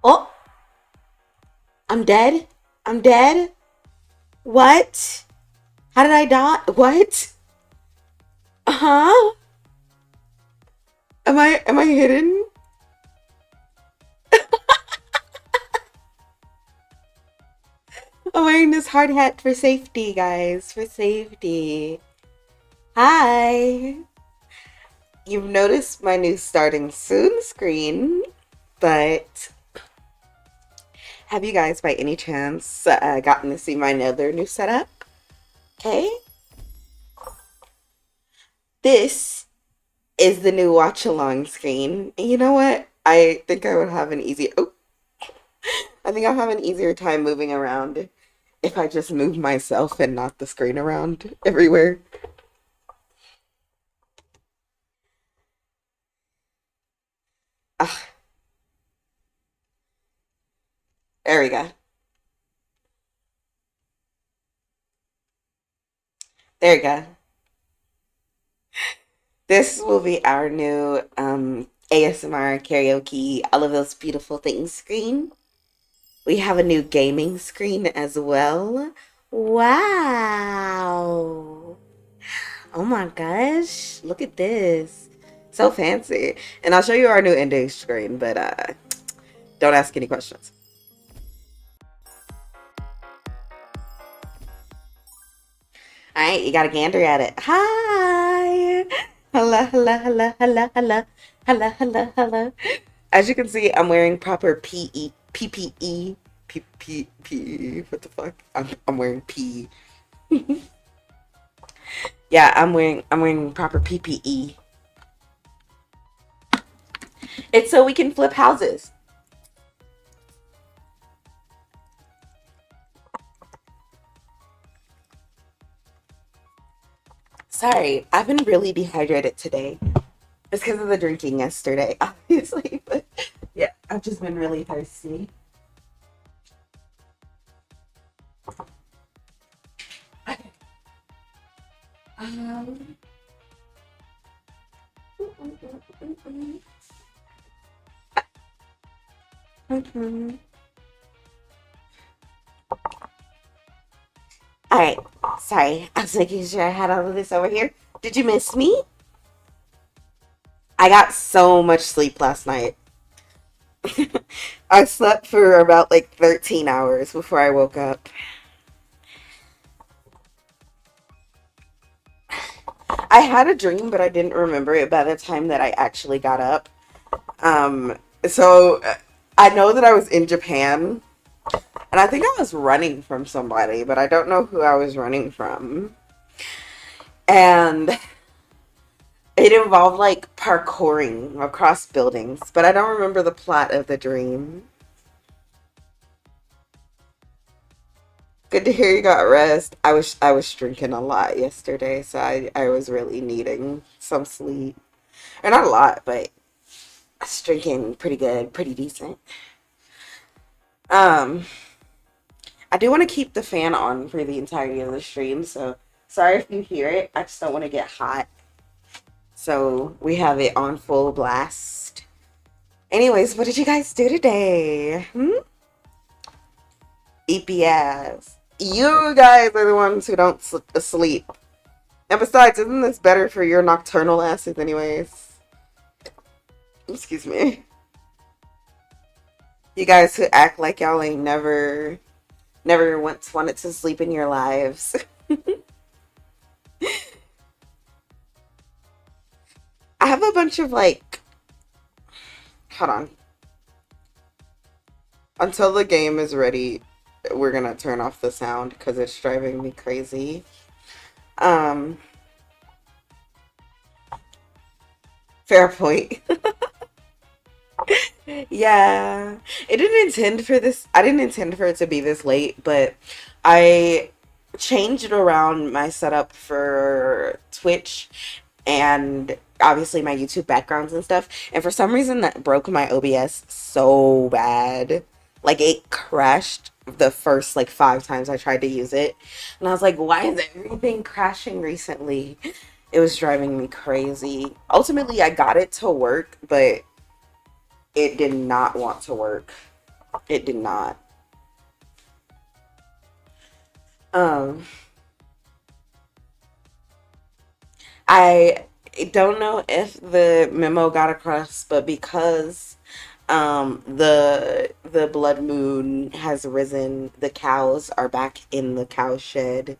Oh, I'm dead. I'm dead. What? How did I die? What? Huh? Am I hidden? I'm wearing this hard hat for safety, guys. For safety. Hi. You've noticed my new starting soon screen, but have you guys by any chance gotten to see my other new setup? Okay. This is the new watch along screen. You know what? I think I would have an easier I think I'll have an easier time moving around if I just move myself and not the screen around everywhere. Ah, there we go. There we go. This will be our new ASMR karaoke, all of those beautiful things screen. We have a new gaming screen as well. Wow. Oh my gosh. Look at this. So fancy. And I'll show you our new index screen, but don't ask any questions. All right, you got a gander at it. Hi. Hello, hello, hello, hello, hello, hello, hello, hello. As you can see, I'm wearing proper PPE. What the fuck? I'm wearing P. Yeah, I'm wearing proper PPE. It's so we can flip houses. Sorry, I've been really dehydrated today. It's because of the drinking yesterday, obviously. But yeah, I've just been really thirsty. Um, mhm. All right. Sorry, I was making sure I had all of this over here. Did you miss me? I got so much sleep last night. I slept for about like 13 hours before I woke up. I had a dream, but I didn't remember it by the time that I actually got up. So I know that I was in Japan, and I think I was running from somebody, but I don't know who I was running from. And it involved like parkouring across buildings, but I don't remember the plot of the dream. Good to hear you got rest. I was drinking a lot yesterday, so I was really needing some sleep. Or not a lot, but I was drinking pretty good, pretty decent. Um, I do want to keep the fan on for the entirety of the stream, so sorry if you hear it. I just don't want to get hot. So we have it on full blast. Anyways, what did you guys do today? EPS. You guys are the ones who don't sleep. And besides, isn't this better for your nocturnal asses anyways? Excuse me. You guys who act like y'all ain't never once wanted to sleep in your lives. I have a bunch of like, hold on. Until the game is ready, we're gonna turn off the sound because it's driving me crazy. Um, Fair point. Yeah, it didn't intend for this. I didn't intend for it to be this late, but I changed around my setup for Twitch and obviously my YouTube backgrounds and stuff. And for some reason, that broke my OBS so bad. Like it crashed the first like 5 times I tried to use it, and I was like, "Why is everything crashing recently?" It was driving me crazy. Ultimately, I got it to work, but it did not want to work. It did not. Um, I don't know if the memo got across, but because the blood moon has risen, the cows are back in the cow shed.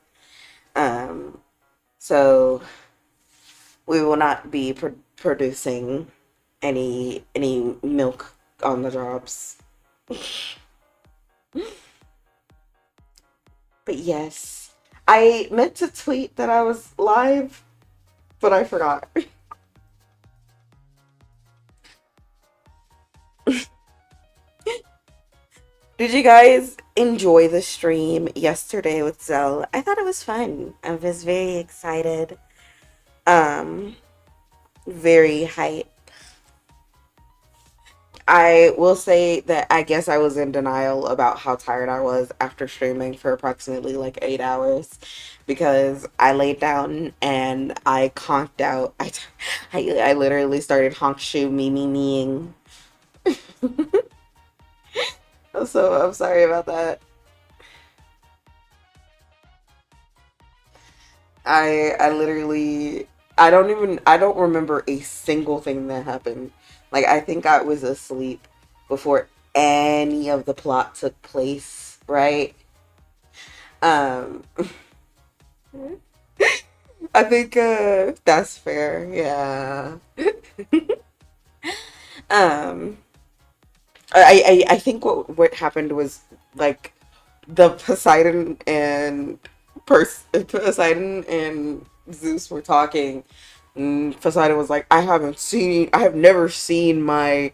Um, so we will not be producing any milk on the jobs. But yes, I meant to tweet that I was live, but I forgot. Did you guys enjoy the stream yesterday with Zell? I thought it was fun. I was very excited. Um, very hype. I will say that I guess I was in denial about how tired I was after streaming for approximately like 8 hours because I laid down and I conked out. I literally started honk shoe me meing. So I'm sorry about that. I literally I don't remember a single thing that happened. Like I think I was asleep before any of the plot took place, right? Um I think that's fair. Yeah. Um I think what happened was like the Poseidon and Zeus were talking. And Poseidon was like, I have never seen my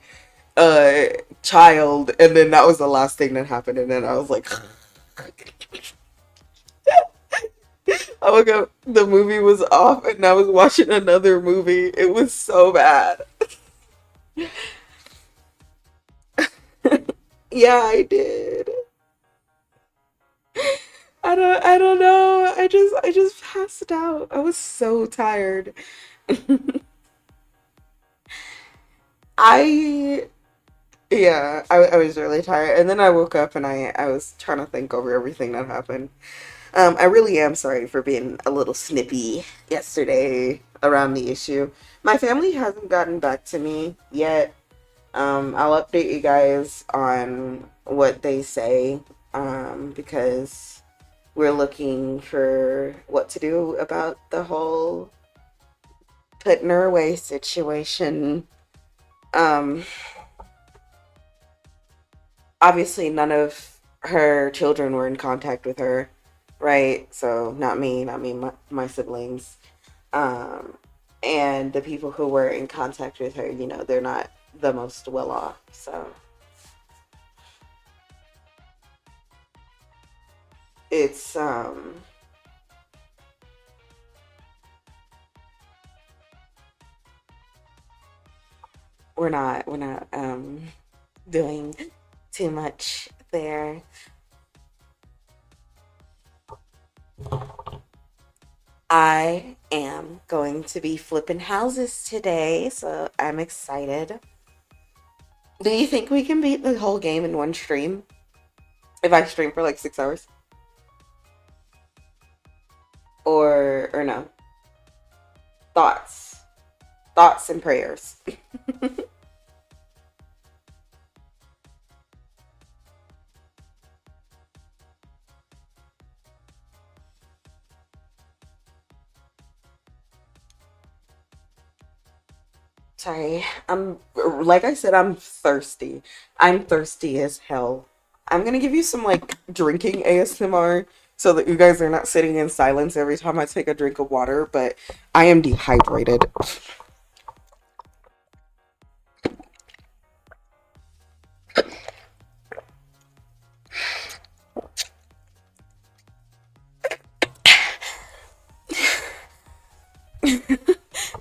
uh child, and then that was the last thing that happened, and then I was like, I woke up, the movie was off, and I was watching another movie. It was so bad. Yeah, I did. I don't know. I just passed out. I was so tired. I Yeah, I was really tired, and then I woke up and I was trying to think over everything that happened. I really am sorry for being a little snippy yesterday around the issue. My family hasn't gotten back to me yet. I'll update you guys on what they say, because we're looking for what to do about the whole putting her away situation. Um, Obviously none of her children were in contact with her, right? So not me, my siblings. Um, and the people who were in contact with her, they're not the most well off. So it's we're not doing too much there. I am going to be flipping houses today, so I'm excited. Do you think we can beat the whole game in one stream? If I stream for like 6 hours? Or no? Thoughts. Thoughts and prayers. Sorry. Like I said, I'm thirsty. I'm thirsty as hell. I'm gonna give you some like drinking ASMR so that you guys are not sitting in silence every time I take a drink of water, but I am dehydrated.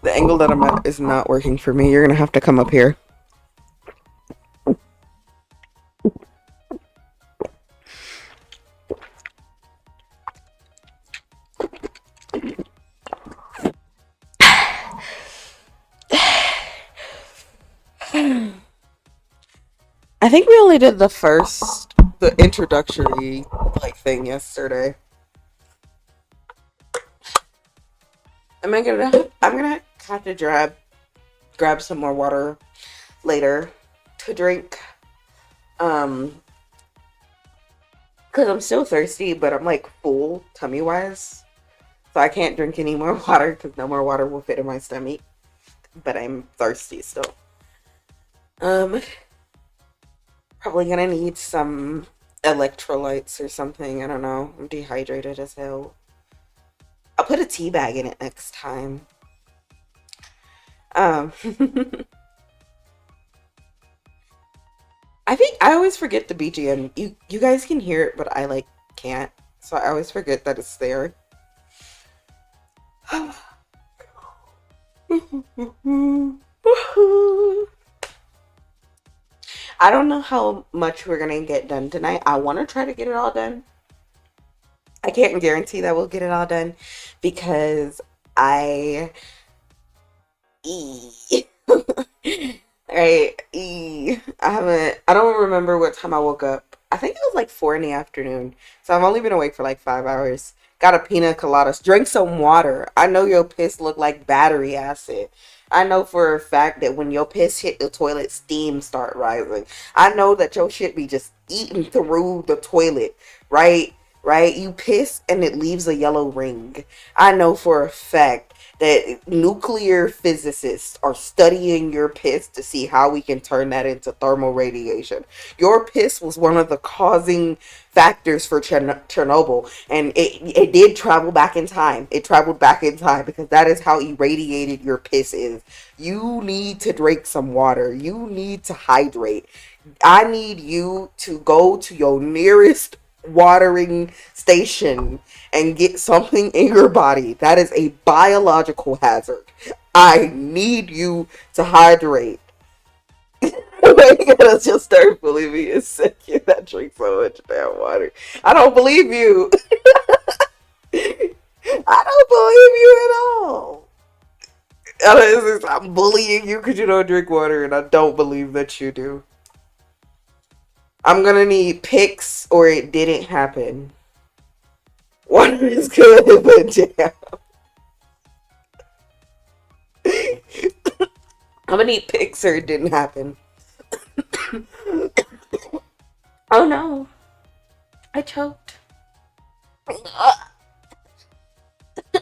The angle that I'm at is not working for me. You're gonna have to come up here. I think we only did the introductory like thing yesterday. I'm gonna have to grab some more water later to drink. Um, because I'm still thirsty, but I'm like full tummy wise, so I can't drink any more water because no more water will fit in my stomach. But I'm thirsty still. Um, Probably gonna need some electrolytes or something. I don't know. I'm dehydrated as hell. I'll put a tea bag in it next time. Um, I think I always forget the BGM. You guys can hear it, but I like can't. So I always forget that it's there. I don't know how much we're gonna get done tonight. I want to try to get it all done. I can't guarantee that we'll get it all done because I E. Right. I don't remember what time I woke up. I think it was like 4 in the afternoon. So I've only been awake for like 5 hours. Got a pina colada. Drink some water. I know your piss look like battery acid. I know for a fact that when your piss hit the toilet, steam start rising. I know that your shit be just eating through the toilet, right? Right? You piss and it leaves a yellow ring. I know for a fact that nuclear physicists are studying your piss to see how we can turn that into thermal radiation. Your piss was one of the causing factors for Chernobyl, and it did travel back in time. It traveled back in time because that is how irradiated your piss is. You need to drink some water. You need to hydrate. I need you to go to your nearest watering station and get something in your body. That is a biological hazard. I need you to hydrate. You gotta just start believing me. It's sick. You that drink so much damn water. I don't believe you. I don't believe you at all. I'm bullying you because you don't drink water, and I don't believe that you do. I'm gonna need pics or it didn't happen. Water is good, but damn. I'm gonna need pics or it didn't happen. Oh no. I choked.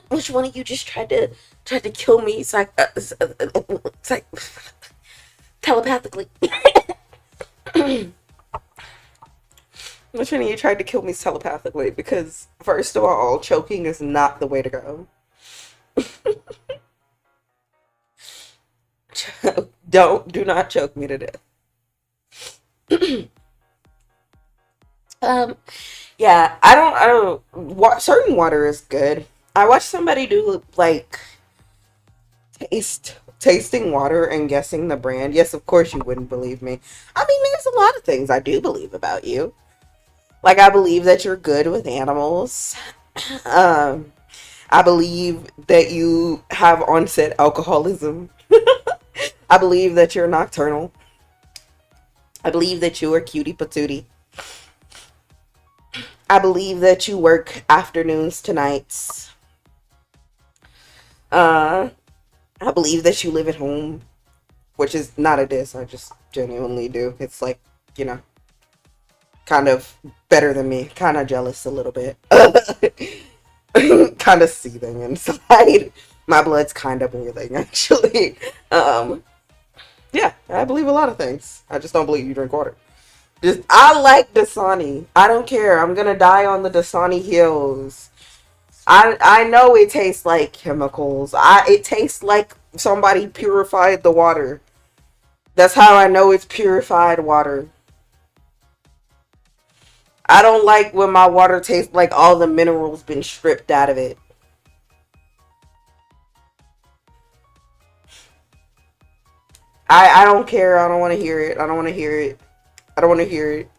Which one of you just tried to kill me telepathically? Which one of you tried to kill me telepathically? Because first of all, choking is not the way to go. Do not choke me to death. um, yeah, certain water is good. I watched somebody do like tasting water and guessing the brand. Yes, of course you wouldn't believe me. I mean, there's a lot of things I do believe about you. Like, I believe that you're good with animals. Um, I believe that you have onset alcoholism. I believe that you're nocturnal. I believe that you are cutie patootie. I believe that you work afternoons to nights. I believe that you live at home, which is not a diss. I just genuinely do. It's like, you know, kind of better than me. Kind of jealous a little bit. Kind of seething inside. My blood's kind of boiling, actually. Yeah, I believe a lot of things. I just don't believe you drink water. I like Dasani. I don't care. I'm gonna die on the Dasani hills. I know it tastes like chemicals. It tastes like somebody purified the water. That's how I know it's purified water. I don't like when my water tastes like all the minerals been stripped out of it. I don't care. I don't want to hear it. I don't want to hear it. I don't want to hear it.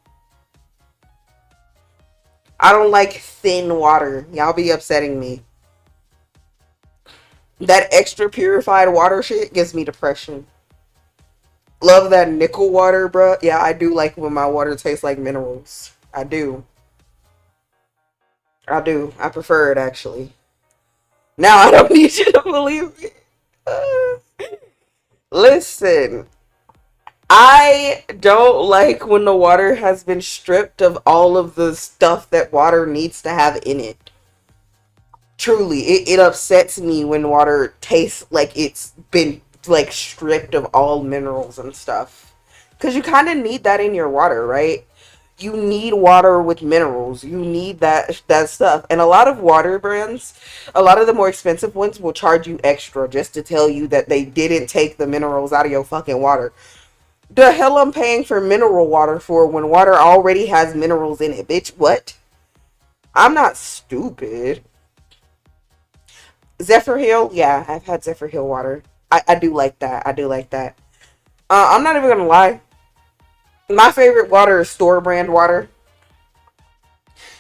I don't like thin water. Y'all be upsetting me. That extra purified water shit gives me depression. Love that nickel water, bruh. Yeah, I do like when my water tastes like minerals. I do. I do. I prefer it actually. Now I don't need you to believe me. Listen, I don't like when the water has been stripped of all of the stuff that water needs to have in it. Truly, it upsets me when water tastes like it's been like stripped of all minerals and stuff. Because you kind of need that in your water, right? You need water with minerals. You need that stuff. And a lot of water brands, a lot of the more expensive ones will charge you extra just to tell you that they didn't take the minerals out of your fucking water. The hell I'm paying for mineral water for when water already has minerals in it, bitch? What? I'm not stupid. Zephyr Hill, yeah, I've had Zephyr Hill water. I do like that. I do like that. I'm not even gonna lie. My favorite water is store brand water.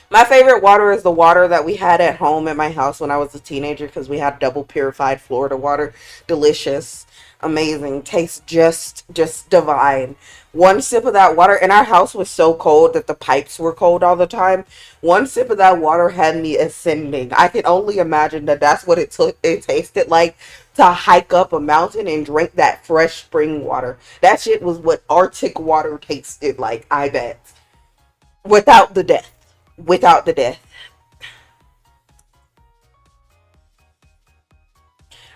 My favorite water is the water that we had at home at my house when I was a teenager because we had double purified Florida water. Delicious, amazing, tastes just divine. One sip of that water, and our house was so cold that the pipes were cold all the time. One sip of that water had me ascending. I can only imagine that that's what it tasted like to hike up a mountain and drink that fresh spring water. That shit was what Arctic water tasted like, I bet. Without the death. Without the death.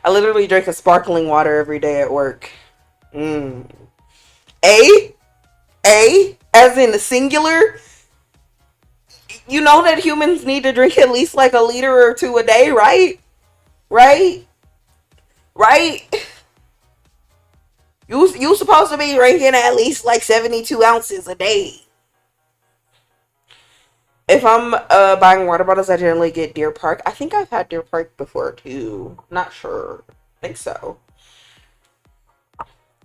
I literally drink a sparkling water every day at work. Mm. A? A? As in the singular? You know that humans need to drink at least like a liter or two a day, right? Right? Right? You supposed to be drinking at least like 72 ounces a day. If I'm buying water bottles, I generally get Deer Park. I think I've had Deer Park before too. Not sure. I think so.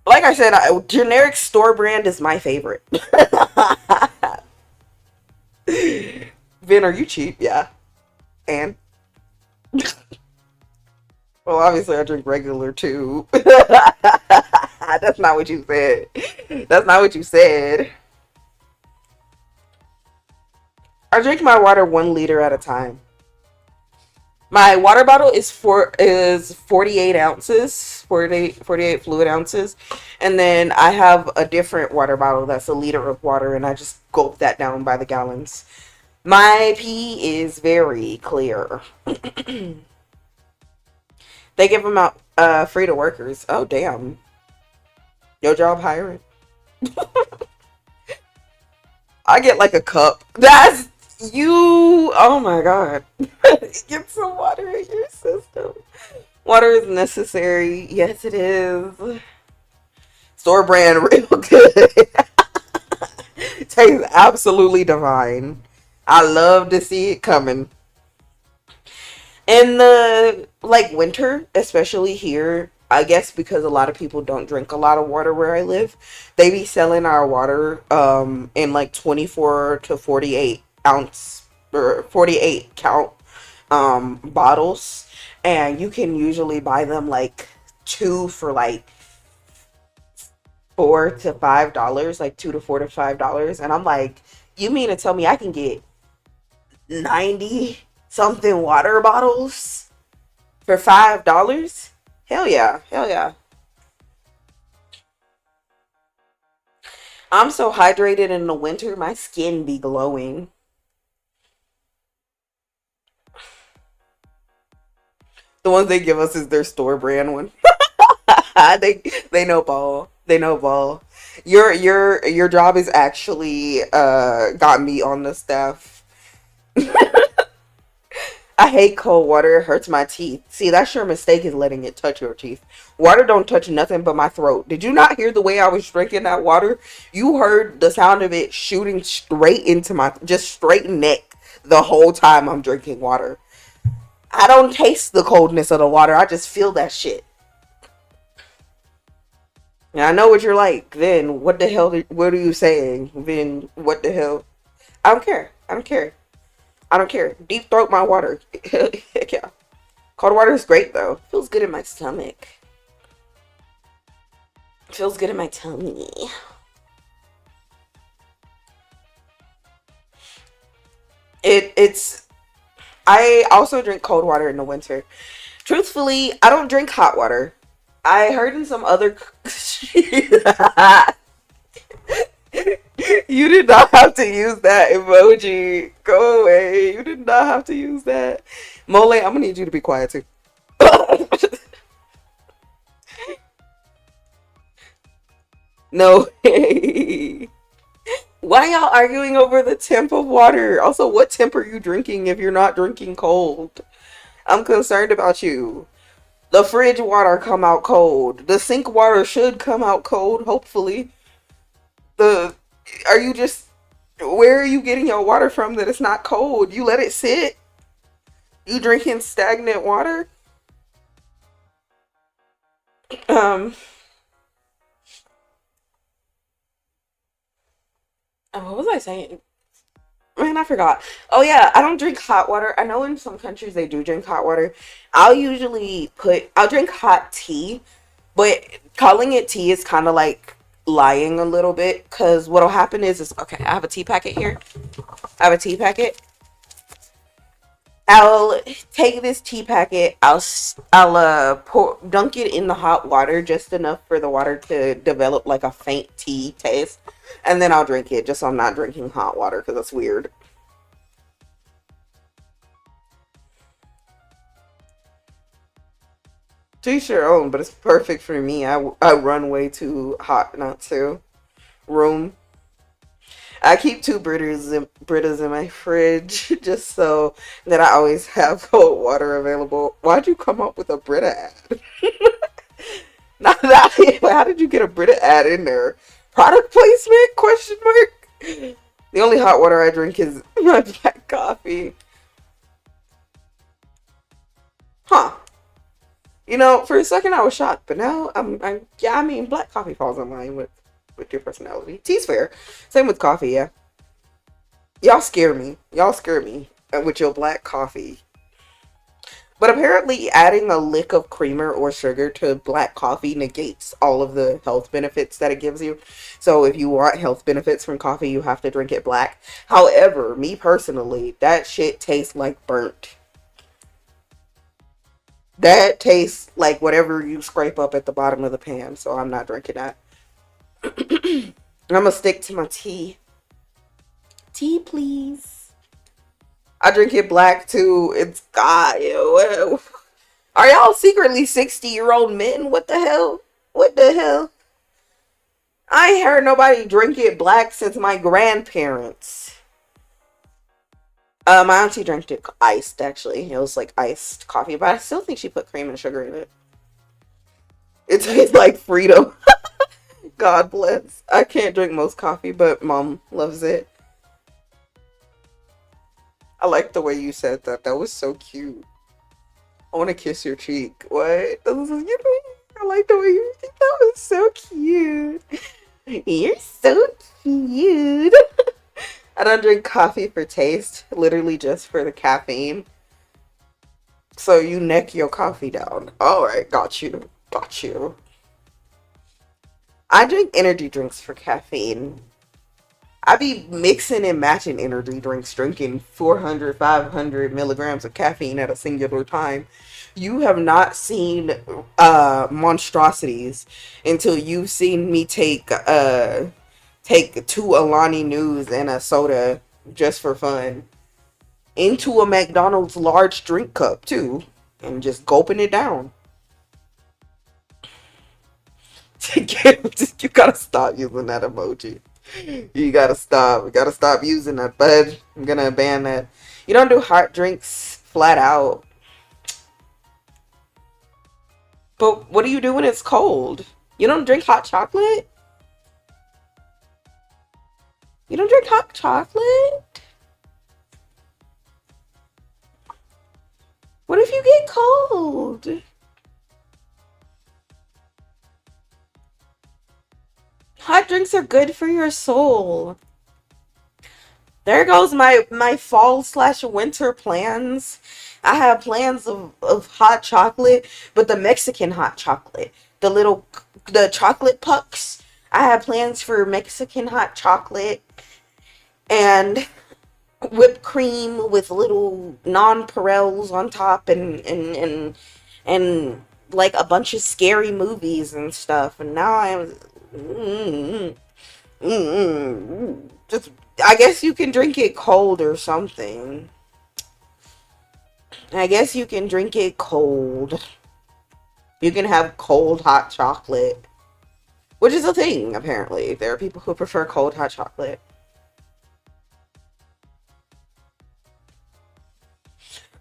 Like I said, generic store brand is my favorite. Vin, are you cheap? Yeah. And? Well, obviously I drink regular too. That's not what you said. That's not what you said. I drink my water 1 liter at a time. My water bottle is 48 ounces, 48 fluid ounces. And then I have a different water bottle that's a liter of water, and I just gulp that down by the gallons. My pee is very clear. They give them out free to workers. Oh, damn. Your job hiring? I get like a cup. That's you. Oh my god. Get some water in your system. Water is necessary. Yes, it is. Store brand, real good. Tastes absolutely divine. I love to see it coming. In the like winter, especially here, I guess because a lot of people don't drink a lot of water where I live, they be selling our water in like 24 to 48 ounce or 48 count bottles, and you can usually buy them like two for like $4 to $5, like $2 to $4 to $5, and I'm like, you mean to tell me I can get 90 something water bottles for $5? Hell yeah, hell yeah. I'm so hydrated in the winter, my skin be glowing. The ones they give us is their store brand one. They know ball. They know ball. Your job is actually got me on the staff. I hate cold water. It hurts my teeth. See, that's your mistake is letting it touch your teeth. Water don't touch nothing but my throat. Did you not hear the way I was drinking that water? You heard the sound of it shooting straight into my, just straight neck the whole time I'm drinking water. I don't taste the coldness of the water. I just feel that shit. And I know what you're like. Then what the hell? What are you saying? Then what the hell? I don't care. I don't care. I don't care. Deep throat my water. Heck yeah. Cold water is great though. Feels good in my stomach. Feels good in my tummy. It's I also drink cold water in the winter. Truthfully, I don't drink hot water. I heard in some other You did not have to use that emoji. Go away. You did not have to use that. Mole, I'm gonna need you to be quiet too. No way. Why y'all arguing over the temp of water? Also, what temp are you drinking if you're not drinking cold? I'm concerned about you. The fridge water come out cold. The sink water should come out cold, hopefully. The Are you just where are you getting your water from that it's not cold? You let it sit? You drinking stagnant water? Um what was I saying? Man, I forgot. Oh yeah, I don't drink hot water. I know in some countries they do drink hot water. I'll drink hot tea, but calling it tea is kind of like lying a little bit because what'll happen is okay, I have a tea packet here. I have a tea packet. I'll take this tea packet. Dunk it in the hot water just enough for the water to develop like a faint tea taste, and then I'll drink it. Just so I'm not drinking hot water because that's weird. To each your own, but it's perfect for me. I run way too hot not to. Room. I keep two Britas in my fridge just so that I always have cold water available. Why'd you come up with a Brita ad? Not that. How did you get a Brita ad in there? Product placement? Question mark. The only hot water I drink is my black coffee. Huh. You know, for a second I was shocked, but now yeah, I mean, black coffee falls in line with your personality. Tea's fair. Same with coffee, yeah. Y'all scare me. Y'all scare me with your black coffee. But apparently, adding a lick of creamer or sugar to black coffee negates all of the health benefits that it gives you. So if you want health benefits from coffee, you have to drink it black. However, me personally, that shit tastes like burnt. That tastes like whatever you scrape up at the bottom of the pan. So I'm not drinking that. I'm gonna stick to my tea. Tea, please. I drink it black too. It's God. Ew. Are y'all secretly 60-year-old men? What the hell? What the hell? I ain't heard nobody drink it black since my grandparents. My auntie drank it iced, actually. It was like iced coffee, but I still think she put cream and sugar in it. It tastes like freedom. God bless. I can't drink most coffee, but mom loves it. I like the way you said that. That was so cute. I want to kiss your cheek. What? I like the way you think that was so cute. You're so cute. I don't drink coffee for taste, literally just for the caffeine. So you neck your coffee down. Alright, got you. Got you. I drink energy drinks for caffeine. I be mixing and matching energy drinks, drinking 400, 500 milligrams of caffeine at a singular time. You have not seen monstrosities until you've seen me take two Alani News and a soda just for fun into a McDonald's large drink cup too, and just gulping it down. You gotta stop using that emoji. You gotta stop. You gotta stop using that, bud. I'm gonna ban that. You don't do hot drinks flat out. But what do you do when it's cold? You don't drink hot chocolate? You don't drink hot chocolate? What if you get cold? Hot drinks are good for your soul. There goes my fall slash winter plans. I have plans of hot chocolate, but the Mexican hot chocolate, the chocolate pucks. I have plans for Mexican hot chocolate and whipped cream with little nonpareils on top, and like a bunch of scary movies and stuff. And now just, I guess you can drink it cold or something. I guess you can drink it cold. You can have cold hot chocolate, which is a thing, apparently. There are people who prefer cold hot chocolate.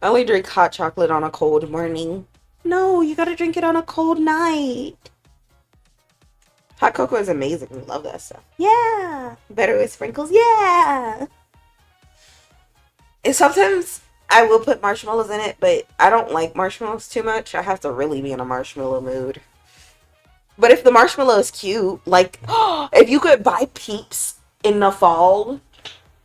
I only drink hot chocolate on a cold morning. No, you gotta drink it on a cold night. Hot cocoa is amazing. We love that stuff. Yeah. Better with sprinkles. Yeah. And sometimes I will put marshmallows in it, but I don't like marshmallows too much. I have to really be in a marshmallow mood. But if the marshmallow is cute, like, if you could buy Peeps in the fall,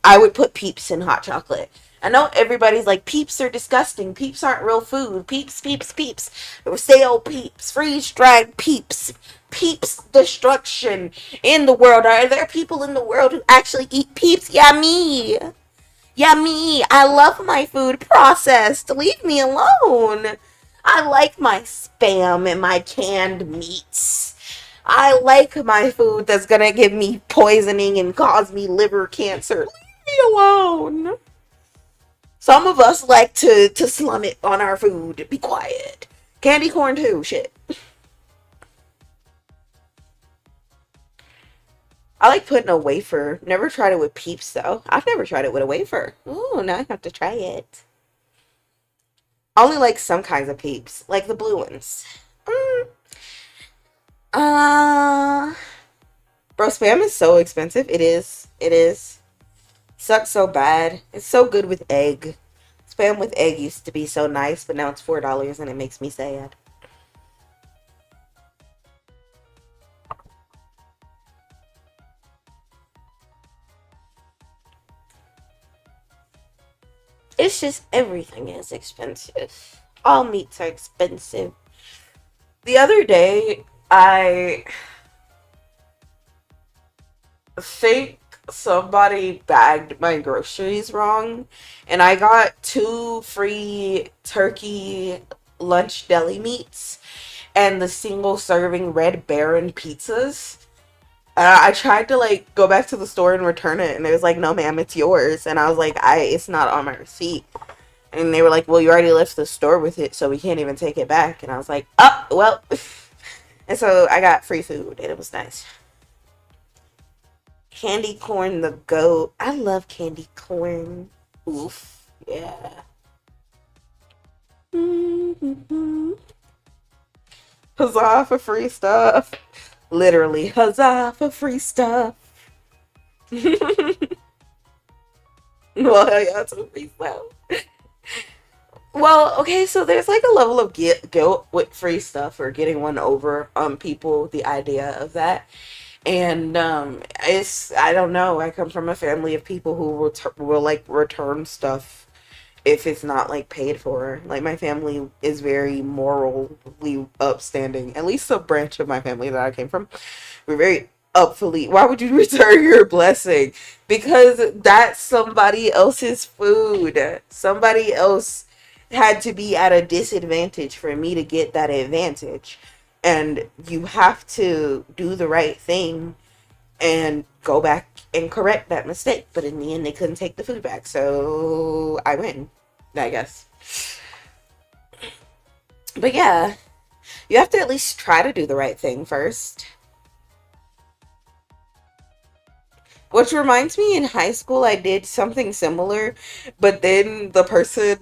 I would put Peeps in hot chocolate. I know everybody's like, Peeps are disgusting. Peeps aren't real food. Peeps, Peeps, Peeps. Stale Peeps. Freeze-dried Peeps. Peeps destruction in the world. Are there people in the world who actually eat Peeps? Yeah, me. Yeah, me. I love my food processed. Leave me alone. I like my Spam and my canned meats. I like my food that's gonna give me poisoning and cause me liver cancer. Leave me alone. Some of us like to slum it on our food. Be quiet. Candy corn too. Shit. I like putting a wafer. Never tried it with Peeps though. I've never tried it with a wafer. Ooh, now I have to try it. I only like some kinds of Peeps, like the blue ones. Mm. Uh, Bro, Spam is so expensive. It is. It is. Sucks so bad. It's so good with egg. Spam with egg used to be so nice, but now it's $4 and it makes me sad. It's just everything is expensive. All meats are expensive. The other day, I think somebody bagged my groceries wrong, and I got 2 free turkey lunch deli meats and the single serving Red Baron pizzas. I tried to like go back to the store and return it, and it was like, "No, ma'am, it's yours." And I was like, it's not on my receipt." And they were like, "Well, you already left the store with it, so we can't even take it back." And I was like, "Oh, well." And so I got free food, and it was nice. Candy corn the goat. I love candy corn. Oof. Yeah. Mm-hmm. Huzzah for free stuff. Literally, huzzah for free stuff. Well, hell yeah, it's a free stuff. Well, okay, so there's like a level of guilt with free stuff or getting one over on people, the idea of that. And it's, I don't know, I come from a family of people who will like return stuff if it's not like paid for. Like my family is very morally upstanding. At least the branch of my family that I came from, we're very upfully. Why would you return your blessing? Because that's somebody else's food. Somebody else had to be at a disadvantage for me to get that advantage. And you have to do the right thing and go back and correct that mistake. But in the end, they couldn't take the food back. So I win, I guess. But yeah, you have to at least try to do the right thing first. Which reminds me, in high school, I did something similar. But then the person...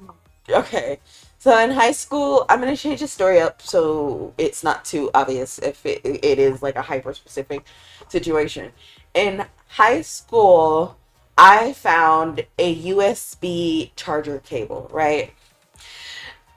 Okay. So in high school, I'm going to change the story up so it's not too obvious if it is like a hyper specific situation. In high school, I found a USB charger cable, right?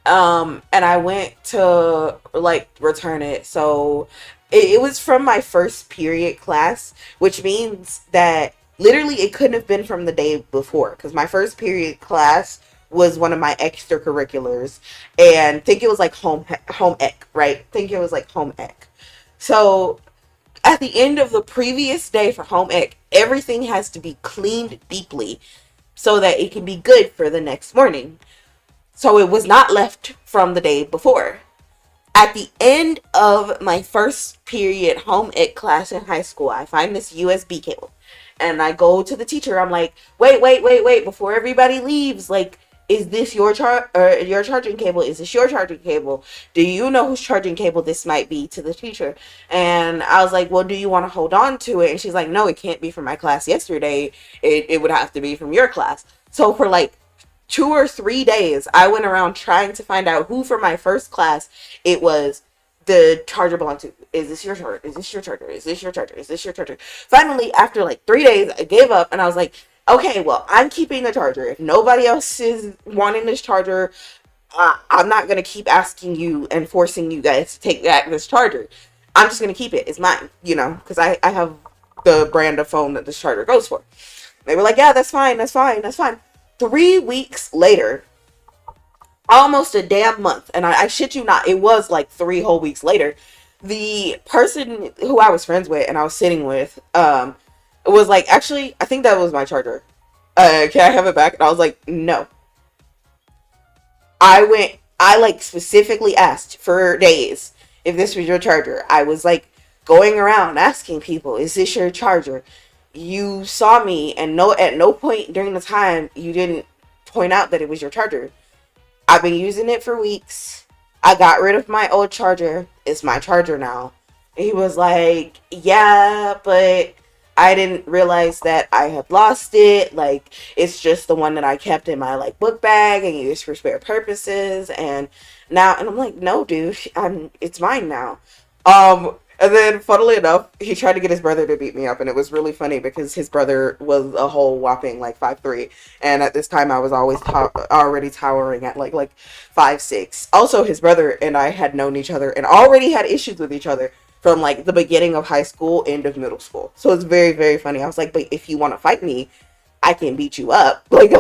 And I went to like return it. So it was from my first period class, which means that literally it couldn't have been from the day before because my first period class was one of my extracurriculars, and think it was like home ec, right? Think it was like home ec. So at the end of the previous day for home ec, everything has to be cleaned deeply so that it can be good for the next morning. So it was not left from the day before. At the end of my first period home ec class in high school, I find this USB cable. And I go to the teacher. I'm like, wait, before everybody leaves, like, is this your your charging cable? Is this your charging cable? Do you know whose charging cable this might be, to the teacher? And I was like, well, do you want to hold on to it? And she's like, no, it can't be from my class yesterday. It would have to be from your class. So for like 2 or 3 days, I went around trying to find out who for my first class it was the charger belonged to. Is this your charger? Is this your charger? Is this your charger? Is this your charger? Finally, after like 3 days, I gave up and I was like, okay, well, I'm keeping the charger. If nobody else is wanting this charger, I'm not going to keep asking you and forcing you guys to take back this charger. I'm just going to keep it. It's mine, you know, because I have the brand of phone that this charger goes for. They were like, yeah, that's fine, that's fine, that's fine. 3 weeks later, almost a damn month, and I shit you not, it was like 3 whole weeks later, the person who I was friends with and I was sitting with, was like, actually, I think that was my charger. Can I have it back? And I was like, no. I like specifically asked for days if this was your charger. I was like going around asking people, is this your charger? You saw me, and at no point during the time you didn't point out that it was your charger. I've been using it for weeks. I got rid of my old charger. It's my charger now. And he was like, yeah, but I didn't realize that I had lost it. Like, it's just the one that I kept in my like book bag and used for spare purposes. And I'm like, no, dude, it's mine now. And then, funnily enough, he tried to get his brother to beat me up, and it was really funny because his brother was a whole whopping like 5'3", and at this time I was always already towering at like 5'6". Also, his brother and I had known each other and already had issues with each other from like the beginning of high school, end of middle school. So it's very, very funny. I was like, but if you want to fight me, I can beat you up. Like,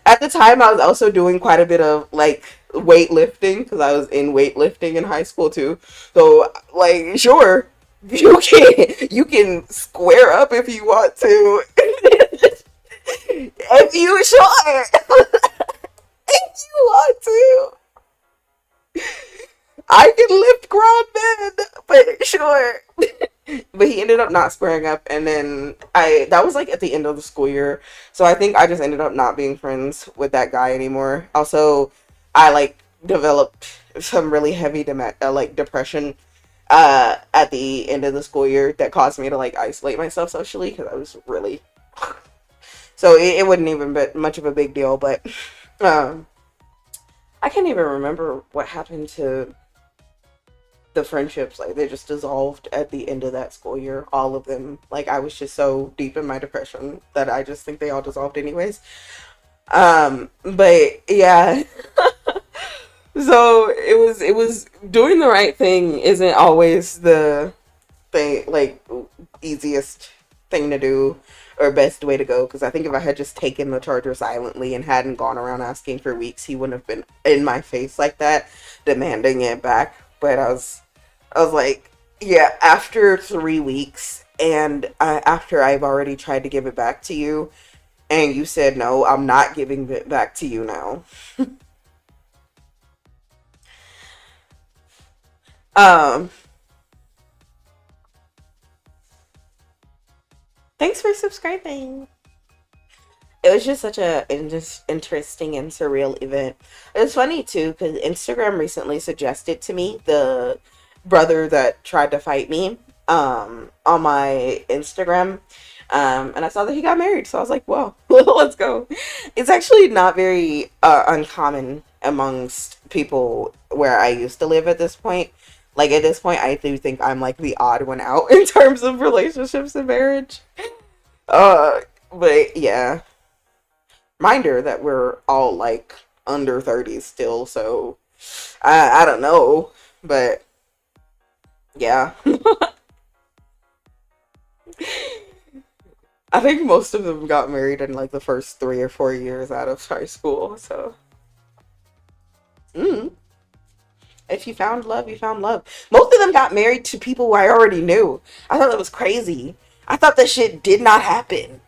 at the time, I was also doing quite a bit of like weightlifting because I was in weightlifting in high school too. So, like, sure, you can square up if you want to. If you sure, if you want to, I can lift grown men, but sure. But he ended up not squaring up, and then that was like at the end of the school year, so I think I just ended up not being friends with that guy anymore. Also, I like developed some really heavy like depression at the end of the school year that caused me to like isolate myself socially because I was really so it wouldn't even be much of a big deal. But I can't even remember what happened to the friendships. Like, they just dissolved at the end of that school year, all of them. Like, I was just so deep in my depression that I just think they all dissolved anyways. But yeah. So it was doing the right thing isn't always the thing, like, easiest thing to do or best way to go, because I think if I had just taken the charger silently and hadn't gone around asking for weeks, he wouldn't have been in my face like that demanding it back. But I was like, yeah, after 3 weeks, and after I've already tried to give it back to you, and you said, no, I'm not giving it back to you now. um, Thanks for subscribing. It was just such a interesting and surreal event. It was funny too because Instagram recently suggested to me the brother that tried to fight me on my Instagram, and I saw that he got married, so I was like, well, let's go. It's actually not very uncommon amongst people where I used to live at this point. Like, at this point, I do think I'm like the odd one out in terms of relationships and marriage. But yeah. Reminder that we're all like under 30s still, so I don't know, but yeah. I think most of them got married in like the first 3 or 4 years out of high school, so Mm. If you found love, you found love. Most of them got married to people who I already knew. I thought that was crazy. I thought that shit did not happen.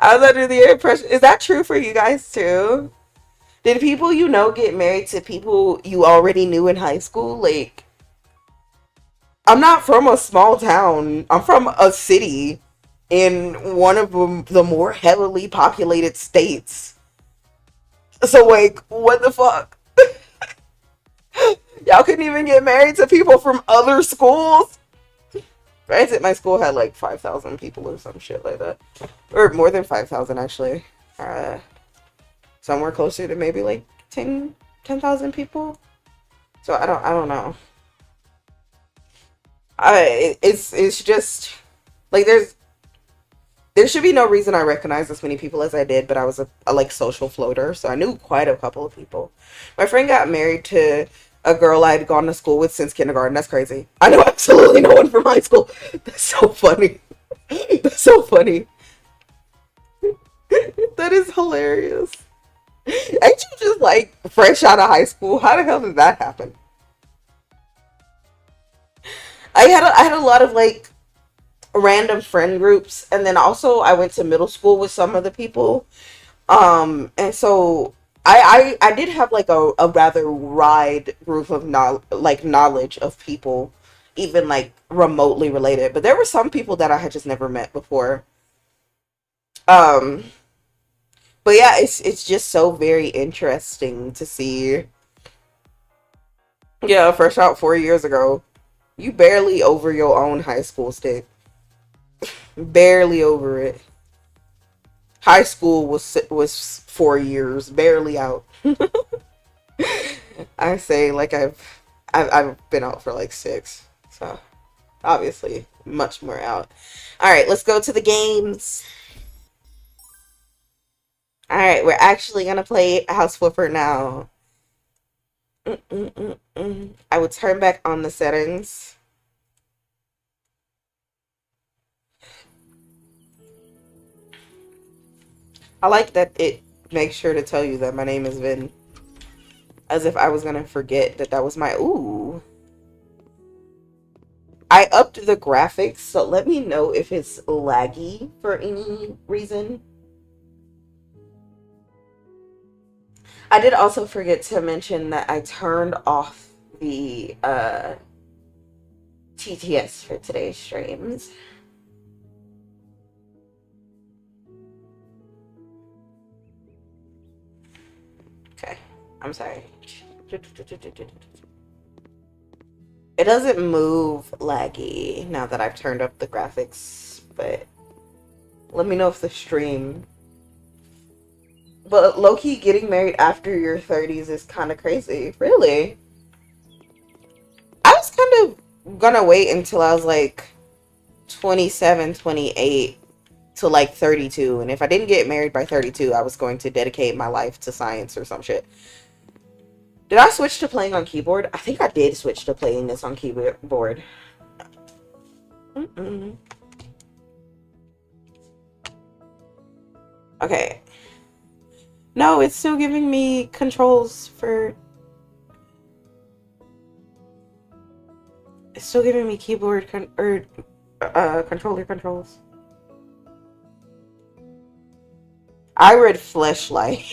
I was under the impression. Is that true for you guys too? Did people you know get married to people you already knew in high school? Like, I'm not from a small town. I'm from a city in one of the more heavily populated states. So, like, what the fuck? Y'all couldn't even get married to people from other schools? Granted, my school had like 5,000 people or some shit like that. Or more than 5,000, actually. Uh, Somewhere closer to maybe like 10,000 people. So I don't know. It's just like there should be no reason I recognize as many people as I did, but I was a like social floater, so I knew quite a couple of people. My friend got married to a girl I'd gone to school with since kindergarten. That's crazy. I know absolutely no one from high school. That's so funny. That's so funny. That is hilarious. Ain't you just like fresh out of high school? How the hell did that happen? I had a lot of like random friend groups, and then also I went to middle school with some of the people. And so I did have like a rather wide group of knowledge of people, even like remotely related. But there were some people that I had just never met before. Um, but yeah, it's just so very interesting to see. Yeah, fresh out 4 years ago, you barely over your own high school stick, barely over it. High school was 4 years, barely out. I say like I've been out for like six, so obviously much more out. All right, let's go to the games. All right, we're actually gonna play House Flipper now. I would turn back on the settings. I like that it makes sure to tell you that my name is Vynn, as if I was gonna forget that that was my ooh. I upped the graphics, so let me know if it's laggy for any reason. I did also forget to mention that I turned off the TTS for today's streams. Okay, I'm sorry. It doesn't move laggy now that I've turned up the graphics, but let me know if the stream. But low-key, getting married after your 30s is kind of crazy. Really? I was kind of gonna wait until I was like 27, 28 to like 32. And if I didn't get married by 32, I was going to dedicate my life to science or some shit. Did I switch to playing on keyboard? I think I did switch to playing this on keyboard. Okay. No, it's still giving me controls for... It's still giving me keyboard controller controls. I read Fleshlight.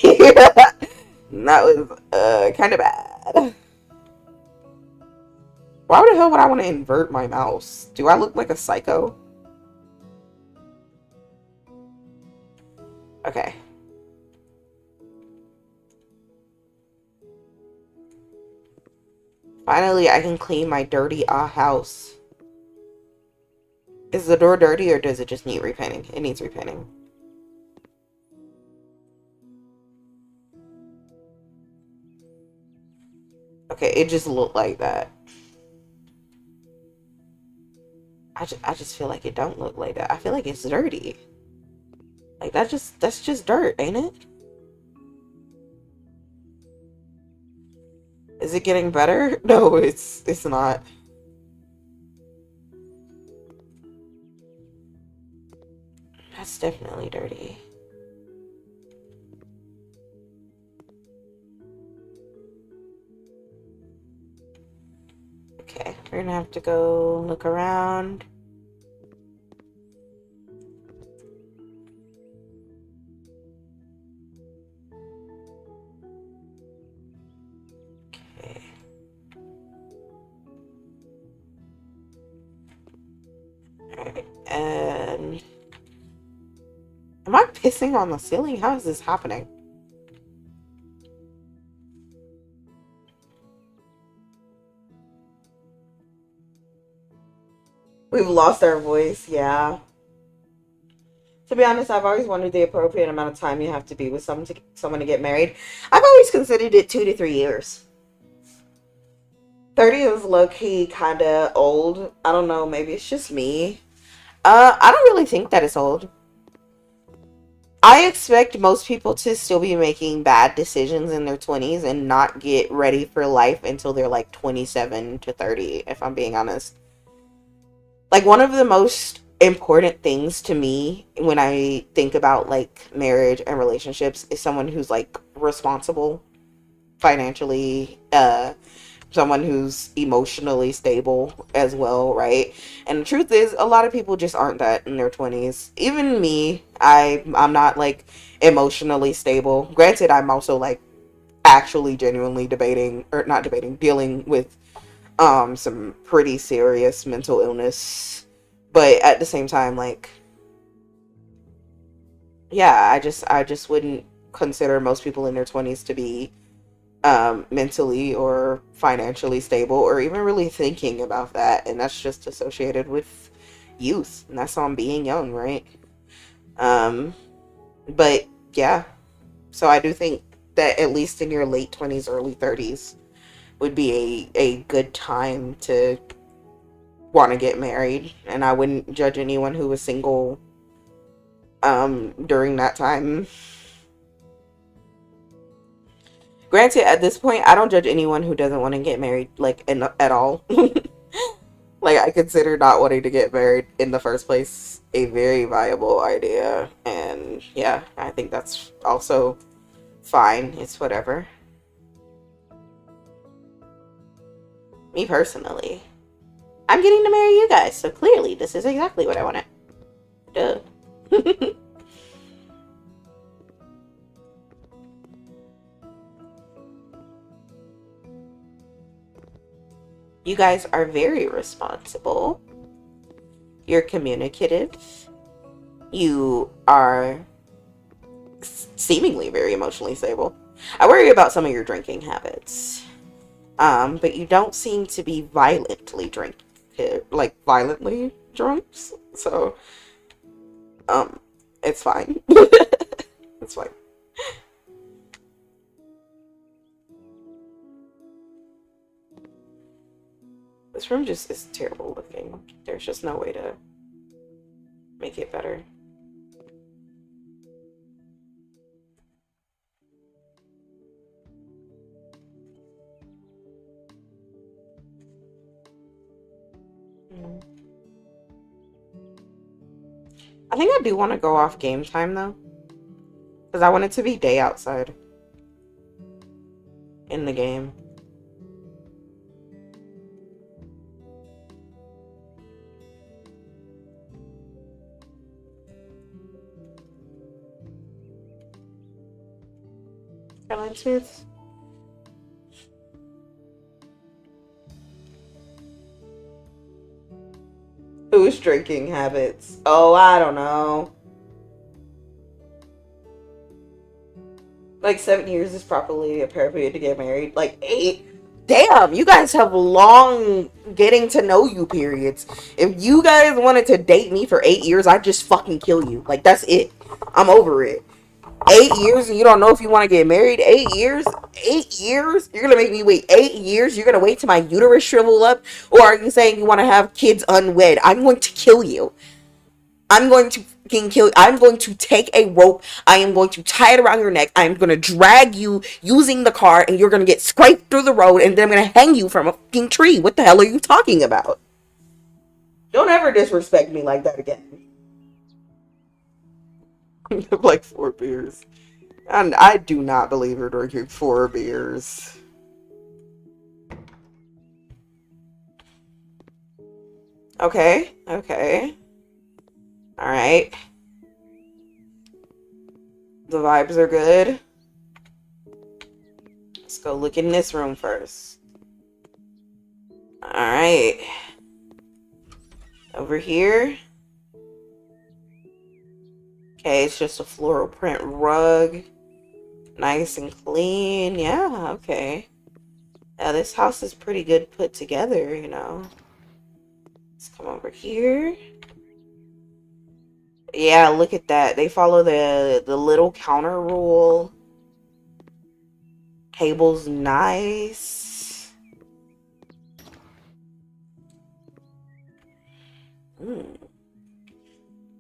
That was kind of bad. Why the hell would I want to invert my mouse? Do I look like a psycho? Okay. Finally, I can clean my dirty house. Is the door dirty or does it just need repainting? It needs repainting. Okay, it just looked like that. I just feel like it don't look like that. I feel like it's dirty. Like that's just dirt, ain't it? Is it getting better? No, it's not. That's definitely dirty. Okay, we're gonna have to go look around. Okay. Alright, and am I pissing on the ceiling? How is this happening? We've lost our voice, yeah. To be honest, I've always wondered the appropriate amount of time you have to be with someone to get married. I've always considered it 2 to 3 years. 30 is low key kind of old. I don't know. Maybe it's just me. I don't really think that it's old. I expect most people to still be making bad decisions in their 20s and not get ready for life until they're like 27 to 30, if I'm being honest. Like, one of the most important things to me when I think about like marriage and relationships is someone who's like responsible financially, someone who's emotionally stable as well, right? And the truth is, a lot of people just aren't that in their 20s. Even me, I'm not like emotionally stable. Granted, I'm also like actually genuinely debating, or not debating, dealing with some pretty serious mental illness. But at the same time, like, yeah, I just wouldn't consider most people in their 20s to be mentally or financially stable or even really thinking about that. And that's just associated with youth. And that's on being young, right? Um, but yeah, so I do think that at least in your late 20s, early 30s would be a good time to want to get married. And I wouldn't judge anyone who was single during that time. Granted, at this point, I don't judge anyone who doesn't want to get married, like, at all. Like, I consider not wanting to get married in the first place a very viable idea. And yeah, I think that's also fine. It's whatever. Me personally, I'm getting to marry you guys, so clearly this is exactly what I wanted. Duh. You guys are very responsible. You're communicative. You are seemingly very emotionally stable. I worry about some of your drinking habits. But you don't seem to be violently drunk. So, it's fine. It's fine. This room just is terrible looking. There's just no way to make it better. I think I do want to go off game time though, because I want it to be day outside in the game. Skyline Smith. Whose drinking habits? Oh, I don't know. Like 7 years is probably appropriate to get married. Like 8. Damn, you guys have long getting to know you periods. If you guys wanted to date me for 8 years, I'd just fucking kill you. Like, that's it. I'm over it. 8 years and you don't know if you want to get married? 8 years? 8 years? You're gonna make me wait 8 years? You're gonna wait till my uterus shrivel up? Or are you saying you want to have kids unwed? I'm going to kill you. I'm going to fucking kill you. I'm going to take a rope. I am going to tie it around your neck. I'm going to drag you using the car and you're going to get scraped through the road and then I'm going to hang you from a fucking tree. What the hell are you talking about? Don't ever disrespect me like that again. Like 4 beers. And I do not believe you're drinking 4 beers. Okay, okay. All right. The vibes are good. Let's go look in this room first. All right. Over here. Okay, it's just a floral print rug. Nice and clean. Yeah, okay. Yeah, this house is pretty good put together, you know. Let's come over here. Yeah, look at that. They follow the little counter rule. Table's nice. Mm.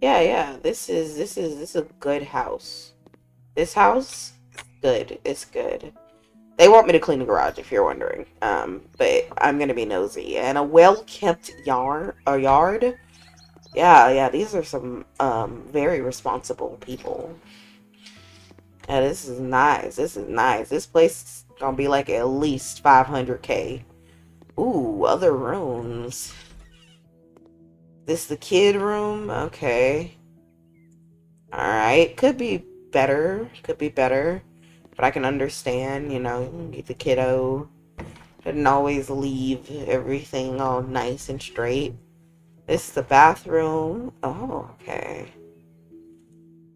Yeah, yeah. This is a good house. This house, good. It's good. They want me to clean the garage, if you're wondering. But I'm gonna be nosy. And a well-kept yard. Yeah, yeah. These are some very responsible people. Yeah, this is nice. This is nice. This place is gonna be like at least 500K. Ooh, other rooms. This the kid room? Okay. Alright. Could be better. Could be better. But I can understand, you know, the kiddo didn't always leave everything all nice and straight. This is the bathroom. Oh, okay.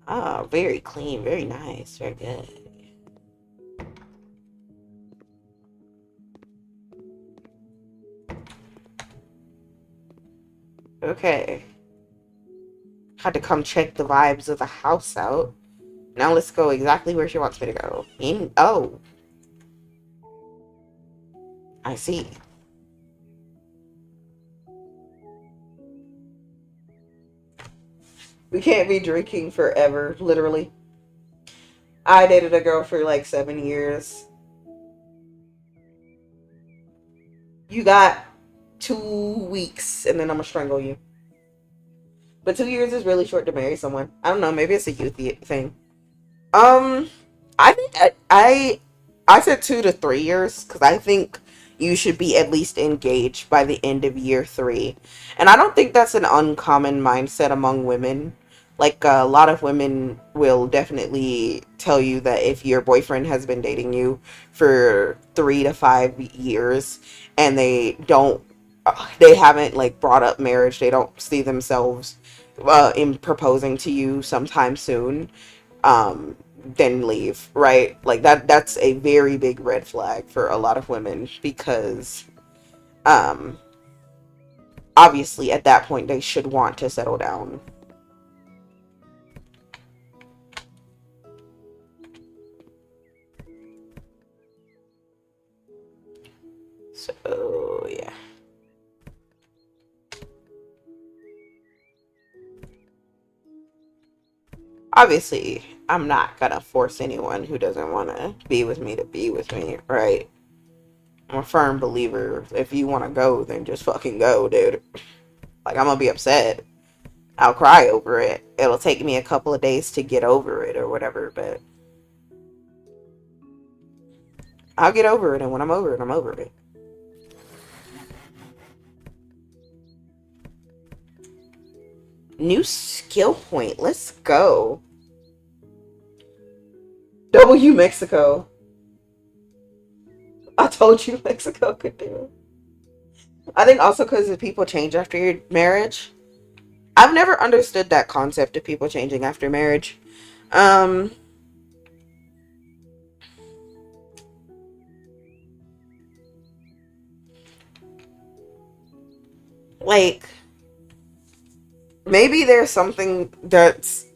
Oh, very clean. Very nice. Very good. Okay. Had to come check the vibes of the house out. Now let's go exactly where she wants me to go. Oh, I see. We can't be drinking forever, literally. I dated a girl for like 7 years. You got 2 weeks and then I'm gonna strangle you. But 2 years is really short to marry someone. I don't know, maybe it's a youth thing. Um, I think I said 2 to 3 years because I think you should be at least engaged by the end of year three, and I don't think that's an uncommon mindset among women. Like a lot of women will definitely tell you that if your boyfriend has been dating you for 3 to 5 years and they haven't like brought up marriage, they don't see themselves in proposing to you sometime soon, then leave, right? Like that's a very big red flag for a lot of women because um obviously at that point they should want to settle down. So yeah. Obviously, I'm not gonna force anyone who doesn't want to be with me to be with me, right? I'm a firm believer. If you want to go, then just fucking go, dude. Like, I'm gonna be upset. I'll cry over it. It'll take me a couple of days to get over it or whatever, but I'll get over it. And when I'm over it, I'm over it. New skill point. Let's go. W Mexico. I told you Mexico could do it. I think also because people change after your marriage. I've never understood that concept of people changing after marriage. Um, like maybe there's something that's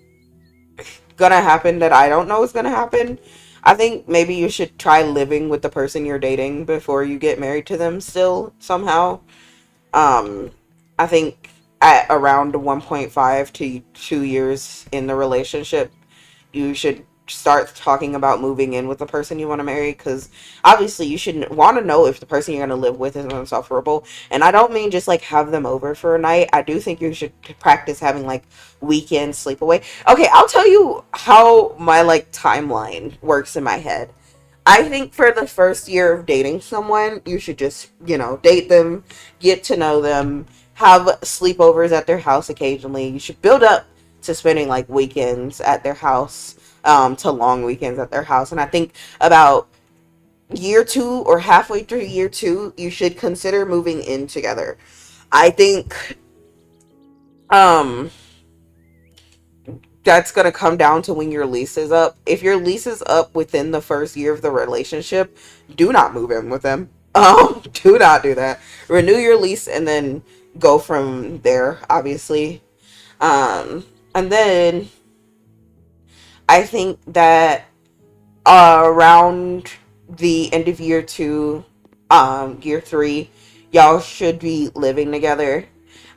gonna happen that I don't know is gonna happen. I think maybe you should try living with the person you're dating before you get married to them still somehow. Um, I think at around 1.5 to 2 years in the relationship, you should start talking about moving in with the person you want to marry because obviously you should want to know if the person you're going to live with is insufferable. And I don't mean just like have them over for a night. I do think you should practice having like weekend sleepaway. Okay, I'll tell you how my like timeline works in my head. I think for the first year of dating someone, you should just, date them, get to know them, have sleepovers at their house occasionally. You should build up to spending like weekends at their house, to long weekends at their house. And I think about year two or halfway through year two, you should consider moving in together. I think um that's going to come down to when your lease is up. If your lease is up within the first year of the relationship, do not move in with them. Do not do that. Renew your lease and then go from there, obviously. And then I think that around the end of year two, year three, y'all should be living together.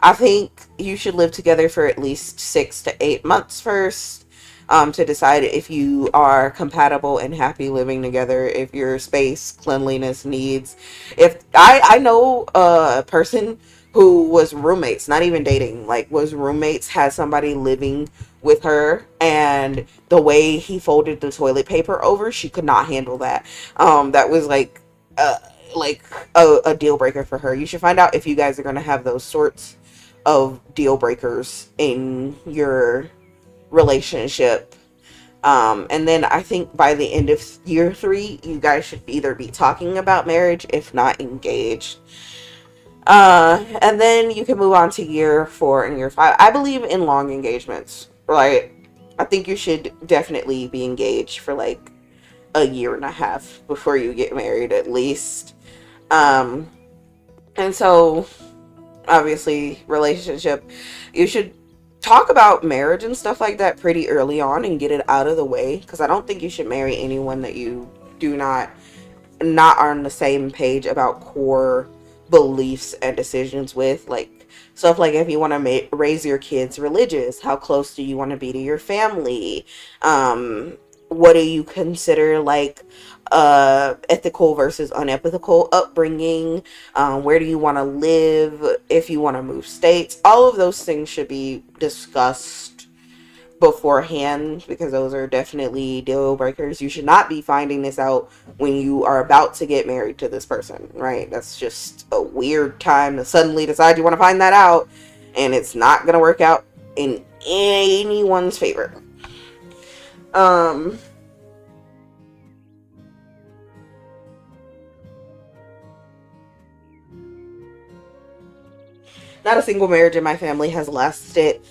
I think you should live together for at least 6 to 8 months first, to decide if you are compatible and happy living together, if your space, cleanliness needs. If I know a person who was roommates, not even dating, like was roommates, had somebody living with her, and the way he folded the toilet paper over, she could not handle that. That was uh, like a deal breaker for her. You should find out if you guys are going to have those sorts of deal breakers in your relationship. And then I think by the end of year three, you guys should either be talking about marriage, if not engaged. And then you can move on to year four and year five. I believe in long engagements, right? I think you should definitely be engaged for like a year and a half before you get married, at least. Um, and so, obviously, relationship, you should talk about marriage and stuff like that pretty early on and get it out of the way. Because I don't think you should marry anyone that you do not on the same page about core beliefs and decisions with. Like stuff like, if you want to raise your kids religious, how close do you want to be to your family? What do you consider like ethical versus unethical upbringing? Where do you want to live? If you want to move states, all of those things should be discussed beforehand, because those are definitely deal breakers. You should not be finding this out when you are about to get married to this person, right? That's just a weird time to suddenly decide you want to find that out, and it's not going to work out in anyone's favor. Not a single marriage in my family has lasted.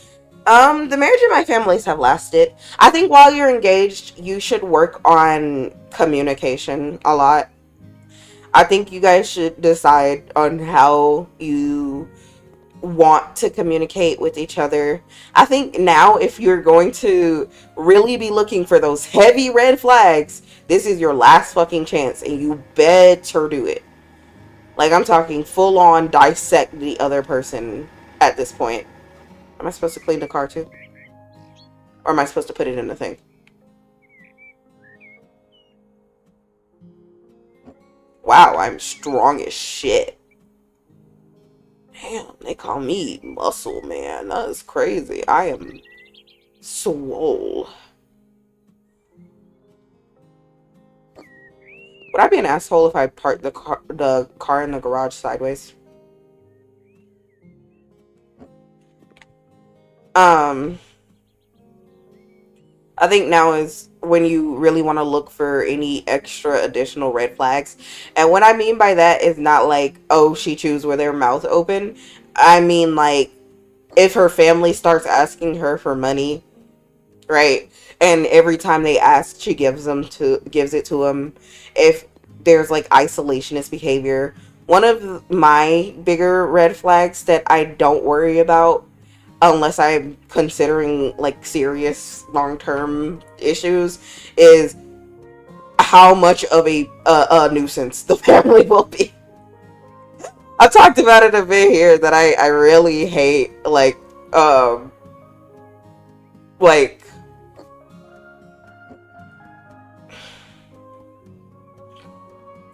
The marriage in my families have lasted. I think while you're engaged, you should work on communication a lot. I think you guys should decide on how you want to communicate with each other. I think now, if you're going to really be looking for those heavy red flags, this is your last fucking chance, and you better do it. Like, I'm talking full on dissect the other person at this point. Am I supposed to clean the car too? Or am I supposed to put it in the thing? Wow, I'm strong as shit. Damn, they call me muscle man. That is crazy. I am swole. Would I be an asshole if I parked the car in the garage sideways? Um, I think now is when you really want to look for any extra additional red flags. And what I mean by that is not like, oh, she chews with her mouth open. I mean, like, if her family starts asking her for money, right? And every time they ask, she gives it to them. If there's like isolationist behavior, one of my bigger red flags that I don't worry about unless I'm considering like serious long-term issues is how much of a nuisance the family will be. I've talked about it a bit here that I really hate like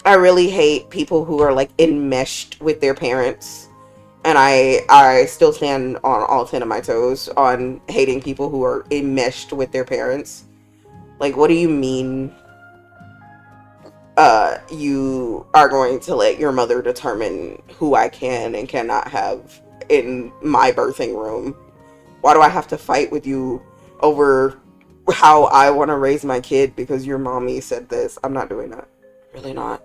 I really hate people who are like enmeshed with their parents. And I still stand on all 10 of my toes on hating people who are enmeshed with their parents. Like, what do you mean you are going to let your mother determine who I can and cannot have in my birthing room. Why do I have to fight with you over how I want to raise my kid because your mommy said this? I'm not doing that. Really not.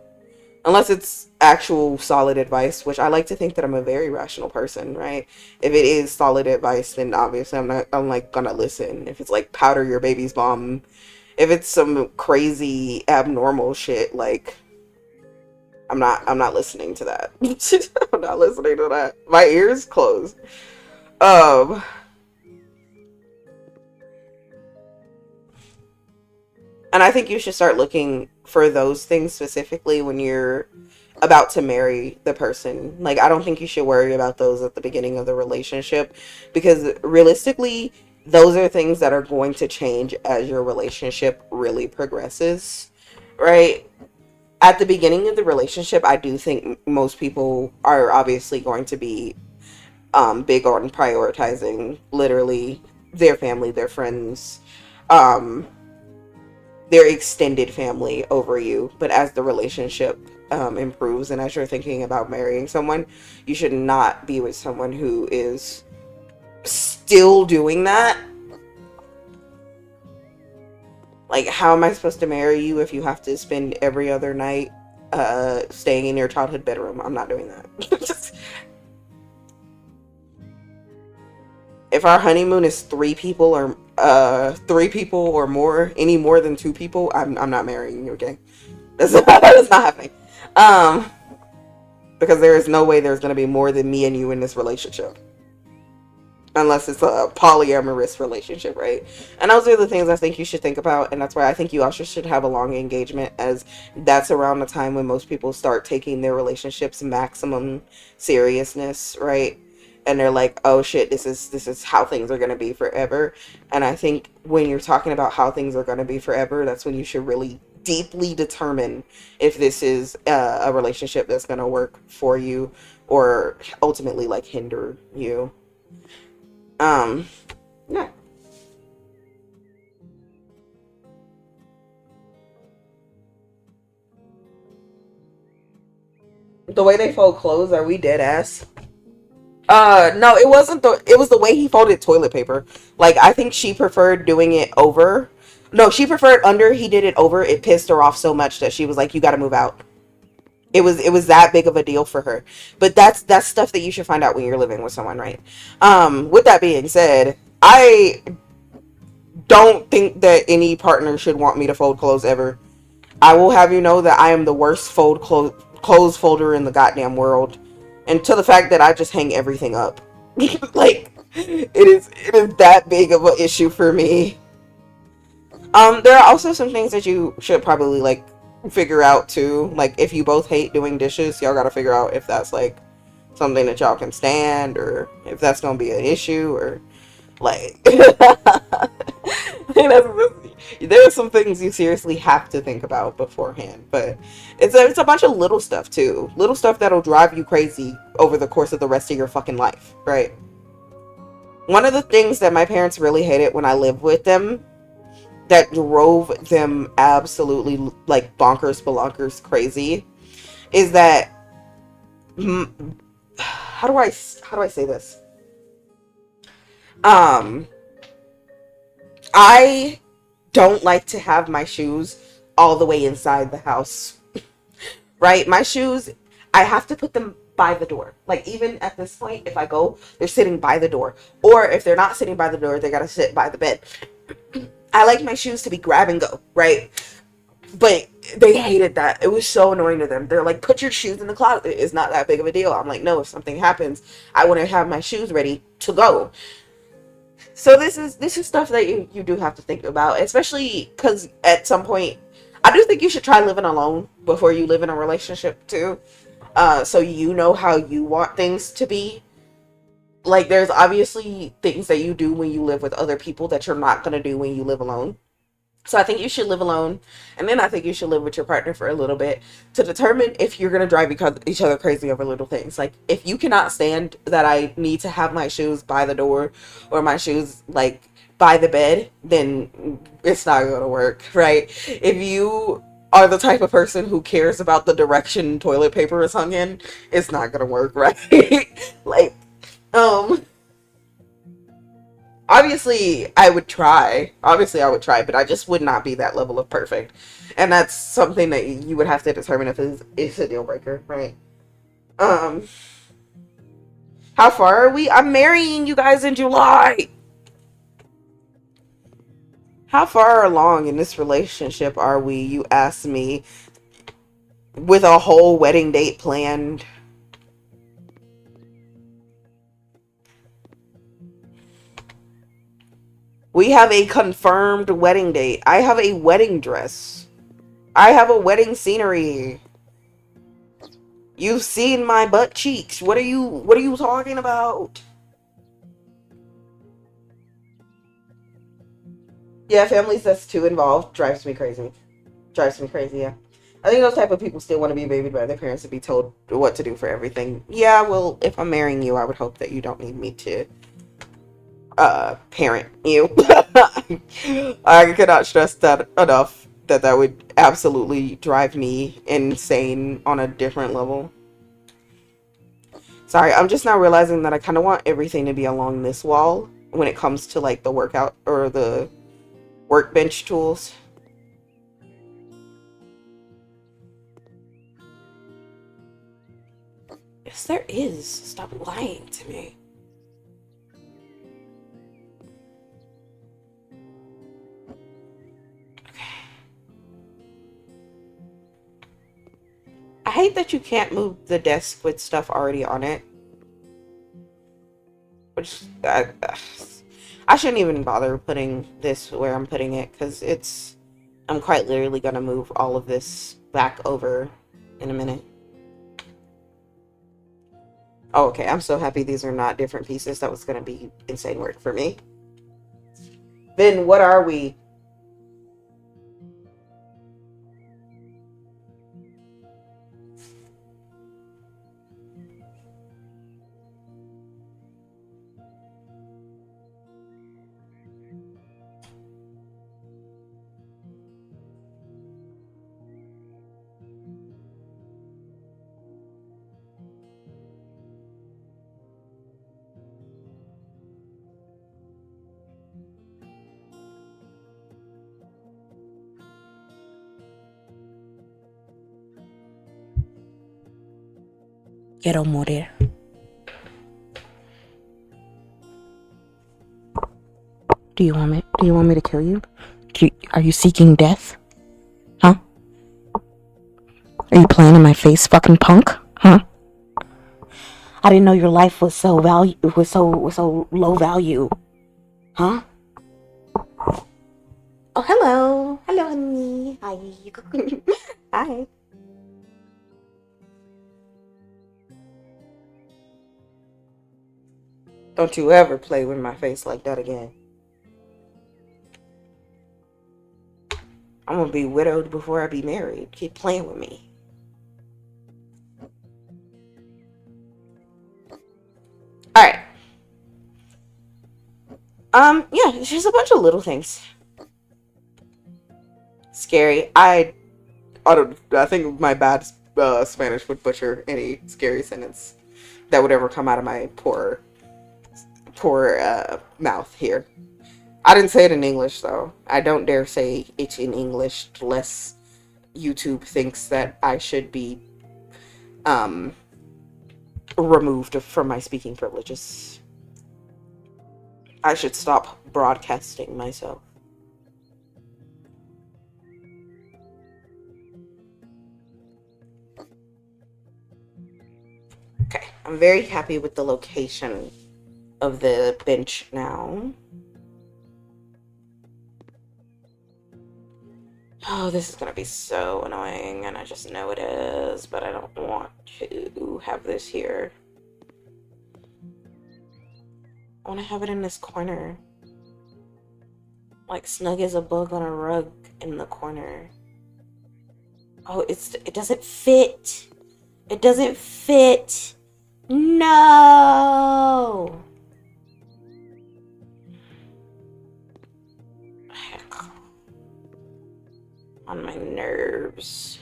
Unless it's actual solid advice, which I like to think that I'm a very rational person, right? If it is solid advice, then obviously I'm like gonna listen. If it's like powder your baby's bomb, if it's some crazy abnormal shit, like I'm not listening to that. I'm not listening to that. My ears closed. Um and I think you should start looking for those things specifically when you're about to marry the person. Like, I don't think you should worry about those at the beginning of the relationship, because realistically, those are things that are going to change as your relationship really progresses, right? At the beginning of the relationship, I do think most people are obviously going to be big on prioritizing literally their family, their friends, um, their extended family over you. But as the relationship improves, and as you're thinking about marrying someone, you should not be with someone who is still doing that. Like, how am I supposed to marry you if you have to spend every other night staying in your childhood bedroom? I'm not doing that. If our honeymoon is three people or more, any more than two people, I'm not marrying you, okay? That's not happening. Um, because there is no way there's gonna be more than me and you in this relationship. Unless it's a polyamorous relationship, right? And those are the things I think you should think about, and that's why I think you also should have a long engagement, as that's around the time when most people start taking their relationships maximum seriousness, right? And they're like, oh shit, this is how things are gonna be forever. And I think when you're talking about how things are gonna be forever, that's when you should really deeply determine if this is a relationship that's gonna work for you or ultimately like hinder you. Um, yeah. The way they fold clothes, are we dead ass? No, it wasn't it was the way he folded toilet paper. Like, I think she preferred doing it over. No, she preferred under, he did it over. It pissed her off so much that she was like, you gotta move out. It was that big of a deal for her. But that's stuff that you should find out when you're living with someone, right? With that being said, I don't think that any partner should want me to fold clothes ever. I will have you know that I am the worst clothes folder in the goddamn world. And to the fact that I just hang everything up. Like, it is that big of an issue for me. There are also some things that you should probably like figure out too. Like, if you both hate doing dishes, y'all gotta figure out if that's like something that y'all can stand, or if that's gonna be an issue, or like there are some things you seriously have to think about beforehand. But it's a bunch of little stuff too, little stuff that'll drive you crazy over the course of the rest of your fucking life, right? One of the things that my parents really hated when I lived with them, that drove them absolutely like bonkers belonkers crazy, is that how do I say this? um I don't like to have my shoes all the way inside the house, right? My shoes, I have to put them by the door. Like, even at this point, if I go, they're sitting by the door. Or if they're not sitting by the door, they gotta sit by the bed. I like my shoes to be grab and go, right? But they hated that. It was so annoying to them. They're like, put your shoes in the closet. It's not that big of a deal. I'm like, no, if something happens, I want to have my shoes ready to go. So this is stuff that you do have to think about, especially because at some point, I do think you should try living alone before you live in a relationship too. So you know how you want things to be. Like, there's obviously things that you do when you live with other people that you're not gonna do when you live alone. So I think you should live alone, and then I think you should live with your partner for a little bit to determine if you're gonna drive each other crazy over little things. Like, if you cannot stand that I need to have my shoes by the door or my shoes like by the bed, then it's not gonna work, right? If you are the type of person who cares about the direction toilet paper is hung in, it's not gonna work, right? Like, Um, obviously, I would try. Obviously, I would try, but I just would not be that level of perfect. And that's something that you would have to determine if it's a deal breaker, right? Um, how far are we? I'm marrying you guys in July. How far along in this relationship are we? You asked me, with a whole wedding date planned. We have a confirmed wedding date. I have a wedding dress. I have a wedding scenery. You've seen my butt cheeks. What are you talking about? Yeah, families that's too involved drives me crazy. Drives me crazy, yeah. I think those type of people still want to be babied by their parents and be told what to do for everything. Yeah, well, if I'm marrying you, I would hope that you don't need me to parent you. I cannot stress that enough, that would absolutely drive me insane on a different level. Sorry, I'm just now realizing that I kind of want everything to be along this wall when it comes to like the workout or the workbench tools. Yes, there is. Stop lying to me. I hate that you can't move the desk with stuff already on it. Which, I shouldn't even bother putting this where I'm putting it, because I'm quite literally going to move all of this back over in a minute. Oh, okay, I'm so happy these are not different pieces. That was going to be insane work for me. Then what are we? Quiero morir. Do you want me to kill you? Are you seeking death? Huh? Are you playing in my face, fucking punk? Huh? I didn't know your life was so low value. Huh? Oh, hello. Hello, honey. Hi. Hi. Don't you ever play with my face like that again. I'm gonna be widowed before I be married. Keep playing with me. Alright. Yeah, it's just a bunch of little things. Scary. I think my bad Spanish would butcher any scary sentence that would ever come out of my poor mouth here. I didn't say it in English, though. I don't dare say it in English unless YouTube thinks that I should be removed from my speaking privileges. I should stop broadcasting myself. Okay, I'm very happy with the location of the bench now. Oh, this is gonna be so annoying, and I just know it is, but I don't want to have this here. I want to have it in this corner. Like snug as a bug on a rug in the corner. Oh, it doesn't fit. It doesn't fit. No. Heck. On my nerves.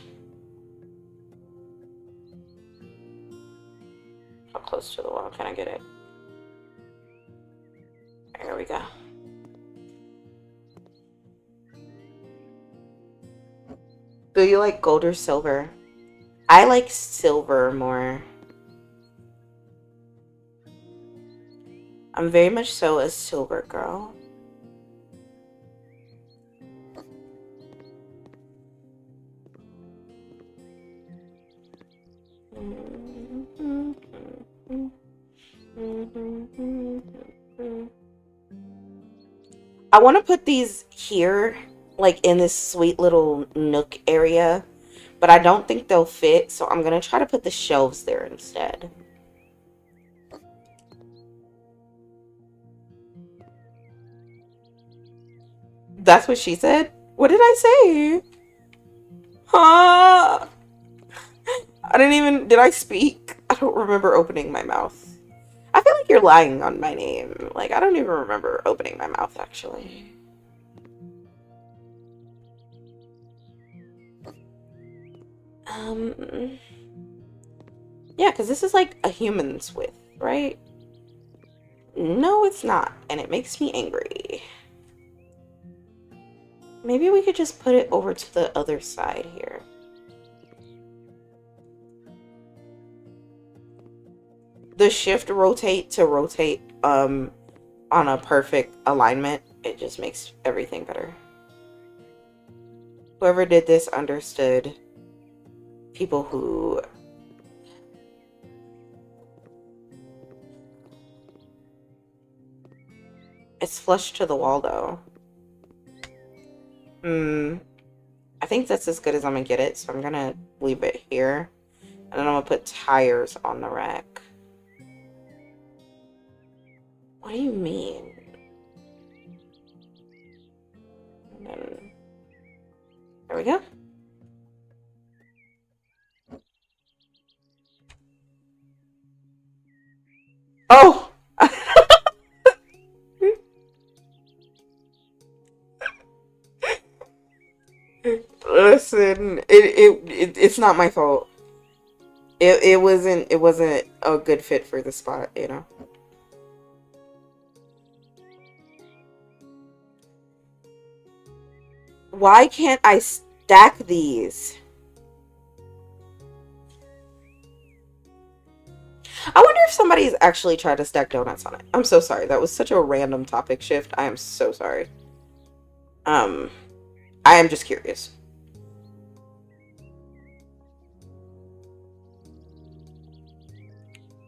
How close to the wall can I get it? There we go. Do you like gold or silver? I like silver more. I'm very much so a silver girl. I want to put these here, like in this sweet little nook area, but I don't think they'll fit, so I'm going to try to put the shelves there instead. That's what she said? What did I say? Huh? I didn't even... Did I speak? I don't remember opening my mouth. I feel like you're lying on my name. Like, I don't even remember opening my mouth, actually. Yeah, because this is like a human's width, right? No, it's not. And it makes me angry. Maybe we could just put it over to the other side here. The shift rotate to rotate on a perfect alignment, it just makes everything better. Whoever did this understood people who it's flush to the wall though. I think that's as good as I'm gonna get it, so I'm gonna leave it here. And then I'm gonna put tires on the rack. What do you mean? And then, there we go. Oh! Listen, it's not my fault. It wasn't a good fit for the spot, you know. Why can't I stack these? I wonder if somebody's actually tried to stack donuts on it. I'm so sorry. That was such a random topic shift. I am so sorry. I am just curious.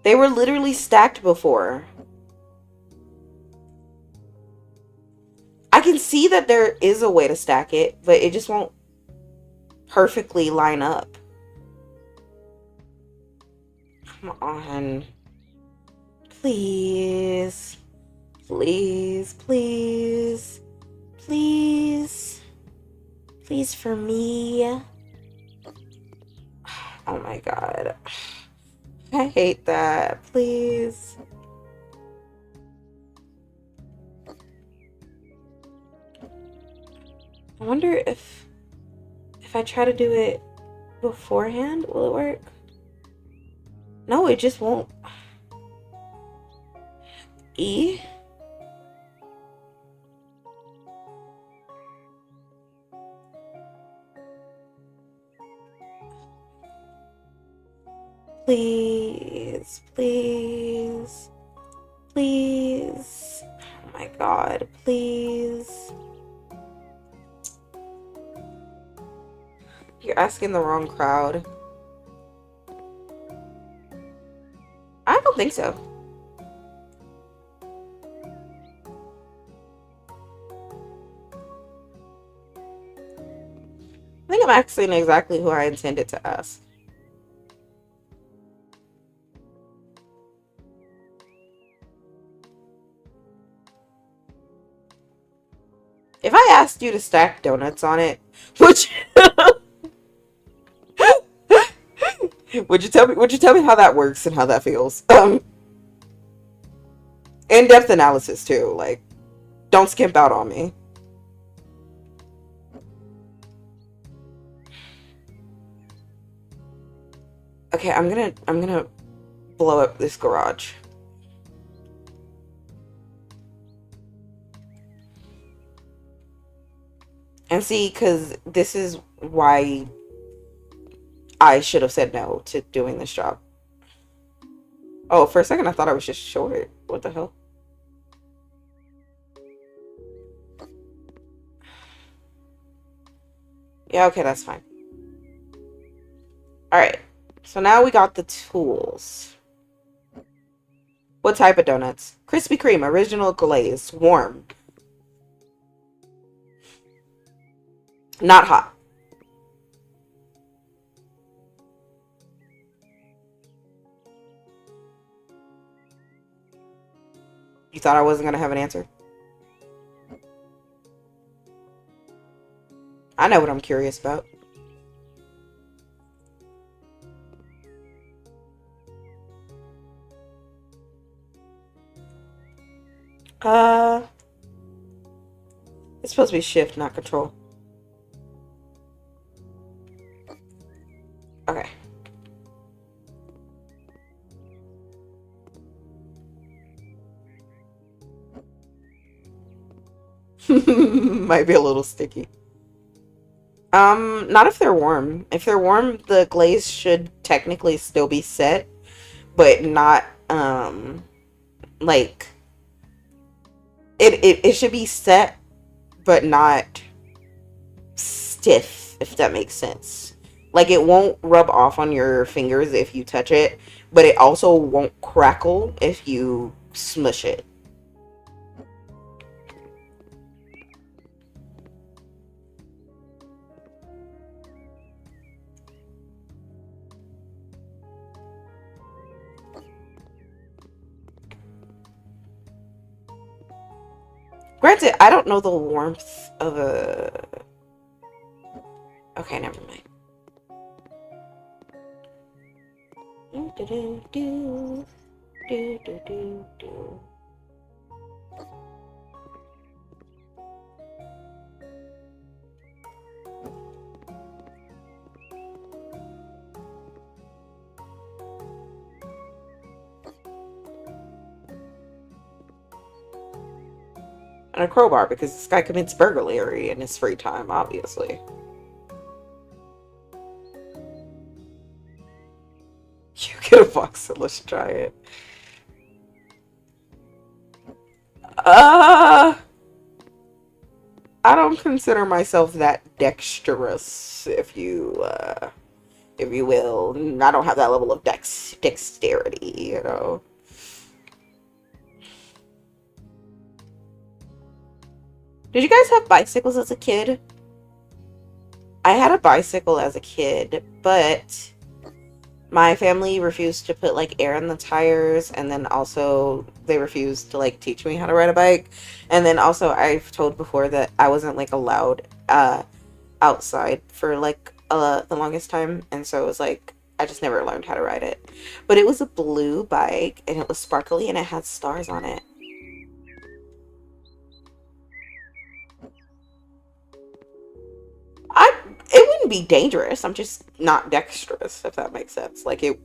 They were literally stacked before. I can see that there is a way to stack it, but it just won't perfectly line up. Come on. Please. Please, please. Please. Please for me. Oh my god. I hate that. Please. I wonder if I try to do it beforehand, will it work? No, it just won't. E? Please, please, please. Oh my god, please. You're asking the wrong crowd. I don't think so. I think I'm asking exactly who I intended to ask. If I asked you to stack donuts on it, would you tell me how that works and how that feels? In-depth analysis too. Like, don't skimp out on me. Okay, I'm gonna blow up this garage. And see, because this is why I should have said no to doing this job. Oh, for a second I thought I was just short. What the hell? Yeah, okay, that's fine. Alright. So now we got the tools. What type of donuts? Krispy Kreme, original glaze, warm. Not hot. You thought I wasn't going to have an answer? I know what I'm curious about. Uh, it's supposed to be shift, not control. Okay. Might be a little sticky. Not if they're warm. If they're warm, the glaze should technically still be set, but not, like, it should be set, but not stiff, if that makes sense. Like, it won't rub off on your fingers if you touch it, but it also won't crackle if you smush it. Granted, I don't know the warmth of a... Okay, never mind. Do, do, do, do, do, do, do. And a crowbar, because this guy commits burglary in his free time, obviously. You get a box, so let's try it. I don't consider myself that dexterous, if you will. I don't have that level of dexterity, you know. Did you guys have bicycles as a kid? I had a bicycle as a kid, but my family refused to put like air in the tires, and then also they refused to like teach me how to ride a bike. And then also I've told before that I wasn't like allowed outside for like the longest time, and so it was like I just never learned how to ride it. But it was a blue bike and it was sparkly and it had stars on it. It wouldn't be dangerous. I'm just not dexterous, if that makes sense. Like it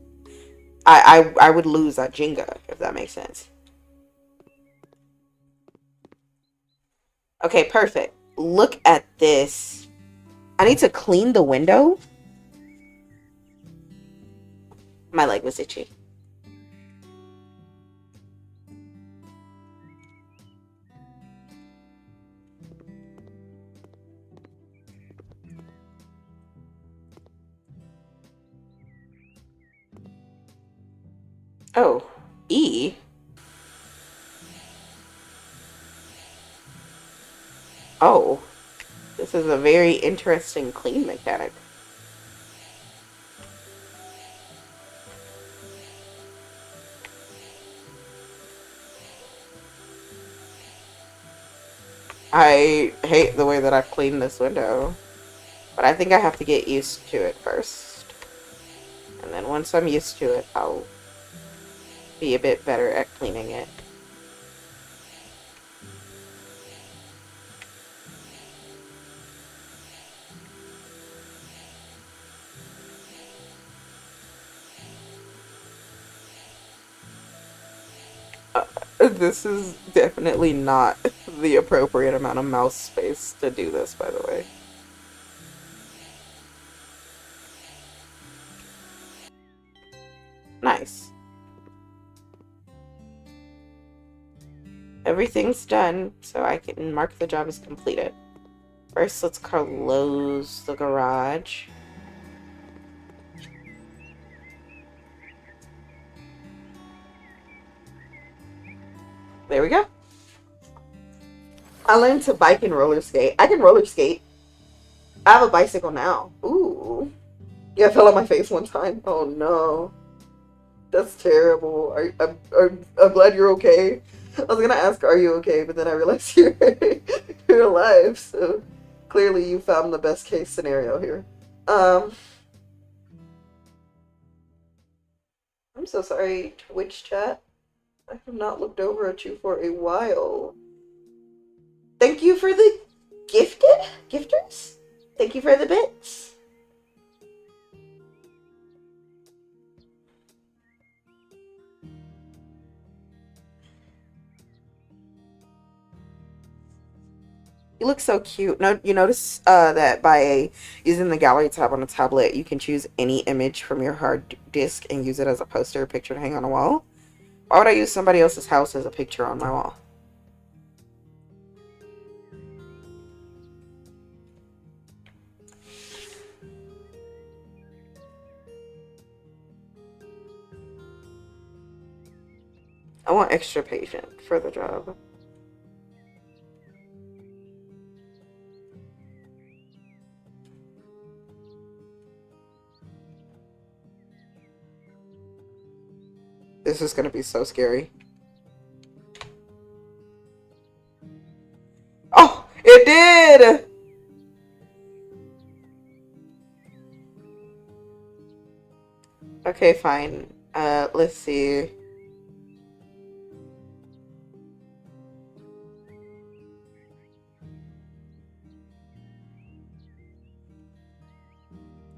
I would lose at Jenga, if that makes sense. Okay, perfect. Look at this. I need to clean the window. My leg was itchy. Oh, E. Oh, this is a very interesting clean mechanic. I hate the way that I've cleaned this window, but I think I have to get used to it first. And then once I'm used to it, I'll be a bit better at cleaning it. This is definitely not the appropriate amount of mouse space to do this, by the way. Nice. Everything's done, so I can mark the job as completed. First, let's close the garage. There we go. I learned to bike and roller skate. I can roller skate. I have a bicycle now. Ooh. Yeah, I fell on my face one time. Oh no. That's terrible. I'm glad you're okay. I was gonna ask, are you okay? But then I realized you're alive. So clearly you found the best case scenario here. I'm so sorry, Twitch chat. I have not looked over at you for a while. Thank you for the gifters? Thank you for the bits. You look so cute. No, you notice that by using the gallery tab on a tablet, you can choose any image from your hard disk and use it as a poster or picture to hang on a wall. Why would I use somebody else's house as a picture on my wall? I want extra patient for the job. This is going to be so scary. Oh, it did! Okay, fine. Let's see.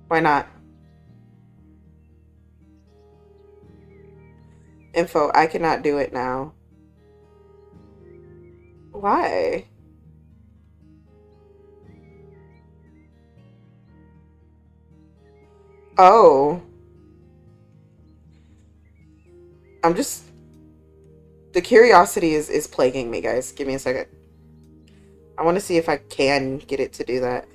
Why not? Info, I cannot do it now. Why? Oh. I'm just... The curiosity is plaguing me, guys. Give me a second. I want to see if I can get it to do that.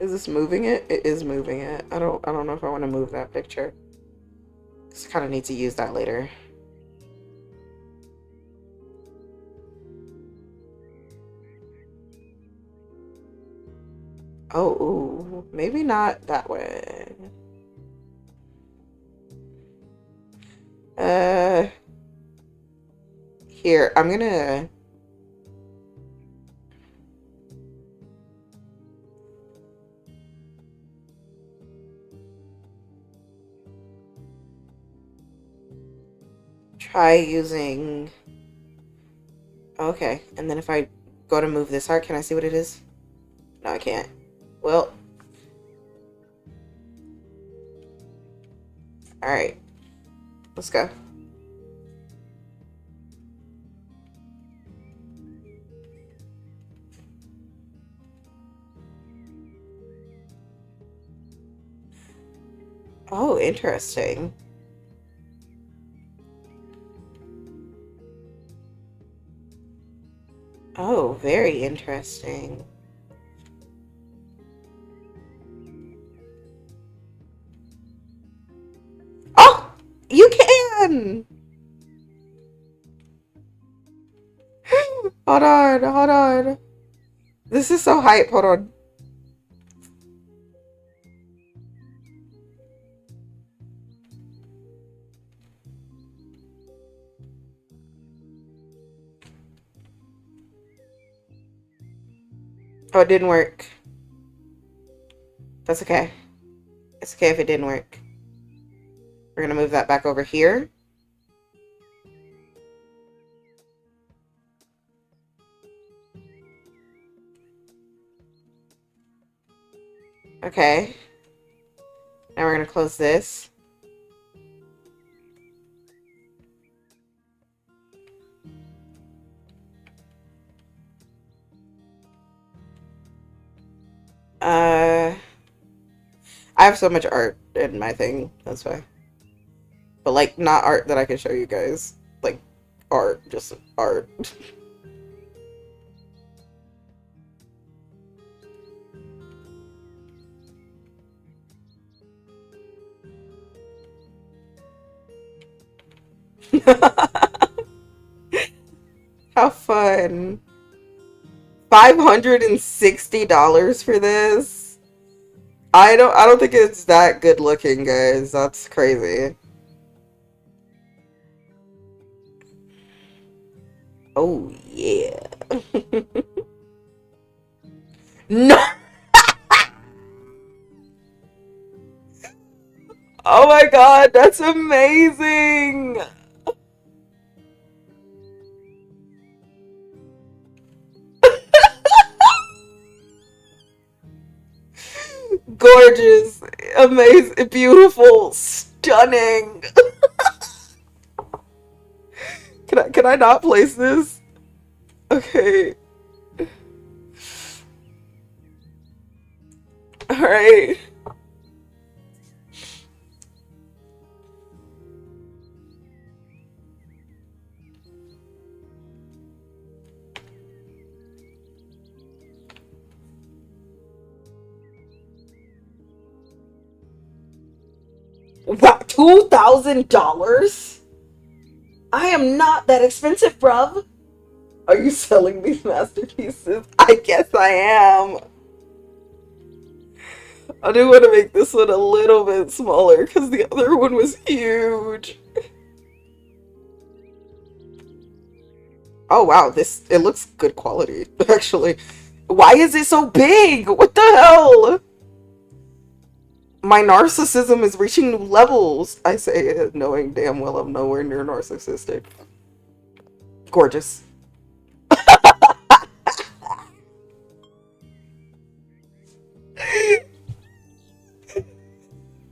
Is this moving it? It is moving it. I don't know if I want to move that picture. Just kind of need to use that later. Oh, ooh, maybe not that way. Here, I'm gonna try using... Okay, and then if I go to move this art, can I see what it is? No, I can't. Well, alright. Let's go. Oh, interesting. Oh, very interesting. Oh, you can! Hold on, hold on. This is so hype. Hold on. Oh, it didn't work. That's okay. It's okay if it didn't work. We're gonna move that back over here. Okay. Now we're gonna close this. I have so much art in my thing, that's why. But like, not art that I can show you guys. Like, art, just art. How fun. $560 for this? I don't think it's that good looking, guys. That's crazy. Oh yeah. No. Oh my god, that's amazing. Gorgeous, amazing, beautiful, stunning. Can I not place this? Okay. All right. Wow, $2,000? I am not that expensive, bruv. Are you selling these masterpieces? I guess I am. I do want to make this one a little bit smaller because the other one was huge. Oh wow, it looks good quality, actually. Why is it so big? What the hell? My narcissism is reaching new levels. I say it knowing damn well I'm nowhere near narcissistic. Gorgeous.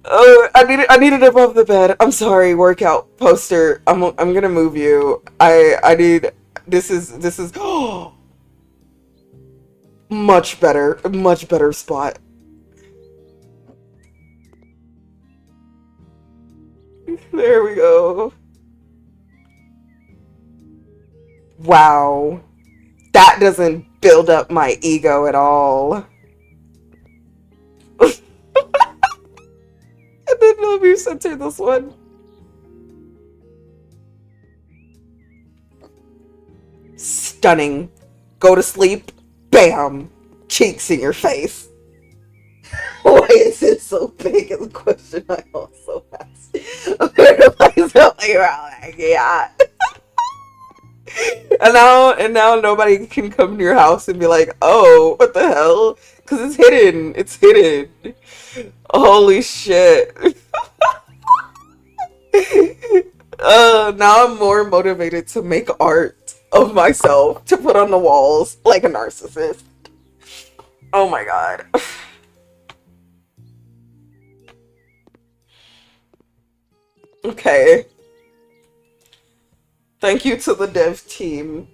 Oh, I need it above the bed. I'm sorry, workout poster. I'm gonna move you. I need this is much better spot. There we go. Wow. That doesn't build up my ego at all. I didn't know if you censored this one. Stunning. Go to sleep. Bam. Cheeks in your face. Why is it so big is a question I also asked. Where do I feel like, yeah. And now nobody can come to your house and be like, oh, what the hell? Because it's hidden. It's hidden. Holy shit. Now I'm more motivated to make art of myself to put on the walls like a narcissist. Oh my god. Okay. Thank you to the dev team.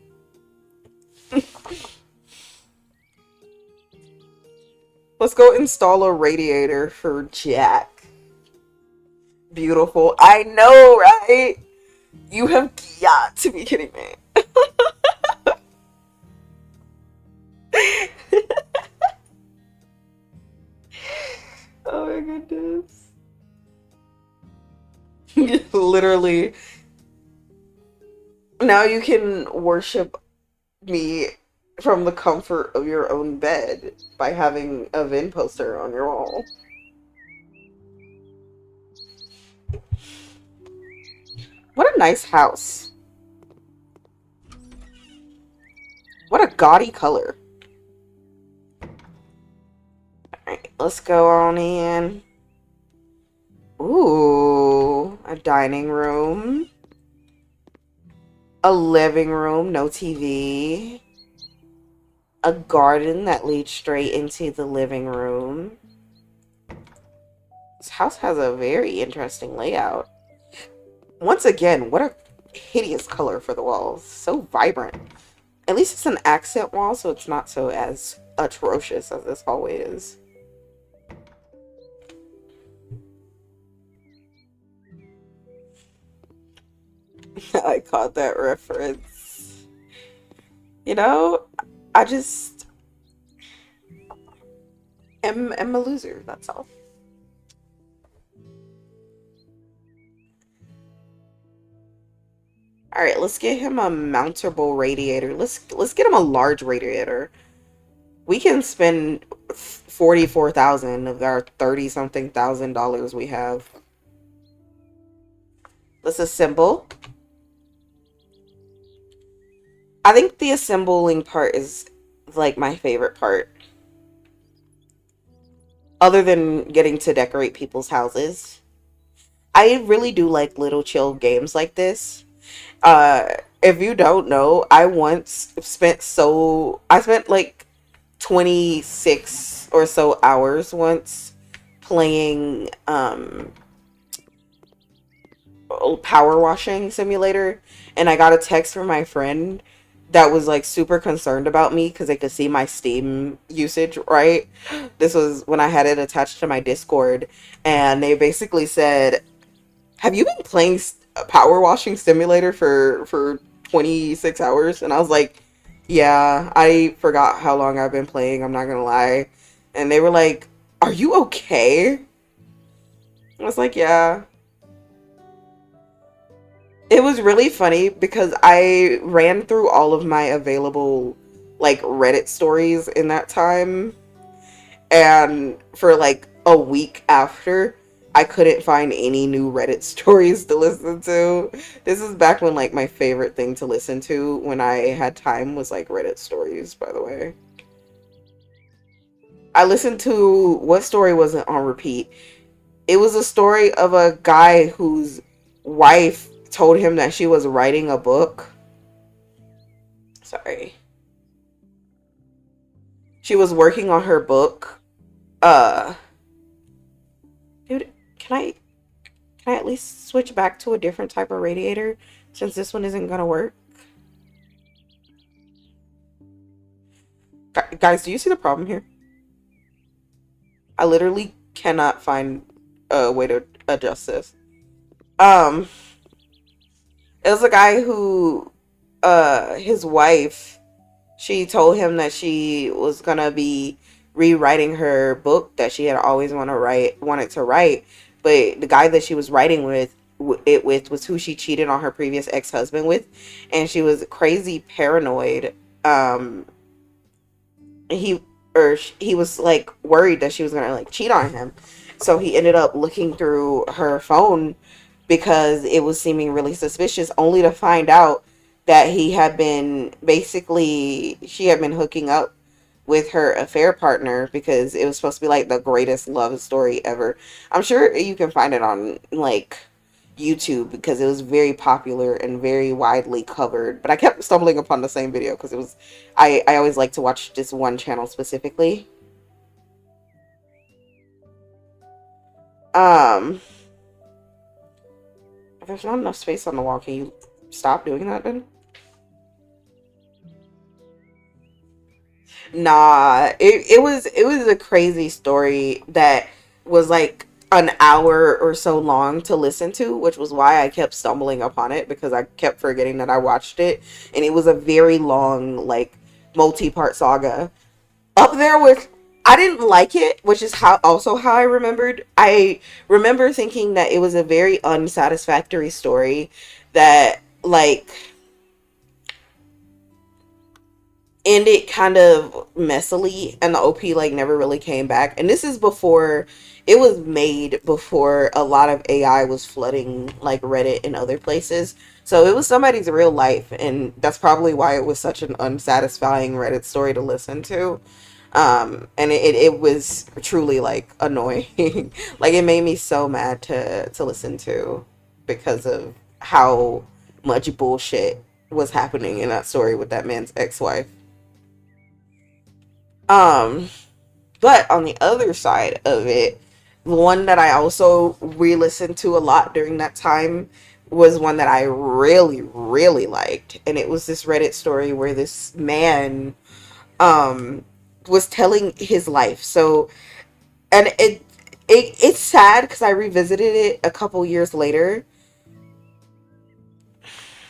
Let's go install a radiator for Jack. Beautiful. I know, right? You have got to be kidding me. Oh my goodness. Literally. Now you can worship me from the comfort of your own bed by having a Vynn poster on your wall. What a nice house. What a gaudy color. Alright, let's go on in. Ooh, a dining room. A living room, no TV. A garden that leads straight into the living room. This house has a very interesting layout. Once again, what a hideous color for the walls. So vibrant. At least it's an accent wall, so it's not so as atrocious as this hallway is. I caught that reference. You know, I just am a loser, that's all. All right, let's get him a mountable radiator. Let's get him a large radiator. We can spend 44,000 of our 30 something thousand dollars we have. Let's assemble. I think the assembling part is like my favorite part. Other than getting to decorate people's houses. I really do like little chill games like this. Uh, if you don't know, I spent like 26 or so hours once playing power washing simulator, and I got a text from my friend that was like super concerned about me because they could see my Steam usage, right? This was when I had it attached to my Discord, and they basically said, have you been playing power washing simulator for 26 hours? And I was like, yeah, I forgot how long I've been playing, I'm not gonna lie. And they were like, are you okay? I was like, yeah. It was really funny because I ran through all of my available like Reddit stories in that time, and for like a week after, I couldn't find any new Reddit stories to listen to. This is back when like my favorite thing to listen to when I had time was like Reddit stories, by the way. I listened to, what story wasn't on repeat? It was a story of a guy whose wife told him that she was writing a book. Sorry. She was working on her book. Uh, Dude, can I at least switch back to a different type of radiator since this one isn't gonna work? Guys, do you see the problem here? I literally cannot find a way to adjust this. Um, it was a guy who, his wife, she told him that she was gonna be rewriting her book that she had always wanted to write, but the guy that she was writing with was who she cheated on her previous ex-husband with, and she was crazy paranoid. Um, he he was like worried that she was gonna like cheat on him, so he ended up looking through her phone because it was seeming really suspicious, only to find out that she had been hooking up with her affair partner because it was supposed to be like the greatest love story ever. I'm sure you can find it on like YouTube because it was very popular and very widely covered. But I kept stumbling upon the same video because I always like to watch this one channel specifically. Um, if there's not enough space on the wall, can you stop doing that then? Nah, it was a crazy story that was like an hour or so long to listen to, which was why I kept stumbling upon it because I kept forgetting that I watched it, and it was a very long like multi-part saga. Up there with, I didn't like it, which is how I remembered. I remember thinking that it was a very unsatisfactory story that like ended kind of messily, and the OP like never really came back. And this is before it was made, before a lot of AI was flooding like Reddit and other places. So it was somebody's real life, and that's probably why it was such an unsatisfying Reddit story to listen to. And it was truly like annoying. Like it made me so mad to listen to because of how much bullshit was happening in that story with that man's ex-wife. Um, but on the other side of it, The one that I also re-listened to a lot during that time was one that I really, really liked. And it was this Reddit story where this man um was telling his life. So, and it's sad because I revisited it a couple years later.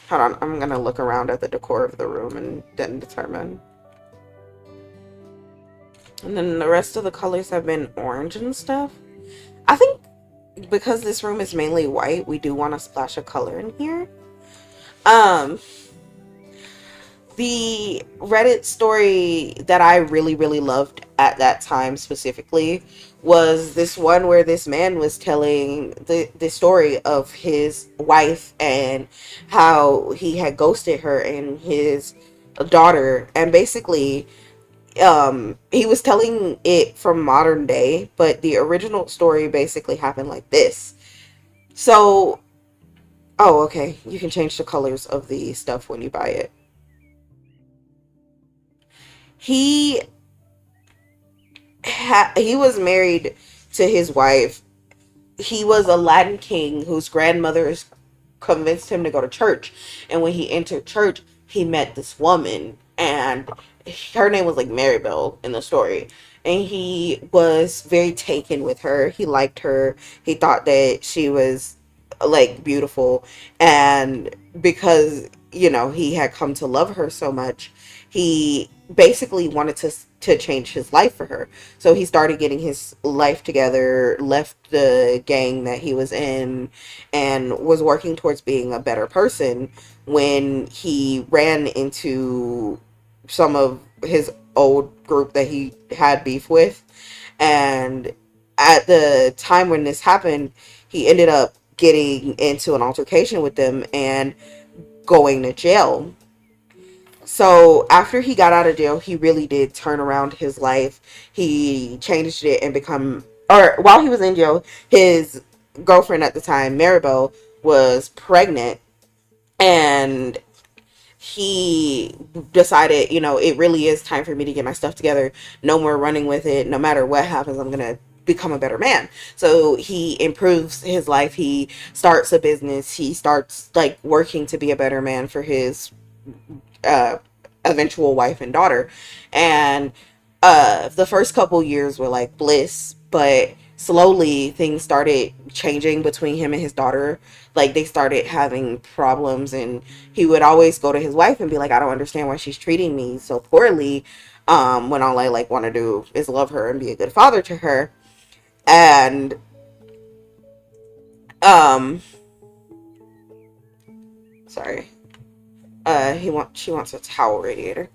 Hold on, I'm gonna look around at the decor of the room and then determine. And then the rest of the colors have been orange and stuff. I think because this room is mainly white, we do want to splash a color in here. Um, the Reddit story that I really, really loved at that time specifically was this one where this man was telling the story of his wife and how he had ghosted her and his daughter. And basically, he was telling it from modern day, but the original story basically happened like this. So, oh, okay, you can change the colors of the stuff when you buy it. He he was married to his wife. He was a Latin king whose grandmothers convinced him to go to church. And when he entered church, he met this woman, and her name was like Maribel in the story. And he was very taken with her. He liked her. He thought that she was like beautiful. And because, you know, he had come to love her so much, he basically wanted to change his life for her. So he started getting his life together, left the gang that he was in, and was working towards being a better person when he ran into some of his old group that he had beef with. And at the time when this happened, he ended up getting into an altercation with them and going to jail. So after he got out of jail, he really did turn around his life. He changed it and become, or while he was in jail, his girlfriend at the time, Maribel, was pregnant, and he decided, you know, it really is time for me to get my stuff together. No more running with it. No matter what happens, I'm gonna become a better man. So he improves his life. He starts a business. He starts like working to be a better man for his uh, eventual wife and daughter. And the first couple years were like bliss, but slowly things started changing between him and his daughter. Like they started having problems, and he would always go to his wife and be like, I don't understand why she's treating me so poorly, when all I like want to do is love her and be a good father to her. And um sorry, she wants a towel radiator.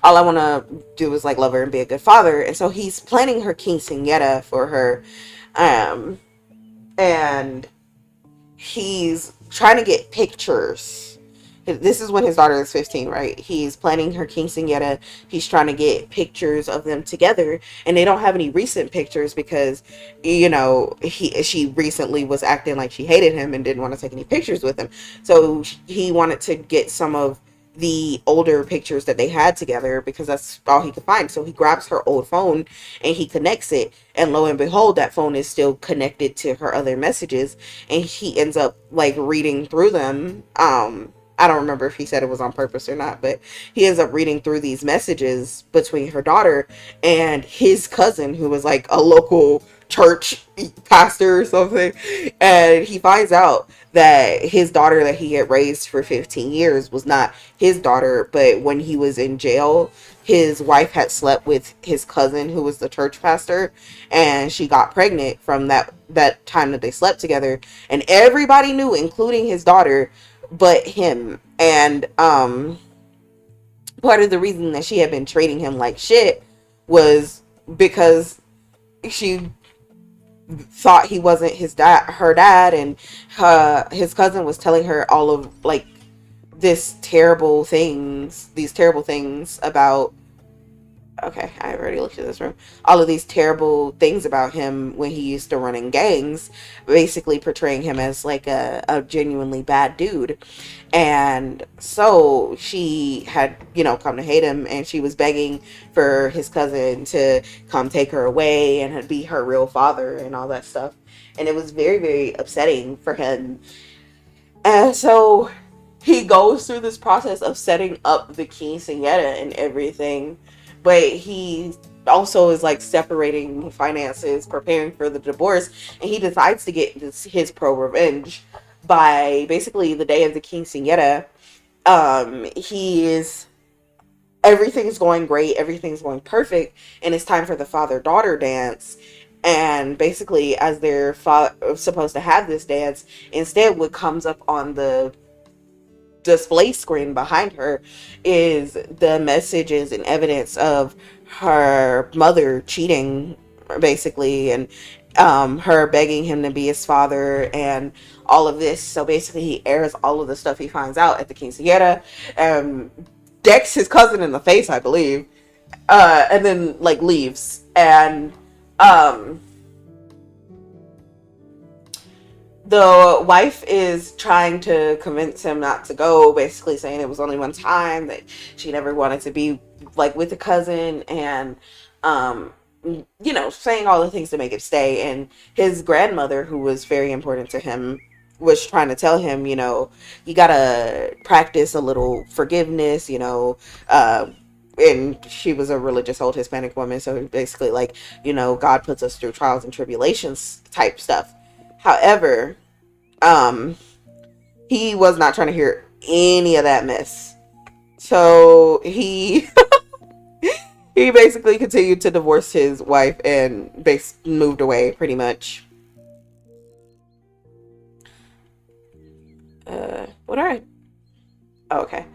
All I want to do is like love her and be a good father. And so he's planning her quinceañera for her. Um, and he's trying to get pictures. This is when his daughter is 15, right? He's planning her quinceañera. He's trying to get pictures of them together, and they don't have any recent pictures because, you know, she recently was acting like she hated him and didn't want to take any pictures with him. So he wanted to get some of the older pictures that they had together because that's all he could find. So he grabs her old phone and he connects it, and lo and behold, that phone is still connected to her other messages, and he ends up like reading through them. I don't remember if he said it was on purpose or not, but he ends up reading through these messages between her daughter and his cousin, who was like a local church pastor or something. And he finds out that his daughter that he had raised for 15 years was not his daughter, but when he was in jail, his wife had slept with his cousin, who was the church pastor, and she got pregnant from that time that they slept together. And everybody knew, including his daughter, but him. And part of the reason that she had been treating him like shit was because she thought he wasn't her dad, and his cousin was telling her all of like these terrible things about Okay, I already looked at this room. All of these terrible things about him when he used to run in gangs, basically portraying him as like a genuinely bad dude. And so she had, come to hate him, and she was begging for his cousin to come take her away and be her real father and all that stuff. And it was very, very upsetting for him. And so he goes through this process of setting up the quinceañera and everything, but he also is like separating finances, preparing for the divorce, and he decides to get his pro revenge by basically the day of the quinceañera. He is Everything's going great, everything's going perfect, and it's time for the father daughter dance. And basically, as they're supposed to have this dance, instead, what comes up on the display screen behind her is the messages and evidence of her mother cheating, basically, and her begging him to be his father and all of this. So basically, he airs all of the stuff he finds out at the quinceañera, decks his cousin in the face, I believe, and then like leaves. And the wife is trying to convince him not to go, basically saying it was only one time, that she never wanted to be like with the cousin, and saying all the things to make it stay. And his grandmother, who was very important to him, was trying to tell him, you gotta practice a little forgiveness, and she was a religious old Hispanic woman, so basically like, God puts us through trials and tribulations type stuff. However, he was not trying to hear any of that mess. So he he basically continued to divorce his wife and moved away pretty much. What are I? Oh, okay.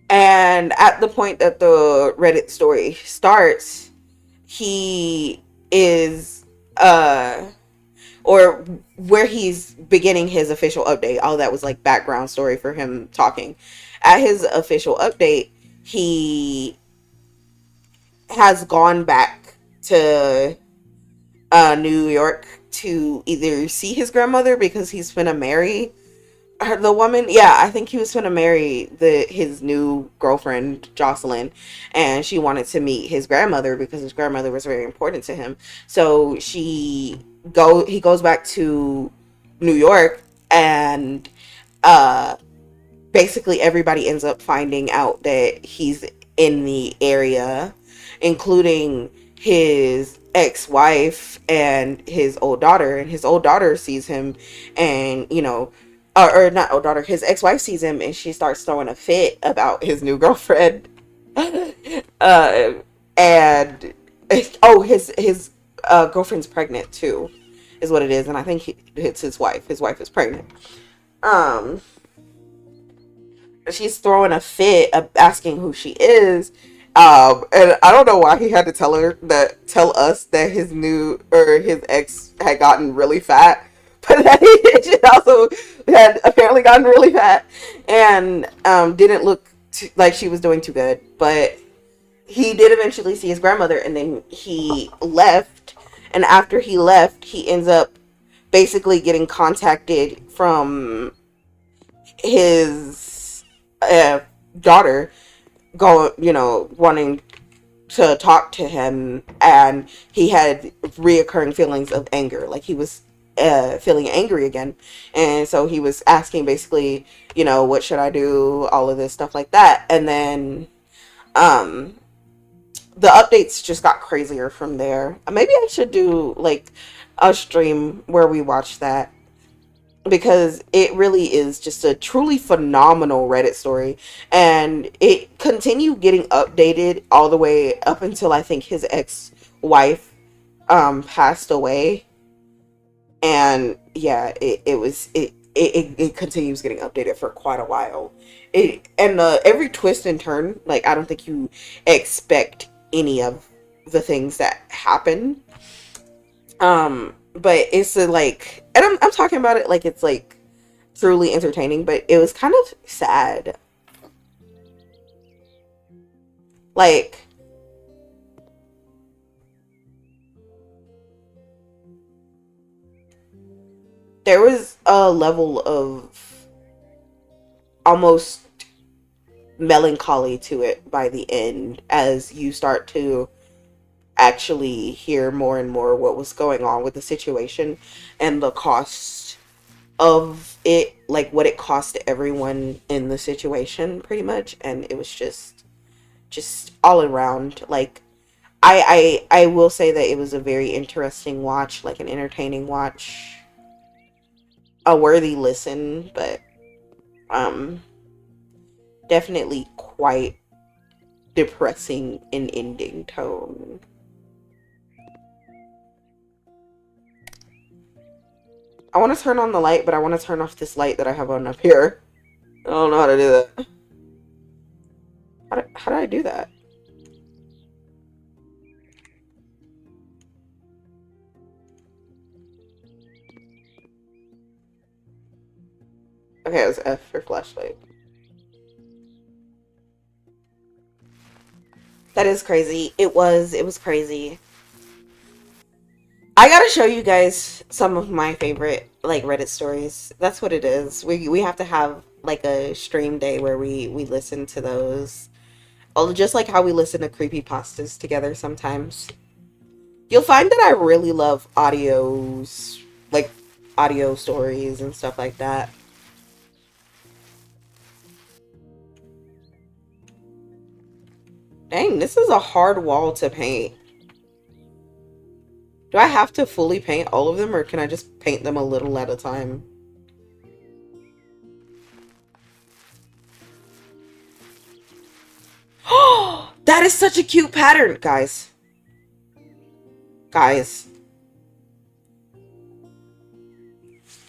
And at the point that the Reddit story starts, he is or where he's beginning his official update. All that was like background story for him talking. At his official update, he has gone back to New York to either see his grandmother, because he's gonna marry the woman. Yeah, I think he was gonna marry his new girlfriend Jocelyn, and she wanted to meet his grandmother because his grandmother was very important to him. So he goes back to New York, and basically everybody ends up finding out that he's in the area, including his ex-wife and his old daughter. And his old daughter sees him, and or not old daughter, his ex-wife sees him, and she starts throwing a fit about his new girlfriend. And his girlfriend's pregnant too, is what it is. And I think it's his wife. His wife is pregnant. She's throwing a fit, asking who she is. And I don't know why he had to tell us that his ex had gotten really fat, but that he also had apparently gotten really fat, and didn't look like she was doing too good. But he did eventually see his grandmother, and then he left. And after he left, he ends up basically getting contacted from his daughter, wanting to talk to him, and he had reoccurring feelings of anger, like he was feeling angry again. And so he was asking basically, what should I do, all of this stuff like that. And then the updates just got crazier from there. Maybe I should do like a stream where we watch that, because it really is just a truly phenomenal Reddit story. And it continued getting updated all the way up until I think his ex-wife passed away. And yeah, it continues getting updated for quite a while. Every twist and turn, like, I don't think you expect any of the things that happen. But it's like, and I'm talking about it like it's like truly entertaining, but it was kind of sad. Like, there was a level of almost melancholy to it by the end as you start to actually hear more and more what was going on with the situation and the cost of it, like what it cost everyone in the situation pretty much. And it was just all around, like, I will say that it was a very interesting watch, like an entertaining watch, a worthy listen, but um definitely quite depressing in ending tone. I want to turn on the light, but I want to turn off this light that I have on up here. I don't know how to do that. How do I do that? Okay, it was F for flashlight. That is crazy. It was crazy. I gotta show you guys some of my favorite like Reddit stories. That's what it is. We have to have like a stream day where we listen to those. Oh, just like how we listen to creepy pastas together sometimes. You'll find that I really love audios, like audio stories and stuff like that. Dang, this is a hard wall to paint. Do I have to fully paint all of them, or can I just paint them a little at a time? Oh, that is such a cute pattern, guys. Guys,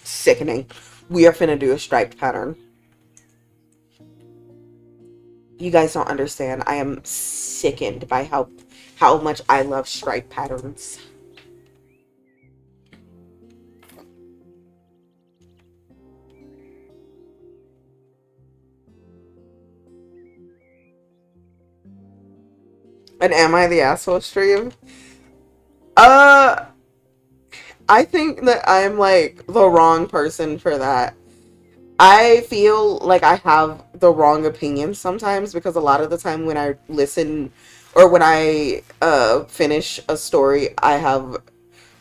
sickening. We are finna do a striped pattern. You guys don't understand. I am sickened by how much I love striped patterns. And am I the asshole stream? Uh, I think that I'm like the wrong person for that. I feel like I have the wrong opinion sometimes because a lot of the time when I listen or when I finish a story, I have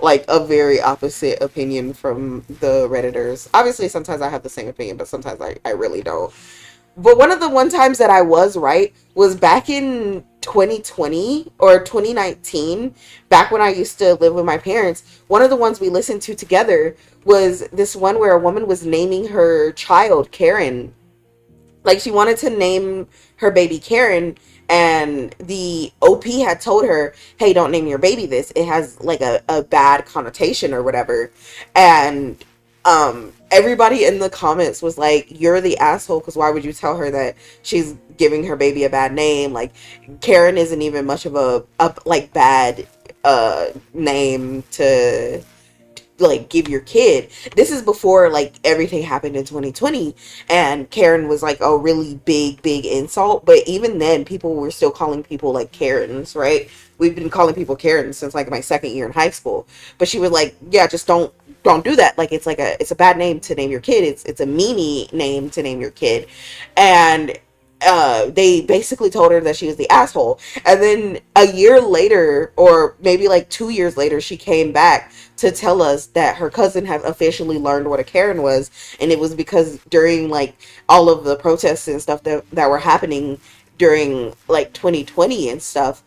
like a very opposite opinion from the Redditors. Obviously, sometimes I have the same opinion, but sometimes I really don't. But one of the one times that I was right was back in 2020 or 2019, back when I used to live with my parents. One of the ones we listened to together was this one where a woman was naming her child Karen. Like, she wanted to name her baby Karen, and the OP had told her, hey, don't name your baby this. It has like a bad connotation or whatever. And everybody in the comments was like, you're the asshole, because why would you tell her that she's giving her baby a bad name? Like, Karen isn't even much of a like bad name to like give your kid. This is before like everything happened in 2020, and Karen was like a really big insult. But even then, people were still calling people like Karens, right? We've been calling people Karens since like my second year in high school. But she was like, yeah, just don't do that. Like, it's a bad name to name your kid. It's a meanie name to name your kid. And they basically told her that she was the asshole. And then a year later, or maybe like 2 years later, she came back to tell us that her cousin had officially learned what a Karen was. And it was because during like all of the protests and stuff that were happening during like 2020 and stuff,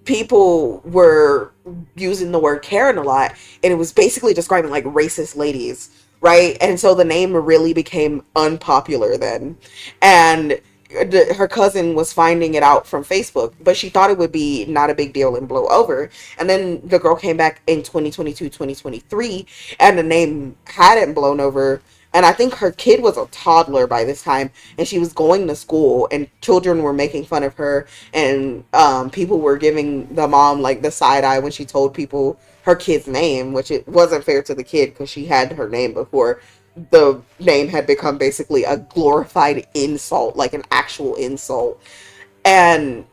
people were using the word Karen a lot, and it was basically describing like racist ladies, right? And so the name really became unpopular then. And her cousin was finding it out from Facebook, but she thought it would be not a big deal and blow over. And then the girl came back in 2022, 2023, and the name hadn't blown over. And I think her kid was a toddler by this time, and she was going to school, and children were making fun of her, and people were giving the mom like the side eye when she told people her kid's name, which it wasn't fair to the kid because she had her name before the name had become basically a glorified insult, like an actual insult. And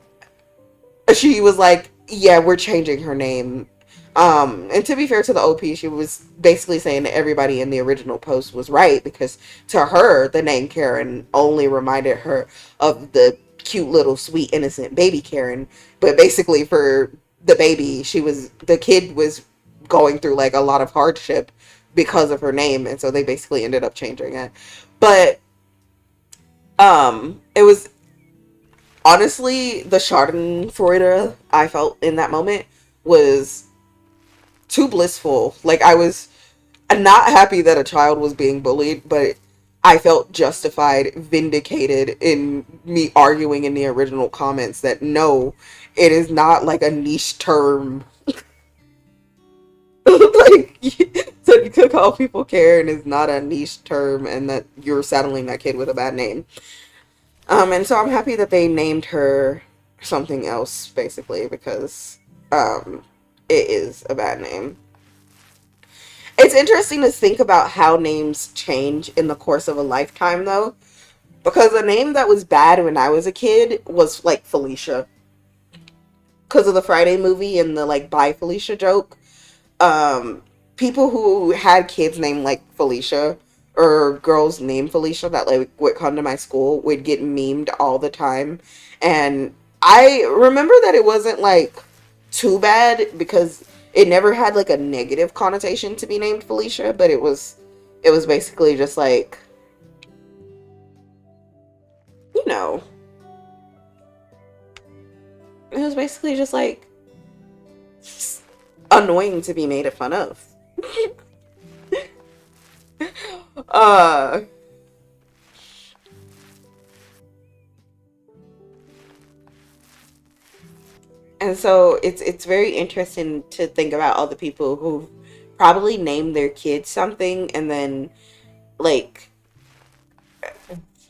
she was like, yeah, we're changing her name. And to be fair to the OP, she was basically saying that everybody in the original post was right, because to her, the name Karen only reminded her of the cute little sweet innocent baby Karen. But basically for the baby, the kid was going through like a lot of hardship because of her name, and so they basically ended up changing it. But it was honestly the Schadenfreude I felt in that moment was too blissful. Like, I was not happy that a child was being bullied, but I felt justified, vindicated in me arguing in the original comments that no, it is not like a niche term. Like, to call people Karen is not a niche term, and that you're saddling that kid with a bad name. And so I'm happy that they named her something else, basically, because it is a bad name. It's interesting to think about how names change in the course of a lifetime, though, because a name that was bad when I was a kid was like Felicia, because of the Friday movie and the like "Bye Felicia" joke. um People who had kids named like Felicia, or girls named Felicia that like would come to my school, would get memed all the time. And I remember that it wasn't like too bad because it never had like a negative connotation to be named Felicia, but it was basically just like, you know, it was basically just like annoying to be made fun of. uh And so it's very interesting to think about all the people who probably named their kids something, and then like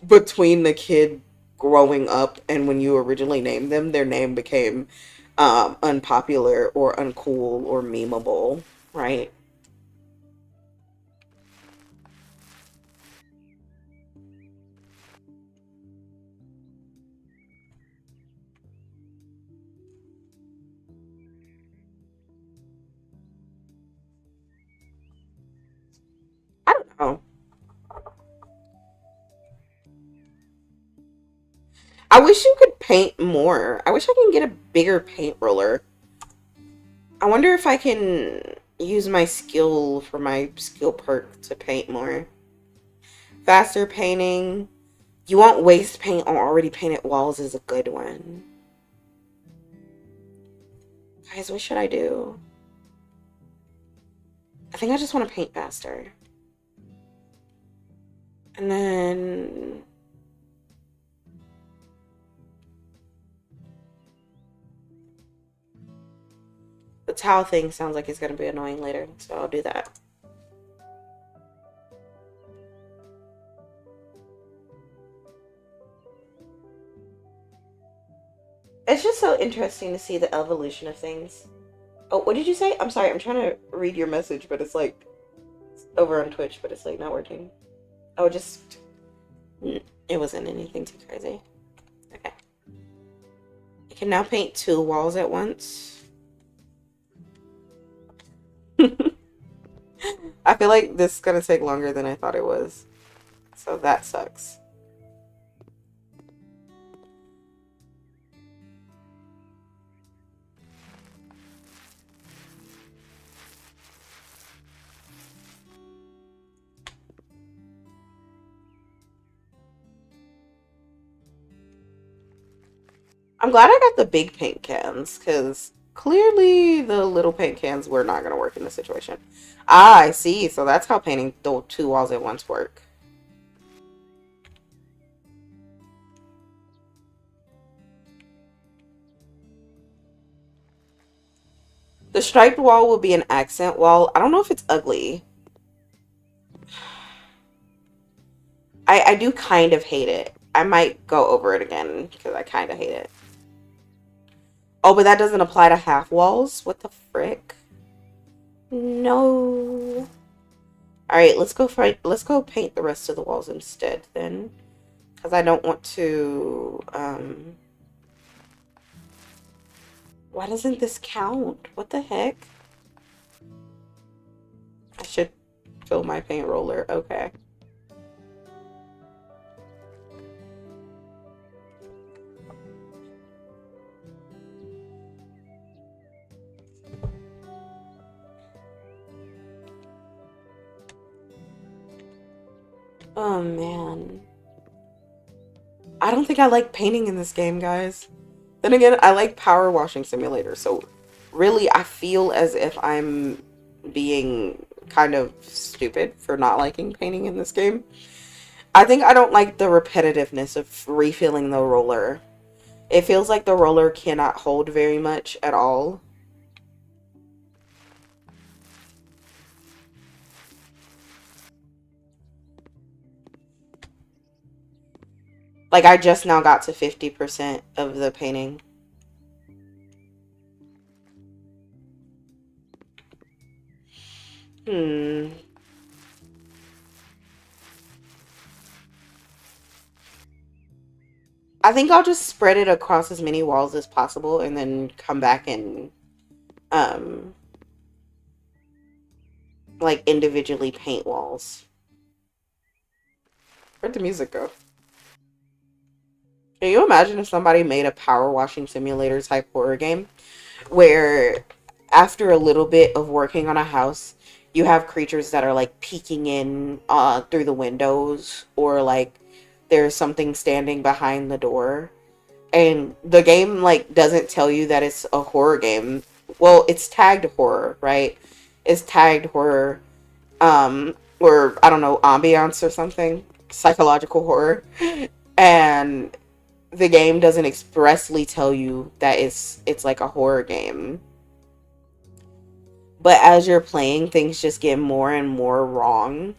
between the kid growing up and when you originally named them, their name became unpopular or uncool or memeable, right? I don't know. I wish you could paint more. I wish I can get a bigger paint roller. I wonder if I can use my skill for my skill perk to paint more. Faster painting. You won't waste paint on already painted walls is a good one. Guys, what should I do? I think I just want to paint faster. And then the towel thing sounds like it's going to be annoying later, so I'll do that. It's just so interesting to see the evolution of things. Oh, what did you say? I'm sorry, I'm trying to read your message, but it's like over on Twitch, but it's like not working. Oh, just it wasn't anything too crazy. Okay. I can now paint 2 walls at once. I feel like this is gonna take longer than I thought it was. So that sucks. I'm glad I got the big paint cans, because clearly the little paint cans were not going to work in this situation. Ah, I see. So that's how painting the 2 walls at once work. The striped wall will be an accent wall. I don't know if it's ugly. I do kind of hate it. I might go over it again because I kind of hate it. Oh, but that doesn't apply to half walls? What the frick? No. Alright, let's go paint the rest of the walls instead then. Because I don't want to Why doesn't this count? What the heck? I should fill my paint roller. Okay. Oh man. I don't think I like painting in this game, guys. Then again, I like Power Washing Simulator, so really I feel as if I'm being kind of stupid for not liking painting in this game. I think I don't like the repetitiveness of refilling the roller. It feels like the roller cannot hold very much at all. Like, I just now got to 50% of the painting. Hmm. I think I'll just spread it across as many walls as possible and then come back and, um, like, individually paint walls. Where'd the music go? Can you imagine if somebody made a power washing simulator type horror game where after a little bit of working on a house, you have creatures that are like peeking in through the windows, or like there's something standing behind the door, and the game like doesn't tell you that it's a horror game. Well, it's tagged horror, right? It's tagged horror, or I don't know, ambiance or something, psychological horror, and the game doesn't expressly tell you that it's like a horror game. But as you're playing, things just get more and more wrong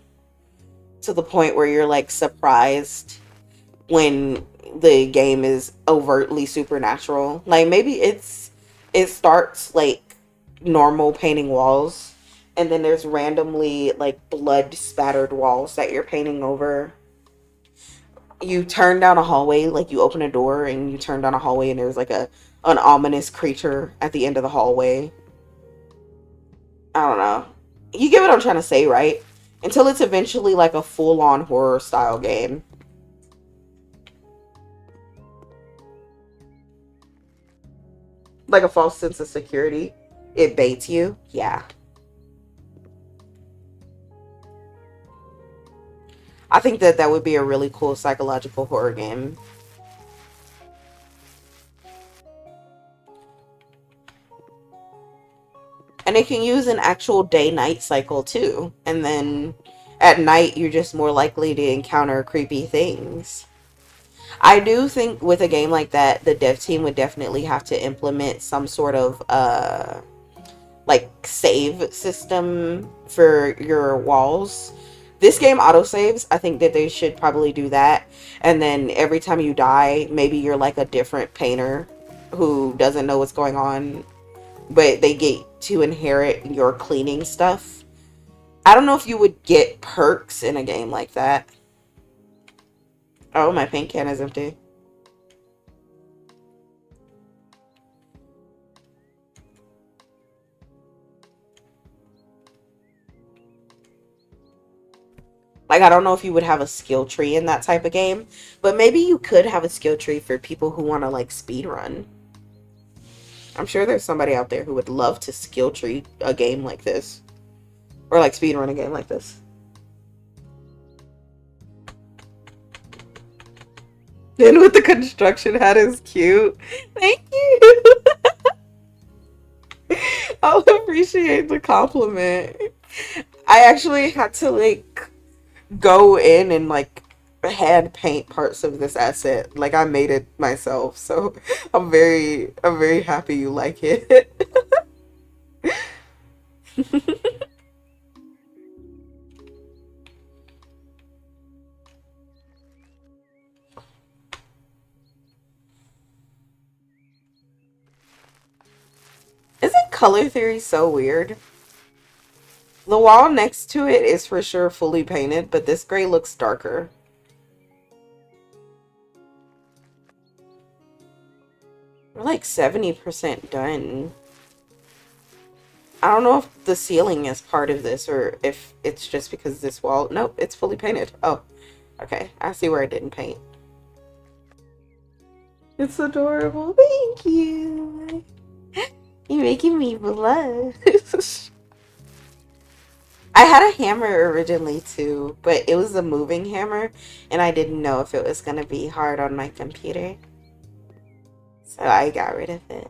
to the point where you're like surprised when the game is overtly supernatural. Like maybe it starts like normal painting walls, and then there's randomly like blood spattered walls that you're painting over. You turn down a hallway, like you open a door and you turn down a hallway, and there's like a an ominous creature at the end of the hallway. I don't know. You get what I'm trying to say, right? Until it's eventually like a full-on horror style game. Like a false sense of security. It baits you. Yeah. I think that that would be a really cool psychological horror game. And it can use an actual day-night cycle too. And then at night, you're just more likely to encounter creepy things. I do think with a game like that, the dev team would definitely have to implement some sort of like save system for your walls. This game autosaves. I think that they should probably do that. And then every time you die, maybe you're like a different painter who doesn't know what's going on, but they get to inherit your cleaning stuff. I don't know if you would get perks in a game like that. Oh, my paint can is empty. Like, I don't know if you would have a skill tree in that type of game, but maybe you could have a skill tree for people who want to, like, speed run. I'm sure there's somebody out there who would love to skill tree a game like this. Or, like, speed run a game like this. Then with the construction hat is cute. Thank you. I'll appreciate the compliment. I actually had to, like, go in and like hand paint parts of this asset. Like I made it myself, so I'm very happy you like it. Isn't color theory so weird? The wall next to it is for sure fully painted, but this gray looks darker. We're like like 70% done. I don't know if the ceiling is part of this or if it's just because this wall. Nope, it's fully painted. Oh, okay. I see where I didn't paint. It's adorable. Thank you. You're making me blush. I had a hammer originally too, but it was a moving hammer and I didn't know if it was going to be hard on my computer. So I got rid of it.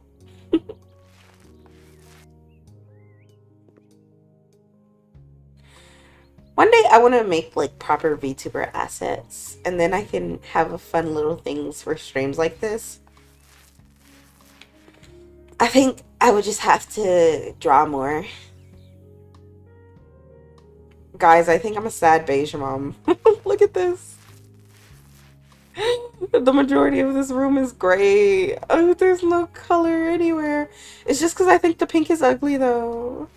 One day I want to make like proper VTuber assets and then I can have a fun little things for streams like this. I think I would just have to draw more. Guys, I think I'm a sad beige mom. Look at this. The majority of this room is gray. Oh, there's no color anywhere. It's just because I think the pink is ugly though.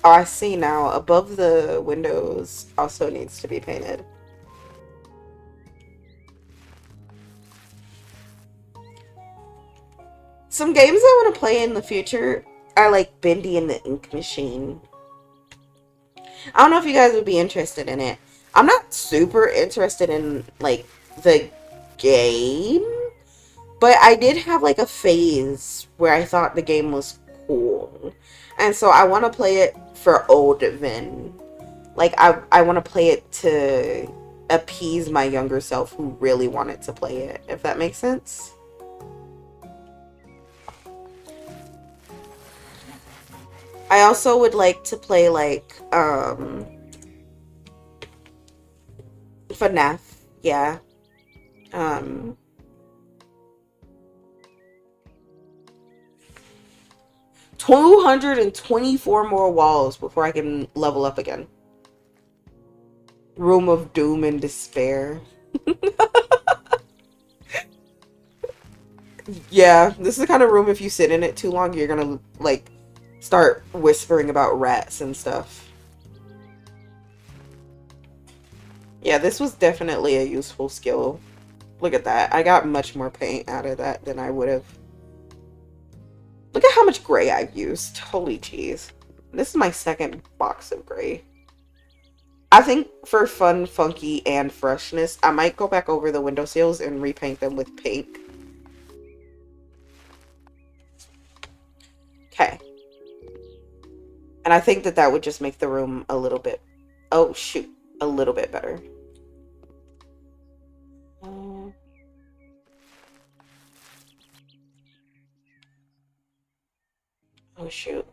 Oh, I see now. Above the windows also needs to be painted. Some games I want to play in the future are like Bendy and the Ink Machine. I don't know if you guys would be interested in it. I'm not super interested in like the game, but I did have like a phase where I thought the game was cool. And so I want to play it for old Vynn. Like, I want to play it to appease my younger self who really wanted to play it, if that makes sense. I also would like to play, like, FNAF, yeah. 224 more walls before I can level up again. Room of Doom and Despair. Yeah, this is the kind of room if you sit in it too long, you're gonna, like, start whispering about rats and stuff. Yeah, this was definitely a useful skill. Look at that. I got much more paint out of that than I would have. Look at how much gray I've used. Holy jeez. This is my second box of gray. I think for fun, funky, and freshness, I might go back over the windowsills and repaint them with pink. Okay. And I think that that would just make the room a little bit... Oh, shoot. A little bit better. Oh, shoot.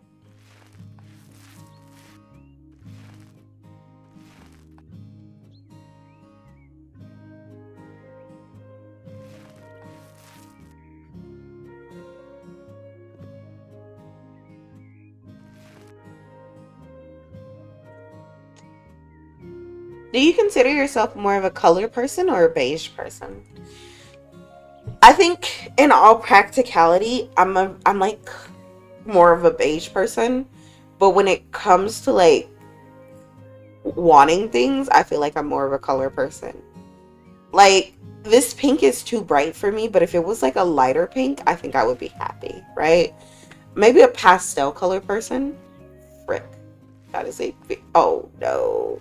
Do you consider yourself more of a color person or a beige person? I think in all practicality, I'm like more of a beige person, but when it comes to like wanting things, I feel like I'm more of a color person. Like, this pink is too bright for me, but if it was like a lighter pink, I think I would be happy, right? Maybe a pastel color person. Frick. That is a big... Oh, no.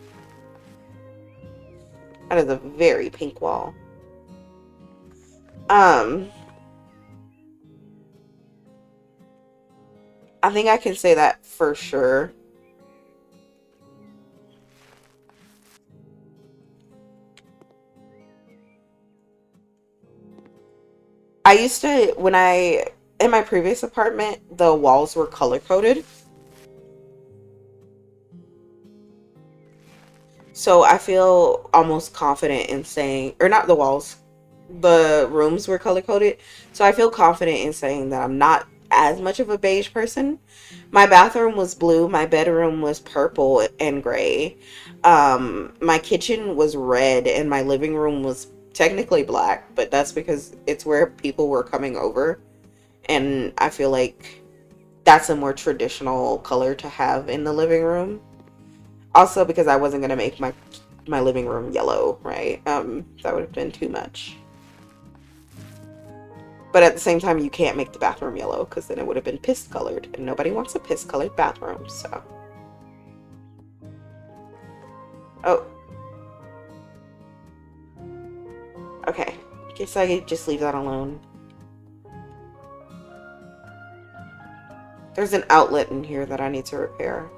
That is a very pink wall. I think I can say that for sure. I used to, in my previous apartment, the walls were color coded. So I feel almost confident in saying, or not the walls, the rooms were color coded. So I feel confident in saying that I'm not as much of a beige person. My bathroom was blue. My bedroom was purple and gray. My kitchen was red and my living room was technically black, but that's because it's where people were coming over. And I feel like that's a more traditional color to have in the living room. Also because I wasn't going to make my living room yellow, right? That would have been too much. But at the same time, you can't make the bathroom yellow because then it would have been piss colored, and nobody wants a piss colored bathroom. So, oh, okay. Guess I could just leave that alone. There's an outlet in here that I need to repair.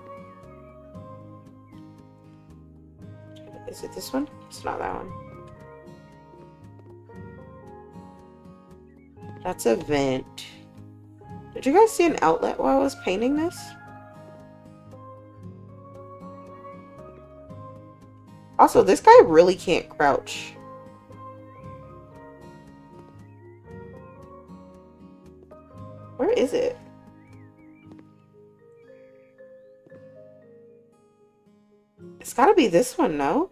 Is it this one? It's not that one. That's a vent. Did you guys see an outlet while I was painting this? Also, this guy really can't crouch. Where is it? It's gotta be this one, no?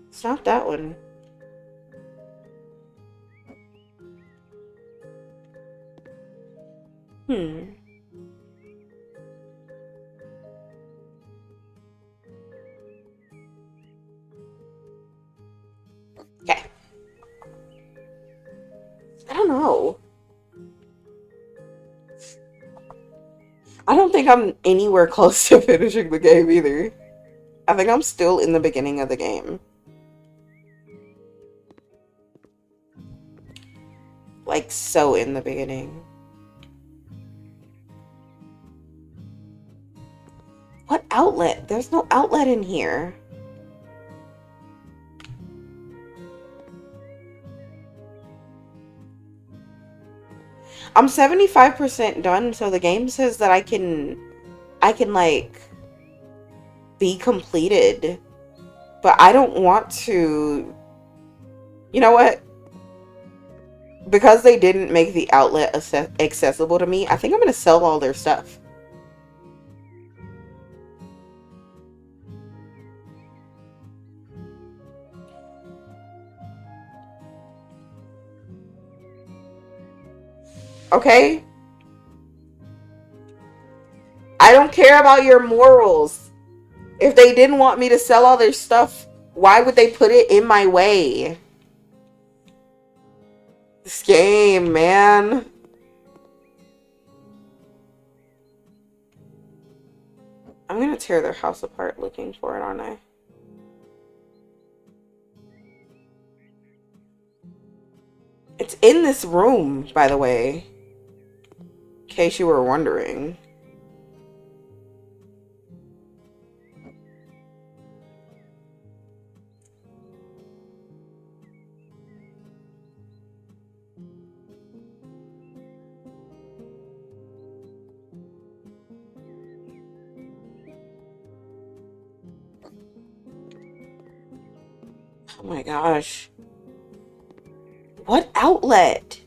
It's not that one. Okay. I don't know. I don't think I'm anywhere close to finishing the game either. I think I'm still in the beginning of the game. Like, so in the beginning. What outlet? There's no outlet in here. I'm 75% done, so the game says that I can like be completed. But I don't want to. You know what? Because they didn't make the outlet accessible to me, I think I'm going to sell all their stuff. Okay? I don't care about your morals. If they didn't want me to sell all their stuff, why would they put it in my way? This game, man. I'm gonna tear their house apart looking for it, aren't I? It's in this room, by the way. In case you were wondering. Oh my gosh. What outlet?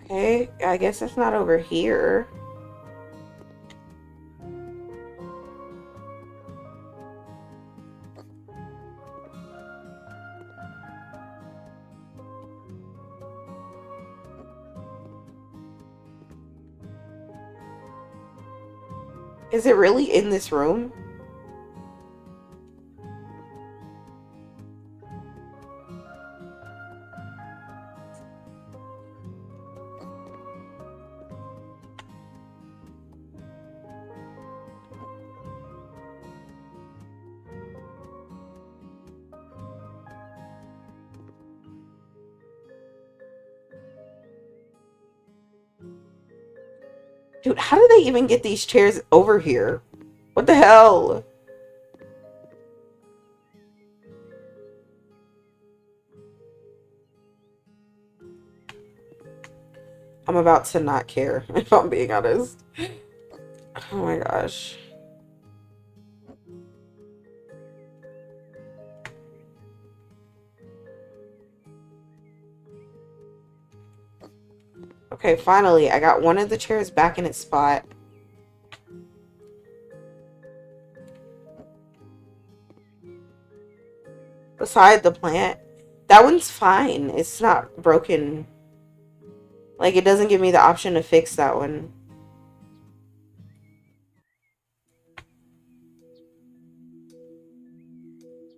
Okay, I guess it's not over here. Is it really in this room? Dude, how do they even get these chairs over here? What the hell? I'm about to not care, if I'm being honest. Oh my gosh. Okay, finally, I got one of the chairs back in its spot. Beside the plant. That one's fine. It's not broken. Like, it doesn't give me the option to fix that one.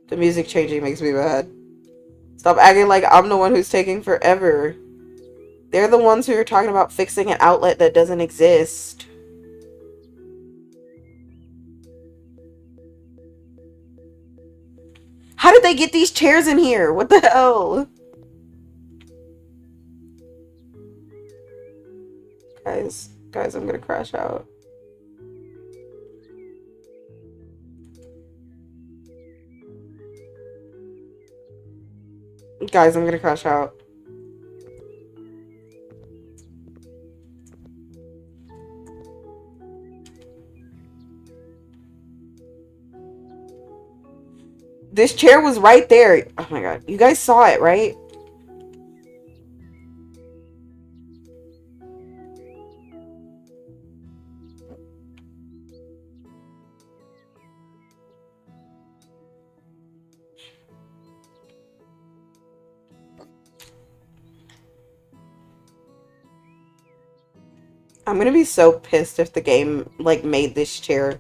The music changing makes me mad. Stop acting like I'm the one who's taking forever. They're the ones who are talking about fixing an outlet that doesn't exist. How did they get these chairs in here? What the hell? Guys, I'm gonna crash out. Guys, I'm gonna crash out. This chair was right there. Oh my god. You guys saw it, right? I'm gonna be so pissed if the game, like, made this chair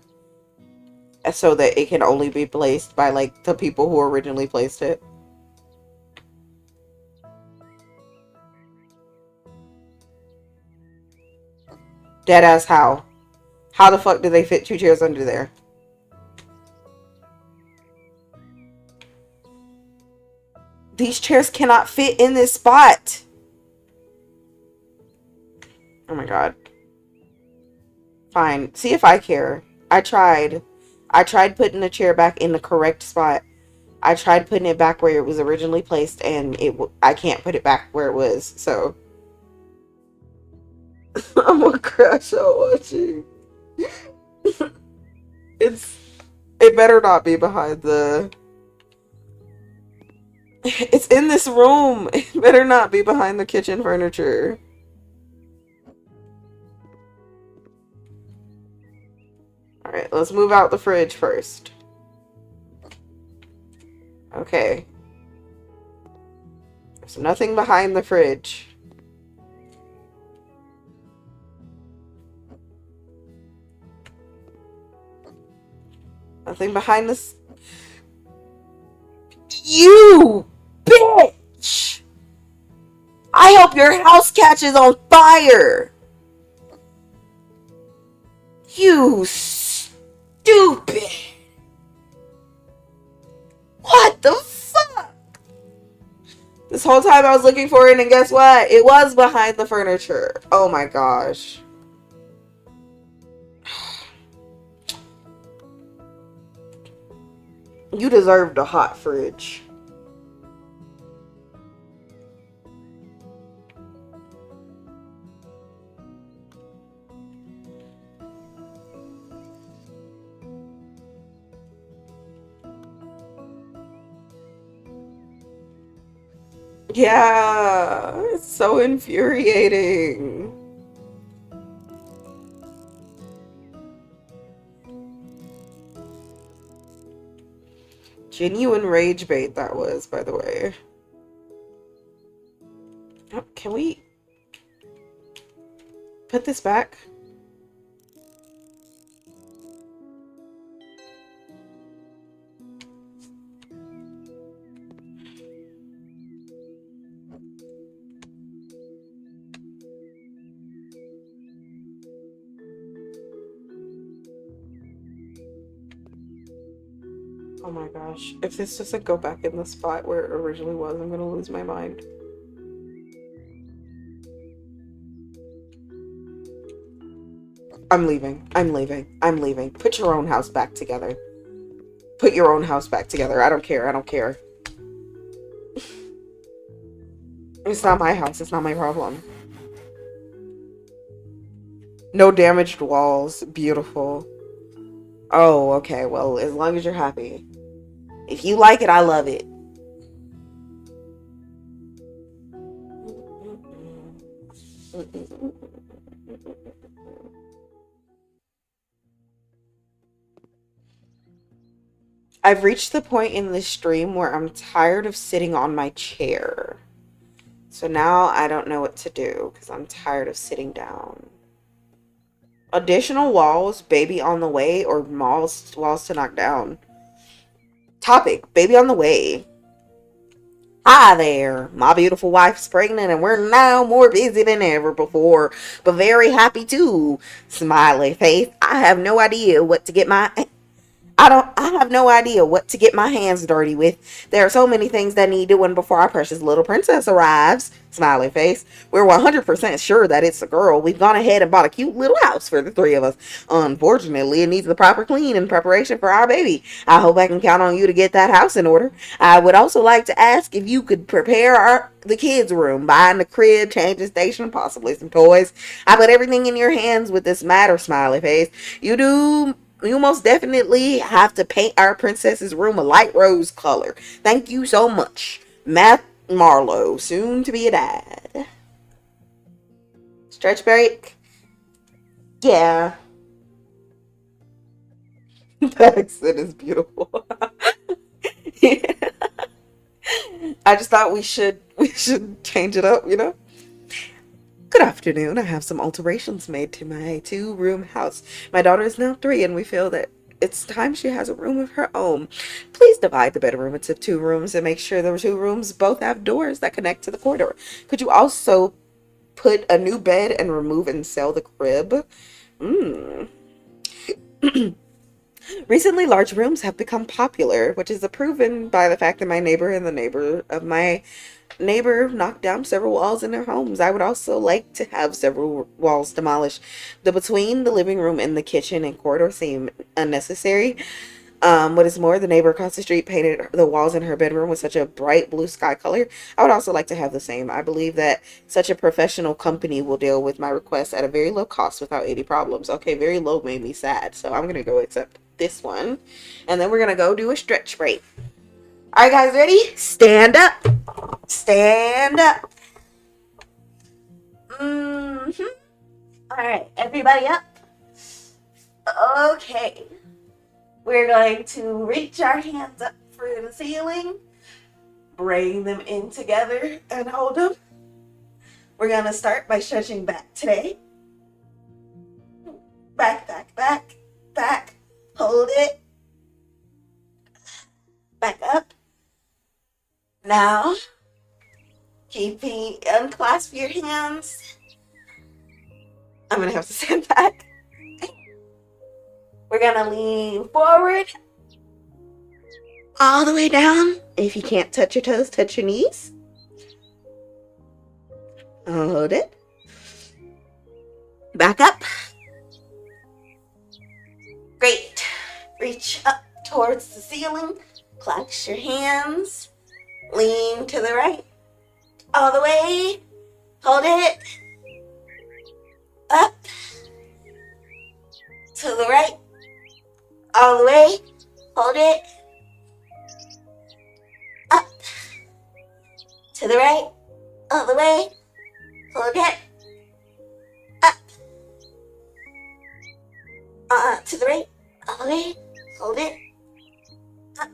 so that it can only be placed by, like, the people who originally placed it. Deadass how? How the fuck did they fit 2 chairs under there? These chairs cannot fit in this spot. Oh my god. Fine. See if I care. I tried. I tried putting the chair back in the correct spot. I tried putting it back where it was originally placed, and I can't put it back where it was, so. I'm gonna crash out watching. It better not be behind the... It's in this room. It better not be behind the kitchen furniture. Alright, let's move out the fridge first. Okay. There's nothing behind the fridge. Nothing behind this. You bitch! I hope your house catches on fire! You stupid! What the fuck? This whole time I was looking for it, and guess what? It was behind the furniture. Oh my gosh. You deserved a hot fridge. Yeah, it's so infuriating. Genuine rage bait that was, by the way. Oh, can we put this back? Oh my gosh. If this doesn't go back in the spot where it originally was, I'm gonna lose my mind. I'm leaving. I'm leaving. I'm leaving. Put your own house back together. Put your own house back together. I don't care. I don't care. It's not my house. It's not my problem. No damaged walls. Beautiful. Oh, okay. Well, as long as you're happy. If you like it, I love it. I've reached the point in this stream where I'm tired of sitting on my chair. So now I don't know what to do because I'm tired of sitting down. Additional walls, baby on the way, or walls to knock down. Topic, baby on the way. Hi there, my beautiful wife's pregnant and we're now more busy than ever before, but very happy too. Smiley face. I have no idea what to get my I have no idea what to get my hands dirty with. There are so many things that need doing before our precious little princess arrives. Smiley face. We're 100% sure that it's a girl. We've gone ahead and bought a cute little house for the three of us. Unfortunately, it needs the proper clean in preparation for our baby. I hope I can count on you to get that house in order. I would also like to ask if you could prepare the kids' room, buying the crib, changing station, possibly some toys. I put everything in your hands with this matter, smiley face. You most definitely have to paint our princess's room a light rose color. Thank you so much. Matt Marlowe, soon to be a dad. Stretch break? Yeah. The accent is beautiful. Yeah. I just thought we should change it up, you know? Good afternoon. I have some alterations made to my 2-room house. My daughter is now 3 and we feel that it's time she has a room of her own. Please divide the bedroom into 2 rooms and make sure the 2 rooms both have doors that connect to the corridor. Could you also put a new bed and remove and sell the crib? Recently, large rooms have become popular, which is proven by the fact that my neighbor and the neighbor of my neighbor knocked down several walls in their homes. I would also like to have several walls demolished. Between the living room and the kitchen and corridor seem unnecessary. What is more, the neighbor across the street painted the walls in her bedroom with such a bright blue sky color. I would also like to have the same. I believe that such a professional company will deal with my request at a very low cost without any problems. Okay, very low made me sad, so I'm going to go accept this one. And then we're going to go do a stretch break. All right, guys, ready? Stand up. Stand up. All right, everybody up. Okay. We're going to reach our hands up through the ceiling, bring them in together and hold them. We're going to start by stretching back today. Back, back, back, back. Hold it. Back up. Now, unclasp your hands. I'm going to have to stand back. We're going to lean forward. All the way down. If you can't touch your toes, touch your knees. Hold it. Back up. Great. Reach up towards the ceiling. Clench your hands. Lean to the right. All the way. Hold it. Up. To the right. All the way. Hold it. Up. To the right. All the way. Hold it. Up. To the right. All the way. Hold it. Up.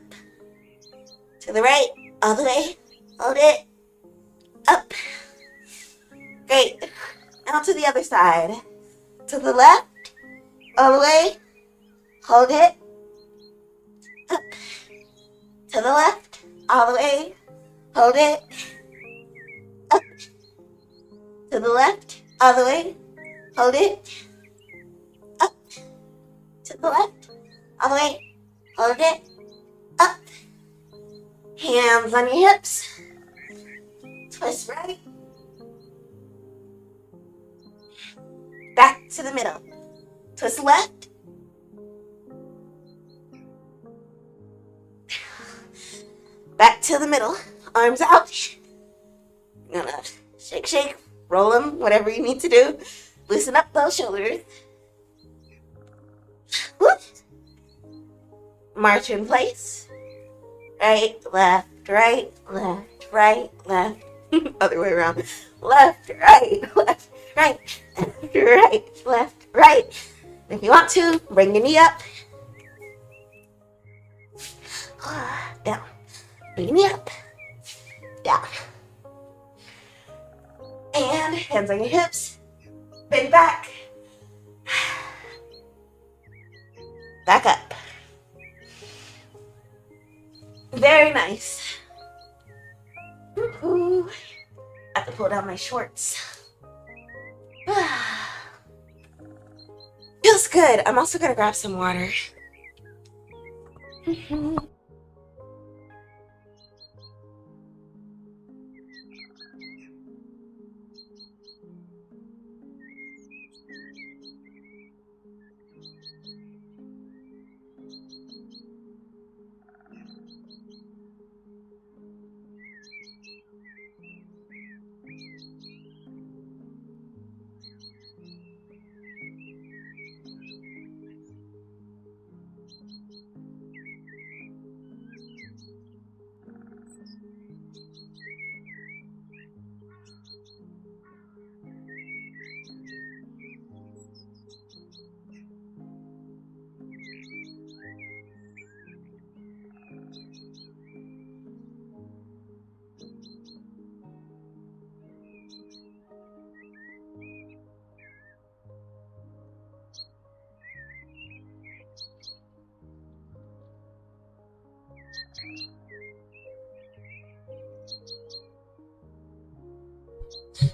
To the right. All the way. Hold it. Up. Great. Now to the other side. To the left. All the way. Hold it. Up. To the left. All the way. Hold it. Up. To the left. All the way. Hold it. Up. To the left. All the way. Hold it. Up. Hands on your hips. Twist right. Back to the middle. Twist left. Back to the middle. Arms out. You're gonna shake, shake, roll them, whatever you need to do. Loosen up those shoulders. Whoop. March in place. Right, left, right, left, right, left. Other way around. Left, right, left, right, right, left, right. If you want to, bring your knee up. Down. Bring me up. Down. And hands on your hips. Bend back. Back up. Very nice. Woo-hoo. I have to pull down my shorts. Feels good. I'm also gonna grab some water.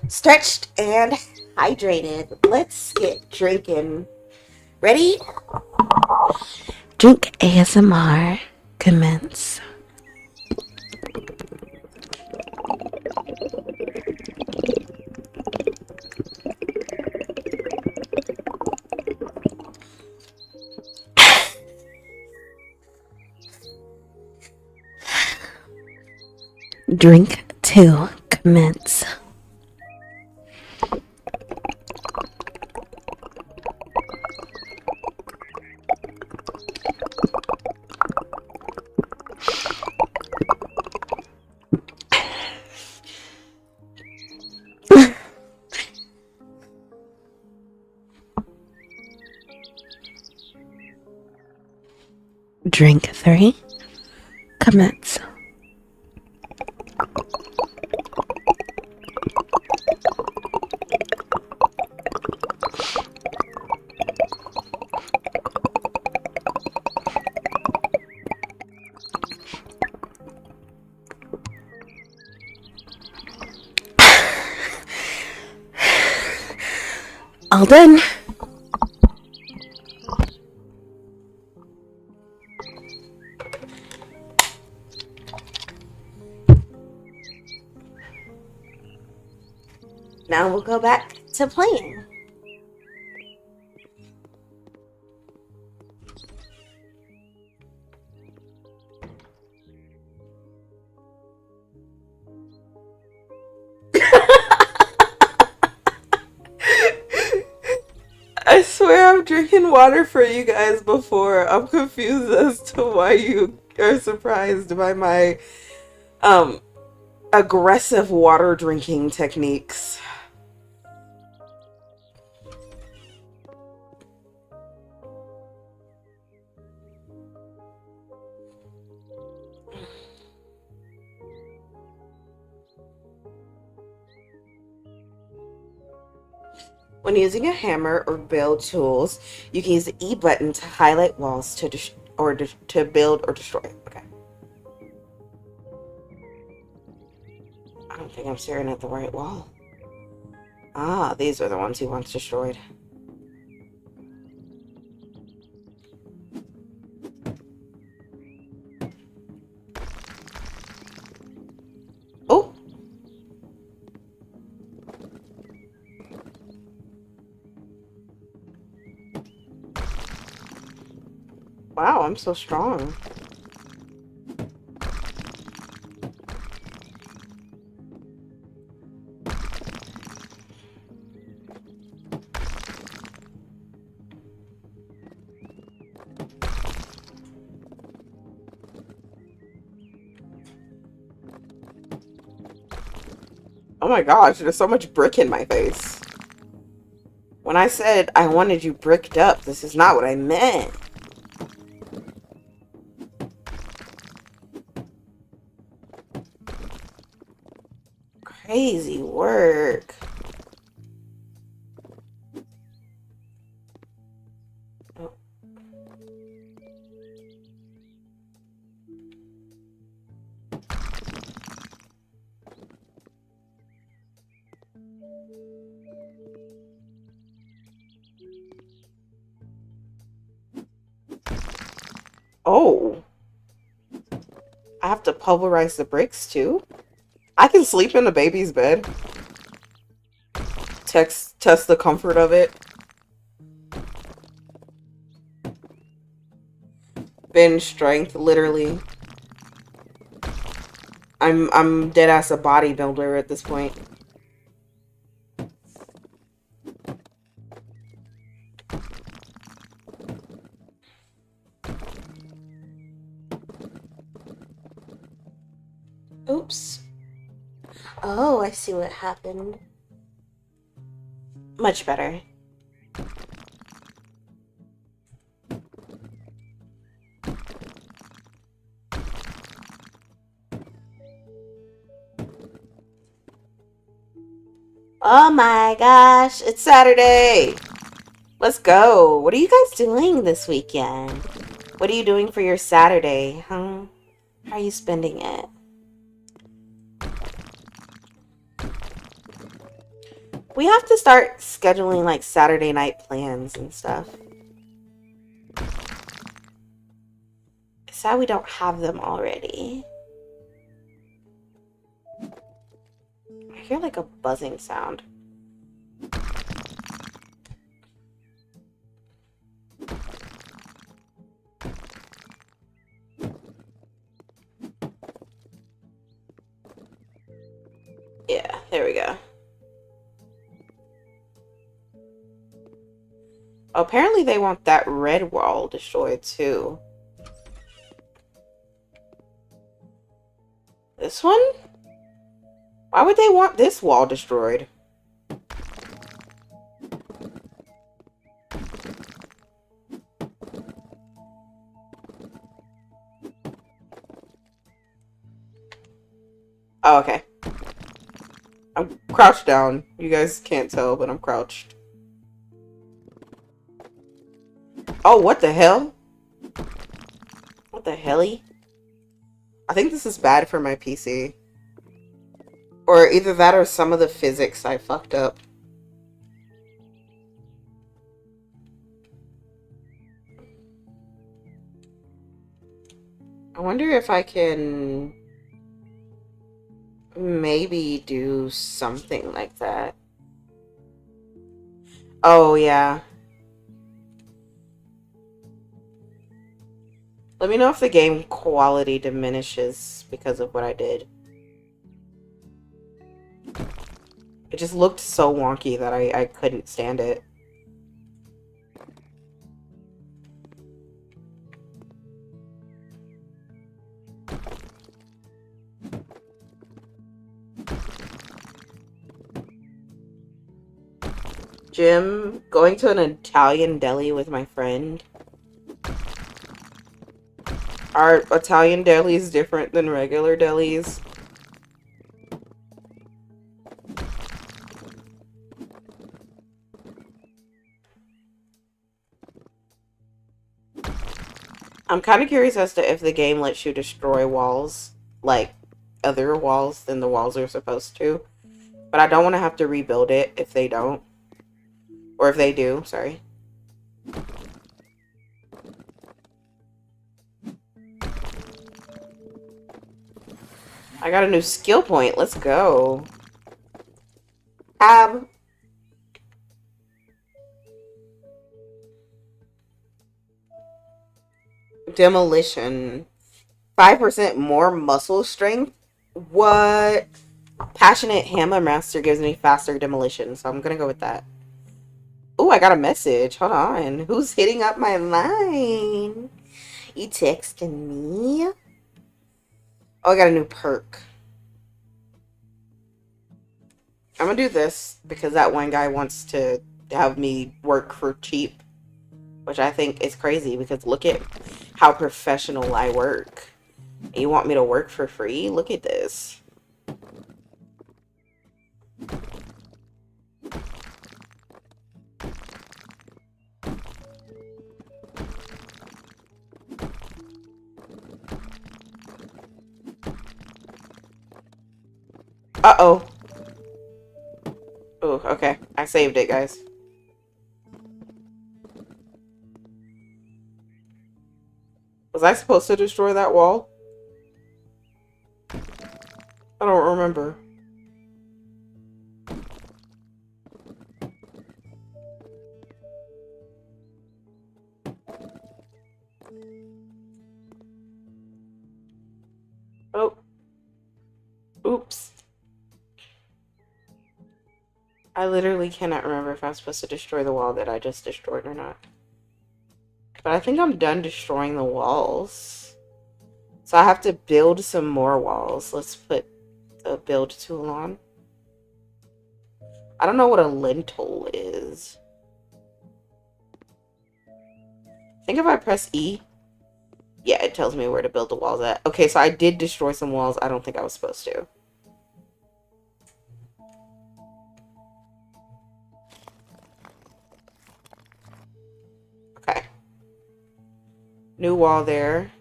Stretched and hydrated. Let's get drinking. Ready? Drink ASMR. Commence. Drink 2. Commence. Drink 3. Commence. All done. Now we'll go back to playing. I swear I'm drinking water for you guys before. I'm confused as to why you are surprised by my aggressive water drinking techniques. When using a hammer or build tools, you can use the E button to highlight walls to build or destroy. Okay. I don't think I'm staring at the right wall. Ah, these are the ones he wants destroyed. Oh! Wow, I'm so strong. Oh my gosh, there's so much brick in my face. When I said I wanted you bricked up, this is not what I meant. Crazy work. Oh. Oh. I have to pulverize the bricks too? I can sleep in the baby's bed. Test the comfort of it. Bench strength, literally. I'm dead ass a bodybuilder at this point. Oops. Oh, I see what happened. Much better. Oh my gosh, it's Saturday! Let's go! What are you guys doing this weekend? What are you doing for your Saturday, huh? How are you spending it? We have to start scheduling like Saturday night plans and stuff. It's sad we don't have them already. I hear like a buzzing sound. Yeah, there we go. Apparently they want that red wall destroyed too. This one? Why would they want this wall destroyed? Oh, okay. I'm crouched down. You guys can't tell, but I'm crouched. Oh, what the hell? What the helly? I think this is bad for my PC. Or either that or some of the physics I fucked up. I wonder if I can maybe do something like that. Oh, yeah. Let me know if the game quality diminishes because of what I did. It just looked so wonky that I couldn't stand it. Gym, going to an Italian deli with my friend. Are Italian delis different than regular delis? I'm kind of curious as to if the game lets you destroy walls, like other walls than the walls are supposed to. But I don't want to have to rebuild it if they don't. Or if they do, sorry. I got a new skill point. Let's go. Demolition. 5% more muscle strength? What? Passionate Hammer Master gives me faster demolition, so I'm gonna go with that. Oh, I got a message. Hold on. Who's hitting up my line? You texting me? Oh, I got a new perk. I'm gonna do this because that one guy wants to have me work for cheap, which I think is crazy because look at how professional I work. And you want me to work for free? Look at this. Uh-oh. Oh, okay. I saved it, guys. Was I supposed to destroy that wall? I don't remember. Oh. Oops. I literally cannot remember if I'm supposed to destroy the wall that I just destroyed or not. But I think I'm done destroying the walls. So I have to build some more walls. Let's put the build tool on. I don't know what a lintel is. I think if I press E, yeah, it tells me where to build the walls at. Okay, so I did destroy some walls. I don't think I was supposed to. Okay. New wall there.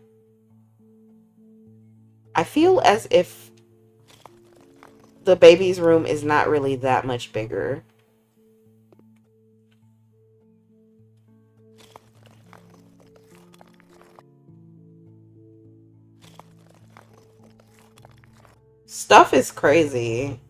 I feel as if the baby's room is not really that much bigger. Stuff is crazy.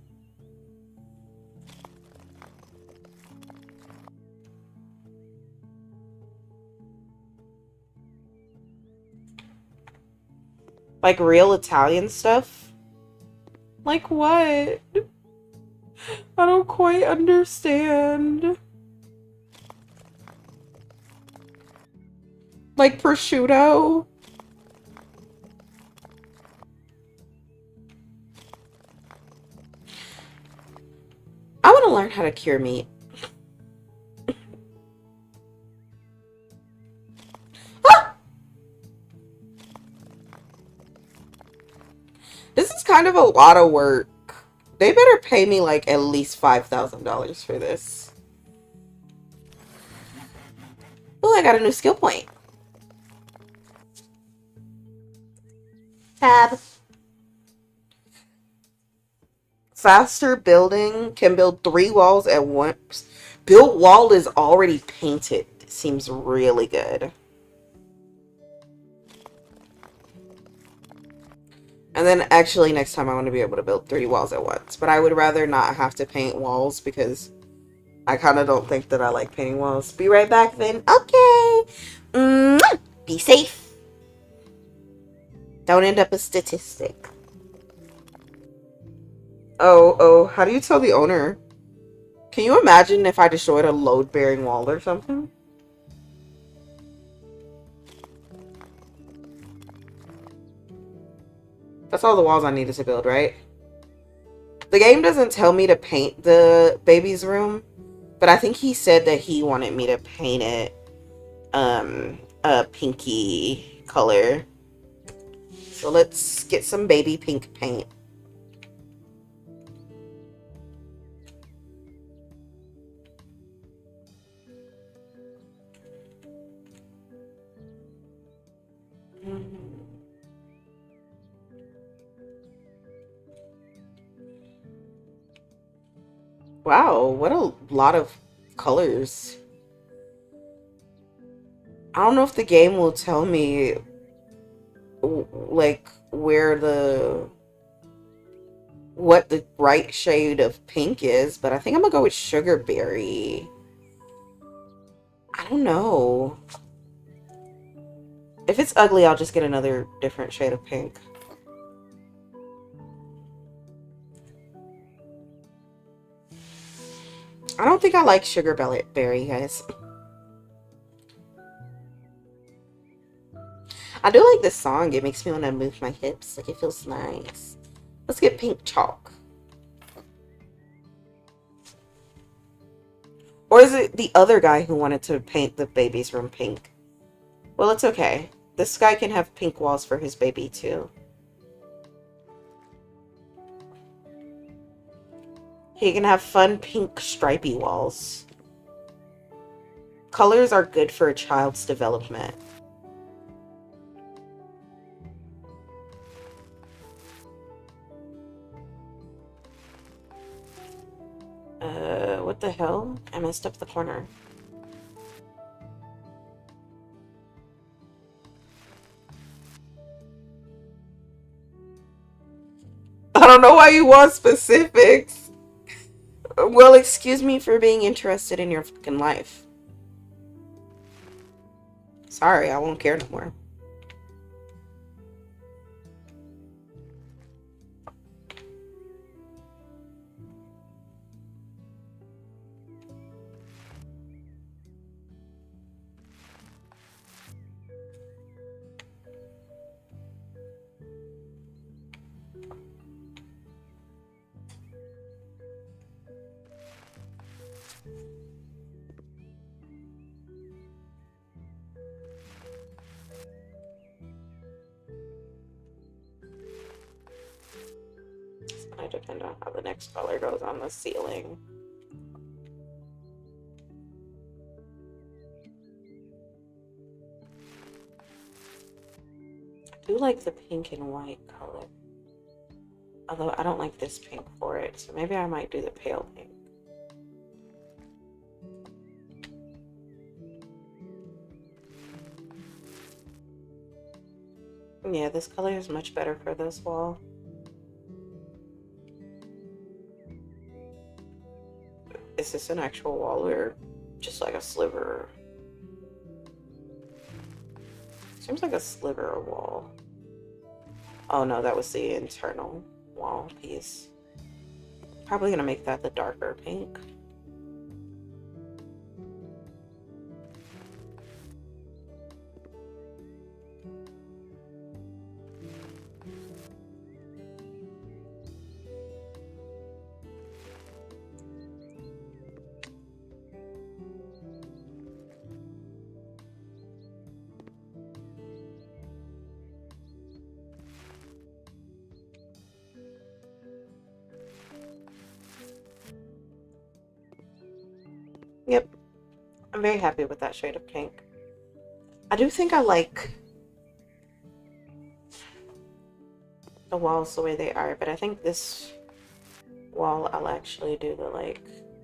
Like real Italian stuff? Like what? I don't quite understand. Like prosciutto? I want to learn how to cure meat. Ah! This is kind of a lot of work. They better pay me like at least $5,000 for this. Oh, I got a new skill point. Tab. Faster building, can build 3 walls at once. Built wall is already painted. Seems really good. And then actually next time I want to be able to build 3 walls at once. But I would rather not have to paint walls because I kind of don't think that I like painting walls. Be right back then. Okay. Be safe. Don't end up a statistic. Oh, how do you tell the owner? Can you imagine if I destroyed a load-bearing wall or something? That's all the walls I needed to build, right? The game doesn't tell me to paint the baby's room, but I think he said that he wanted me to paint it a pinky color. So let's get some baby pink paint. Wow, what a lot of colors. I don't know if the game will tell me like what the right shade of pink is, but I think I'm gonna go with sugarberry. I don't know. If it's ugly, I'll just get another different shade of pink. I don't think I like sugarberry, guys. I do like this song. It makes me want to move my hips. Like, it feels nice. Let's get pink chalk. Or is it the other guy who wanted to paint the baby's room pink? Well, it's okay. This guy can have pink walls for his baby, too. He can have fun pink stripy walls. Colors are good for a child's development. What the hell? I messed up the corner. I don't know why you want specifics. Well, excuse me for being interested in your fucking life. Sorry, I won't care no more. It's gonna depend on how the next color goes on the ceiling. I do like the pink and white color. Although I don't like this pink for it, so maybe I might do the pale pink. Yeah, this color is much better for this wall. Is this an actual wall or just like a sliver? Seems like a sliver wall. Oh no, that was the internal wall piece. Probably gonna make that the darker pink. Yep, I'm very happy with that shade of pink. I do think I like the walls the way they are, but I think this wall I'll actually do the like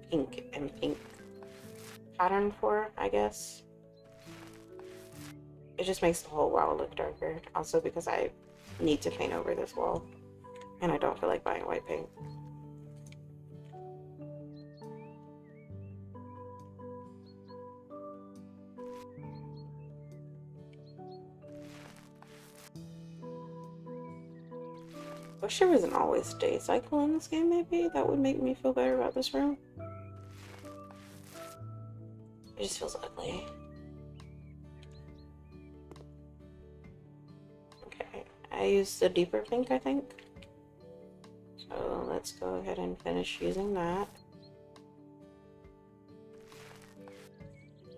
pink and pink pattern for, I guess. It just makes the whole wall look darker. Also because I need to paint over this wall and I don't feel like buying white paint. Wish there was an always day cycle in this game, maybe? That would make me feel better about this room. It just feels ugly. Okay, I used the deeper pink, I think. So let's go ahead and finish using that.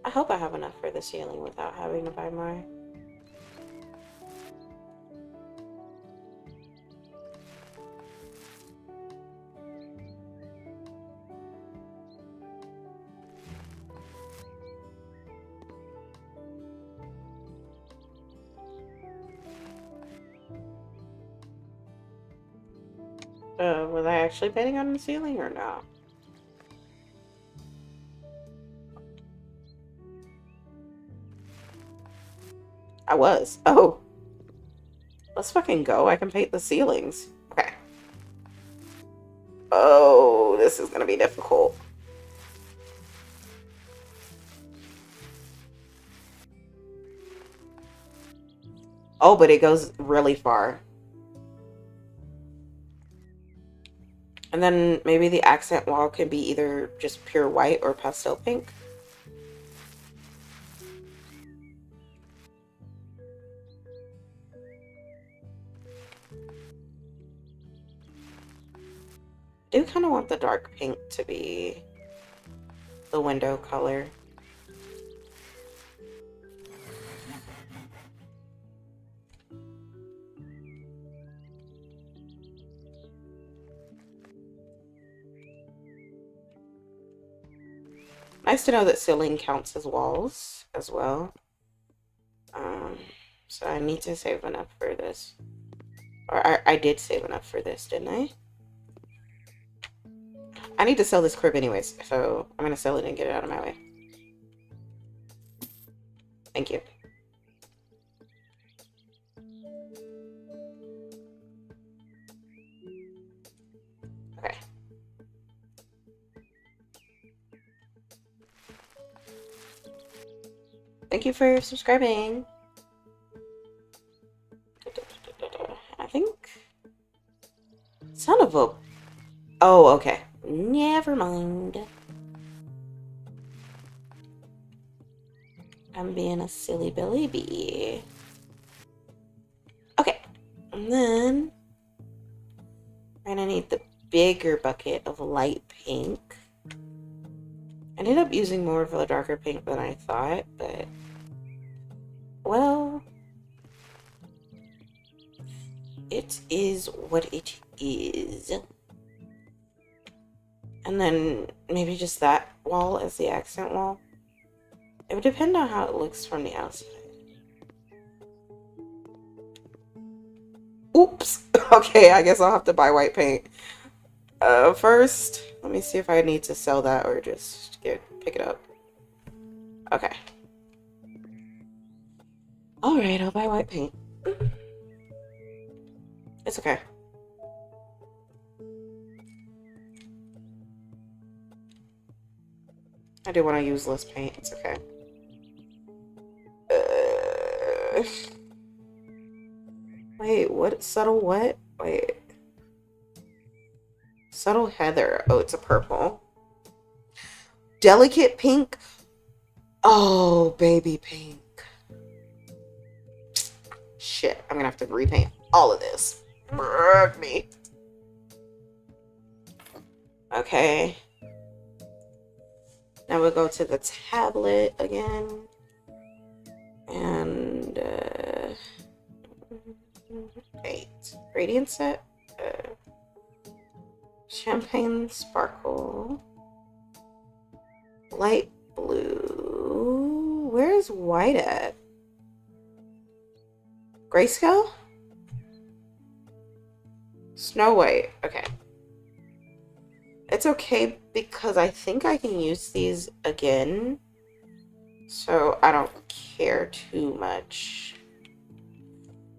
I hope I have enough for the ceiling without having to buy more. Was I actually painting on the ceiling or not? I was. Oh. Let's fucking go. I can paint the ceilings. Okay. Oh, this is gonna be difficult. Oh, but it goes really far. And then maybe the accent wall can be either just pure white or pastel pink. I do kind of want the dark pink to be the window color. Nice to know that ceiling counts as walls as well. So I need to save enough for this. Or I did save enough for this, didn't I? I need to sell this crib anyways, so I'm gonna sell it and get it out of my way. Thank you. Okay. Thank you for subscribing. I think... Son of a... Oh, okay. Never mind. I'm being a silly Billy bee. Okay. And then... I'm gonna need the bigger bucket of light pink. I ended up using more of a darker pink than I thought, but... Well... It is what it is. And then maybe just that wall as the accent wall. It would depend on how it looks from the outside. Oops! Okay, I guess I'll have to buy white paint. First, let me see if I need to sell that or just pick it up. Okay. Alright, I'll buy white paint. It's okay. I do want to use less paint. It's okay. Wait, what? Subtle what? Wait. Subtle heather. Oh, it's a purple. Delicate pink. Oh, baby pink. Shit, I'm gonna have to repaint all of this. Me. Okay. Now we'll go to the tablet again. And, wait. Radiant set? Champagne sparkle. Light blue. Where's white at? Grayscale? Snow White. Okay. It's okay because I think I can use these again. So I don't care too much.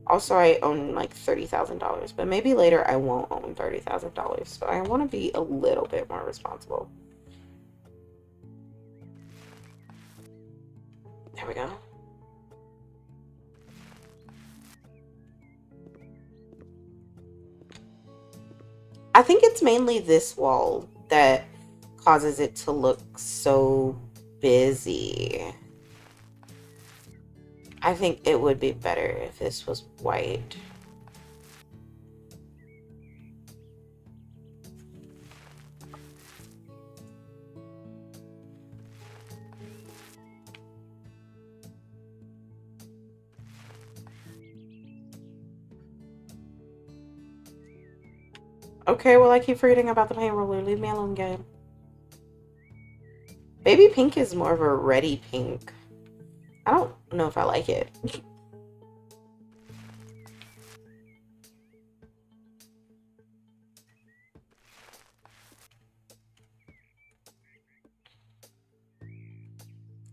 Also, I own like $30,000, but maybe later I won't own $30,000. So I want to be a little bit more responsible. There we go. I think it's mainly this wall that causes it to look so busy. I think it would be better if this was white. Okay, well, I keep forgetting about the paint roller. Leave me alone, game. Baby pink is more of a reddy pink. I don't know if I like it.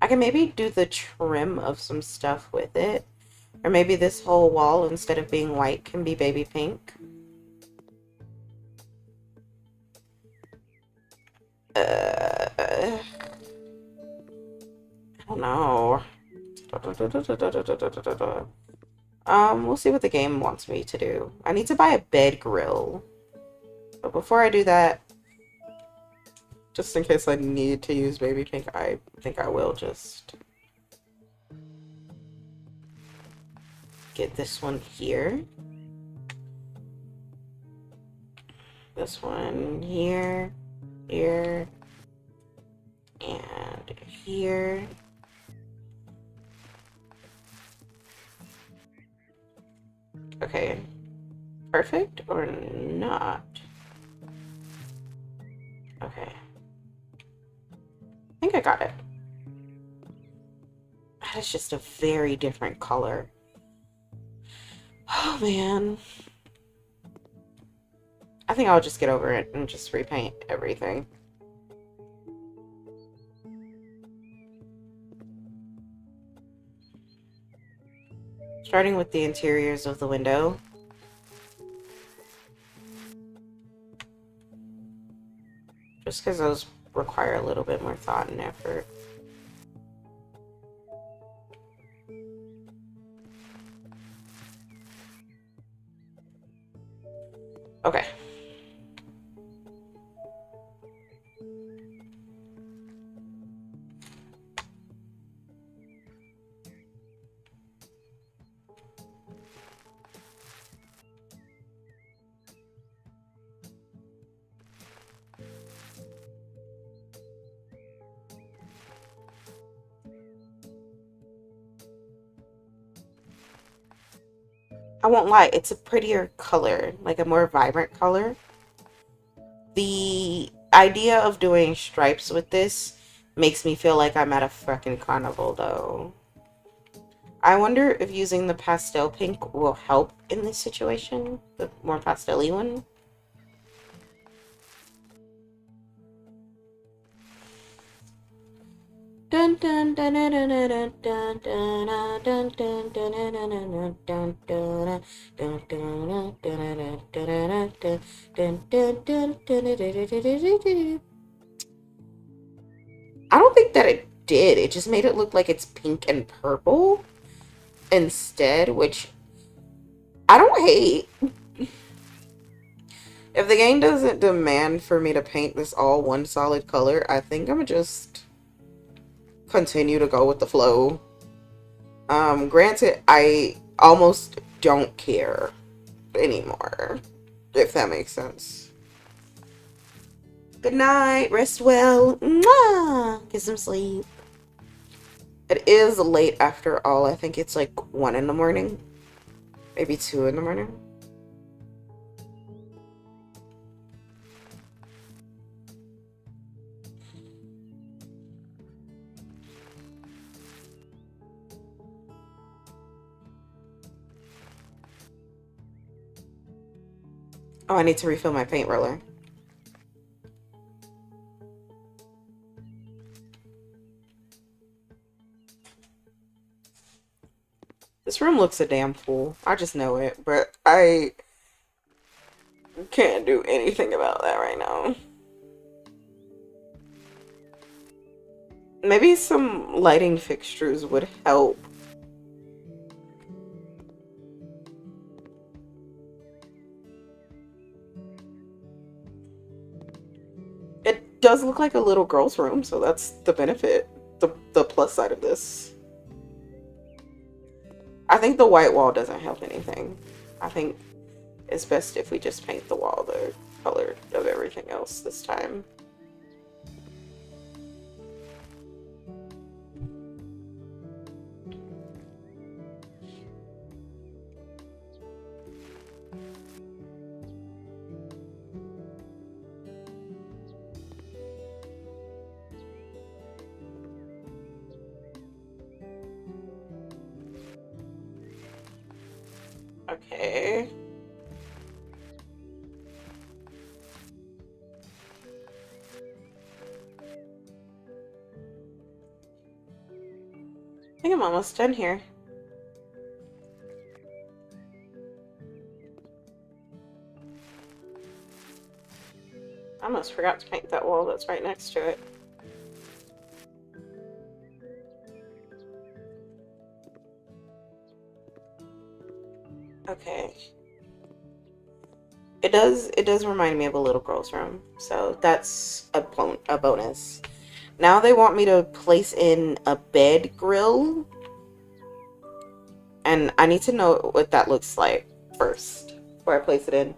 I can maybe do the trim of some stuff with it. Or maybe this whole wall, instead of being white, can be baby pink. I don't know. We'll see what the game wants me to do. I need to buy a bed grill. But before I do that, just in case I need to use baby pink, I think I will just get this one here. This one here. Here and here. Okay, perfect or not? Okay, I think I got it. That is just a very different color. Oh man, I think I'll just get over it and just repaint everything. Starting with the interiors of the window. Just because those require a little bit more thought and effort. Okay. I won't lie, it's a prettier color, like a more vibrant color. The idea of doing stripes with this makes me feel like I'm at a fucking carnival, though. I wonder if using the pastel pink will help in this situation, the more pastel-y one. Dun dun dun dun dun dun dun dun dun dun dun dun dun. I don't think that it did. It just made it look like it's pink and purple instead, which I don't hate. If the game doesn't demand for me to paint this all one solid color, I think I'm gonna just continue to go with the flow. Granted, I almost don't care anymore, if that makes sense. Good night, rest well, mwah! Get some sleep. It is late after all. I think it's like 1 in the morning, maybe 2 in the morning. Oh, I need to refill my paint roller. This room looks a damn fool. I just know it, but I can't do anything about that right now. Maybe some lighting fixtures would help. It does look like a little girl's room, so that's the benefit, the plus side of this. I think the white wall doesn't help anything. I think it's best if we just paint the wall the color of everything else this time. Okay. I think I'm almost done here. I almost forgot to paint that wall that's right next to it. Okay. It does remind me of a little girl's room, so that's a bonus. Now they want me to place in a bed grill, and I need to know what that looks like first before I place it in.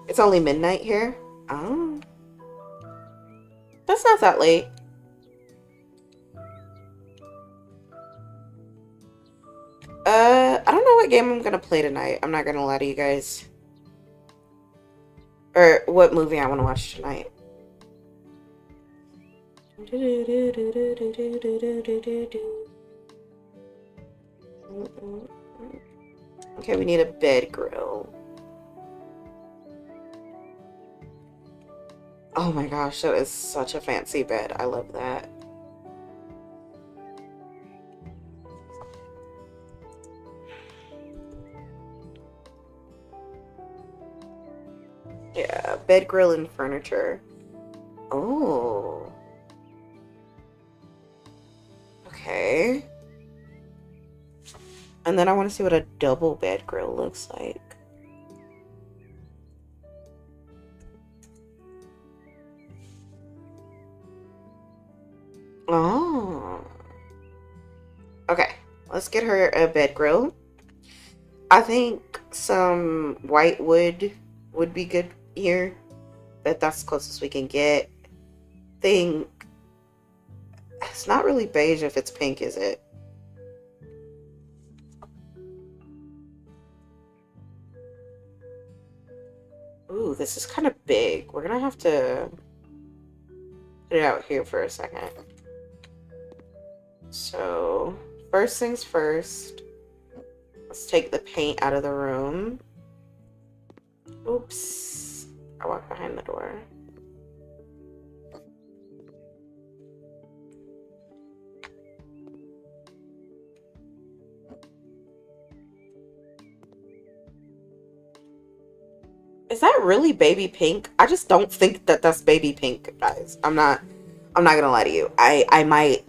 It's only midnight here. Oh, that's not that late. I don't know what game I'm gonna play tonight. I'm not gonna lie to you guys. Or what movie I want to watch tonight. Okay, we need a bed grill. Oh my gosh, that is such a fancy bed. I love that. Yeah, bed, grill, and furniture. Oh, okay. And then I want to see what a double bed grill looks like. Oh. Okay, let's get her a bed grill. I think some white wood would be good here. That's the closest we can get. Think it's not really beige if it's pink, is it? Ooh, this is kind of big. We're gonna have to put it out here for a second. So, first things first, let's take the paint out of the room. Oops. I walked behind the door. Is that really baby pink? I just don't think that that's baby pink, guys. I'm not gonna lie to you. I might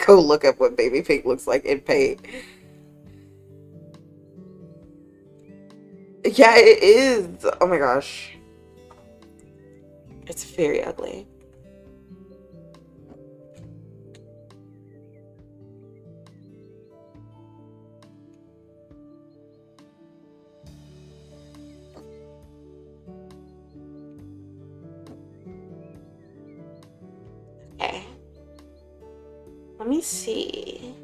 go look up what baby pink looks like in paint. Yeah, it is. Oh my gosh. It's very ugly. Okay. Let me see.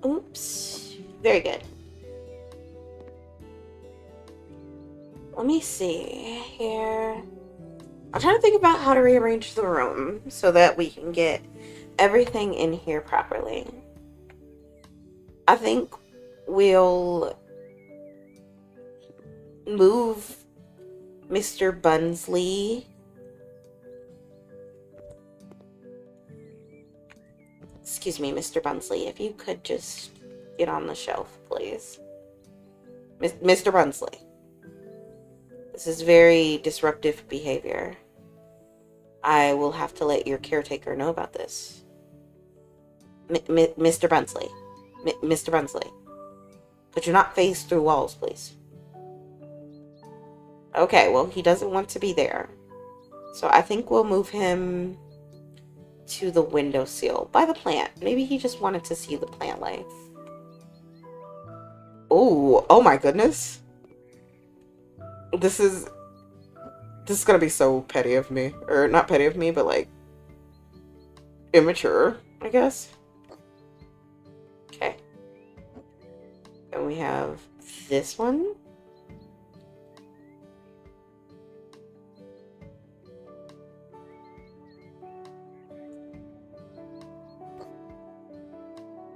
Oops. Very good. Let me see here. I'm trying to think about how to rearrange the room so that we can get everything in here properly. I think we'll move Mr. Bunsley. Excuse me, Mr. Bunsley, if you could just get on the shelf, please. Mr. Bunsley. This is very disruptive behavior. I will have to let your caretaker know about this. Mr. Bunsley. Mr. Bunsley. Could you not face through walls, please? Okay, well, he doesn't want to be there. So I think we'll move him to the windowsill by the plant. Maybe he just wanted to see the plant life. Oh my goodness. This is gonna be so petty of me. Or not petty of me, but like immature, I guess. Okay. And we have this one.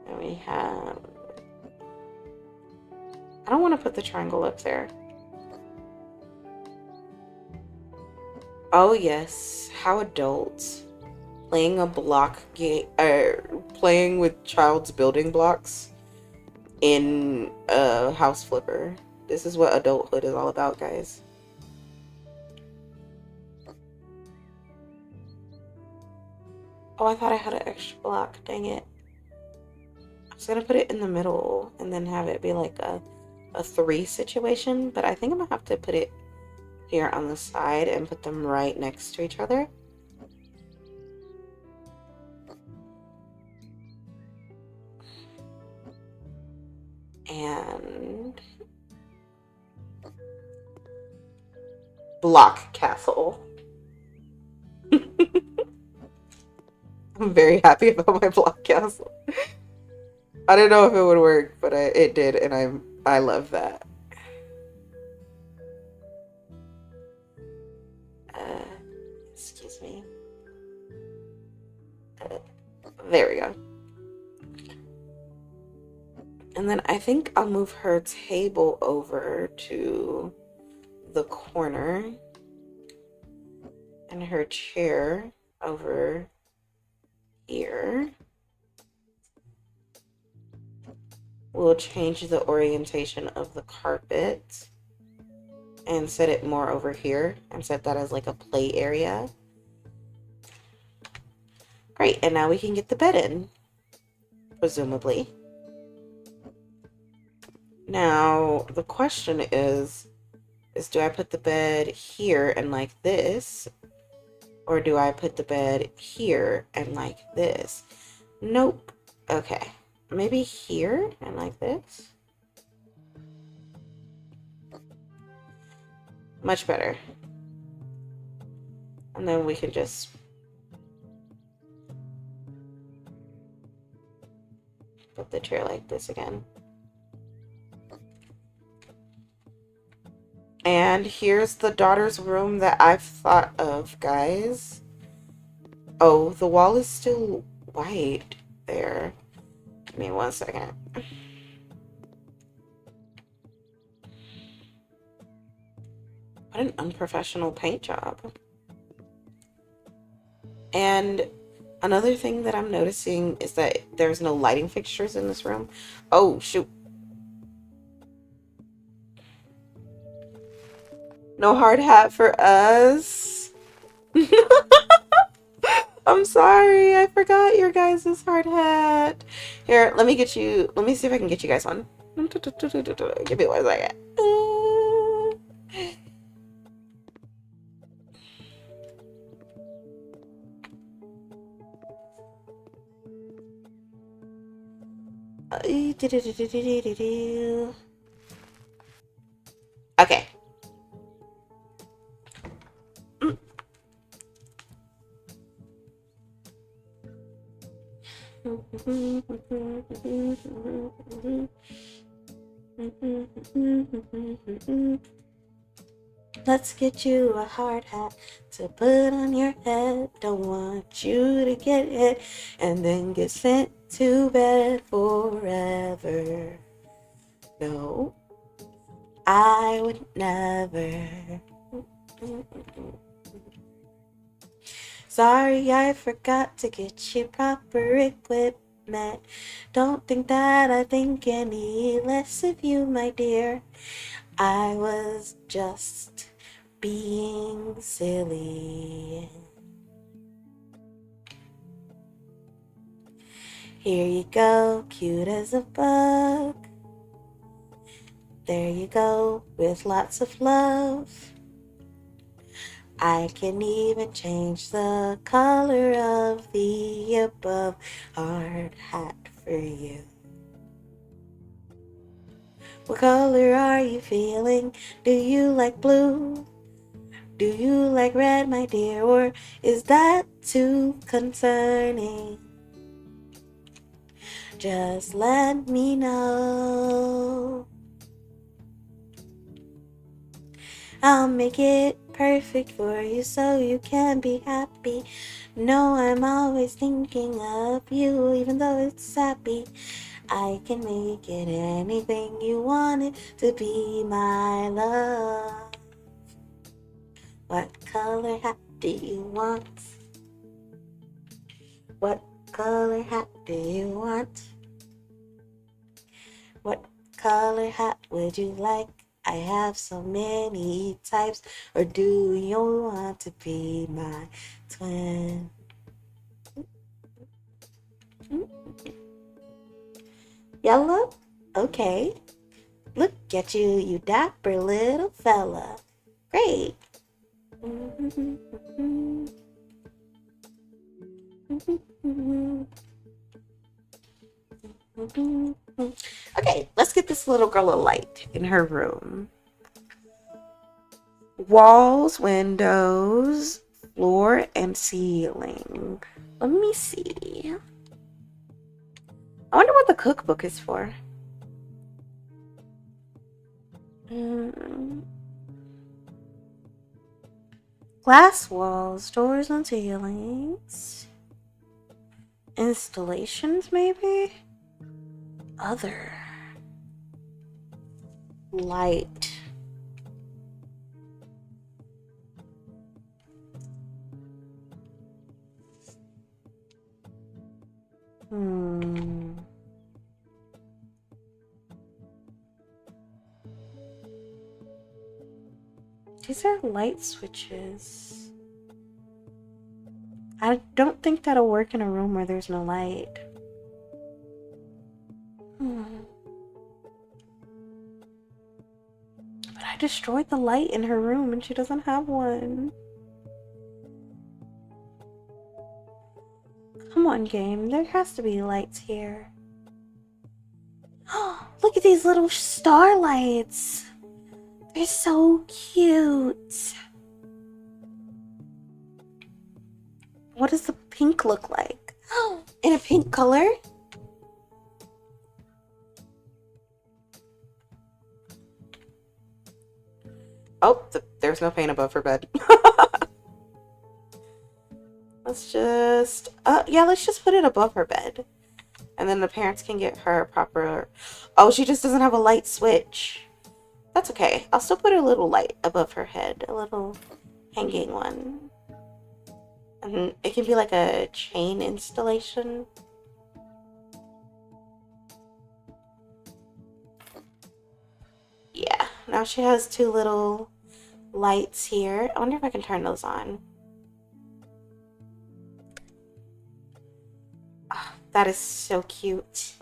And we have... I don't want to put the triangle up there. Oh yes, how adults. Playing a block game, playing with child's building blocks in a house flipper. This is what adulthood is all about, guys. Oh, I thought I had an extra block. Dang it. I was gonna put it in the middle and then have it be like a 3 situation, but I think I'm gonna have to put it here on the side and put them right next to each other. And block castle. I'm very happy about my block castle. I didn't know if it would work, but it did, and I love that. Excuse me. There we go. And then I think I'll move her table over to the corner. And her chair over here. We'll change the orientation of the carpet and set it more over here and set that as like a play area. Great, and now we can get the bed in, presumably. Now, the question is do I put the bed here and like this? Or do I put the bed here and like this? Nope. Okay. Maybe here and like this? Much better. And then we can just put the chair like this again. And here's the daughter's room that I've thought of, guys. Oh, the wall is still white there. Give me 1 second. What an unprofessional paint job. And another thing that I'm noticing is that there's no lighting fixtures in this room. Oh, shoot. No hard hat for us. I'm sorry, I forgot your guys' hard hat. Here, let me get you, let me see if I can get you guys one. Give me 1 second. Okay. Let's get you a hard hat to put on your head. Don't want you to get hit and then get sent to bed forever. No, I would never. Sorry, I forgot to get you proper equipment. Don't think that I think any less of you, my dear. I was just being silly. Here you go, cute as a bug. There you go, with lots of love. I can even change the color of the above hard hat for you. What color are you feeling? Do you like blue? Do you like red, my dear? Or is that too concerning? Just let me know. I'll make it perfect for you so you can be happy. No, I'm always thinking of you, even though it's sappy. I can make it anything you want it to be, my love. What color hat do you want? What color hat do you want? What color hat would you like? I have so many types. Or do you want to be my twin? Yellow? Okay. Look at you, you dapper little fella. Great. Okay, let's get this little girl a light in her room. Walls, windows, floor, and ceiling. Let me see. I wonder what the cookbook is for. Glass walls, doors and ceilings. Installations, maybe? Other. Light. These are light switches. I don't think that'll work in a room where there's no light. But I destroyed the light in her room and she doesn't have one. Come on, game. There has to be lights here. Oh, look at these little starlights. They're so cute. What does the pink look like? Oh, in a pink color? Oh, there's no paint above her bed. Let's just, yeah, let's just put it above her bed. And then the parents can get her a proper, oh, she just doesn't have a light switch. That's okay. I'll still put a little light above her head, a little hanging one. And it can be like a chain installation. Yeah, now she has two little lights here. I wonder if I can turn those on. Oh, that is so cute.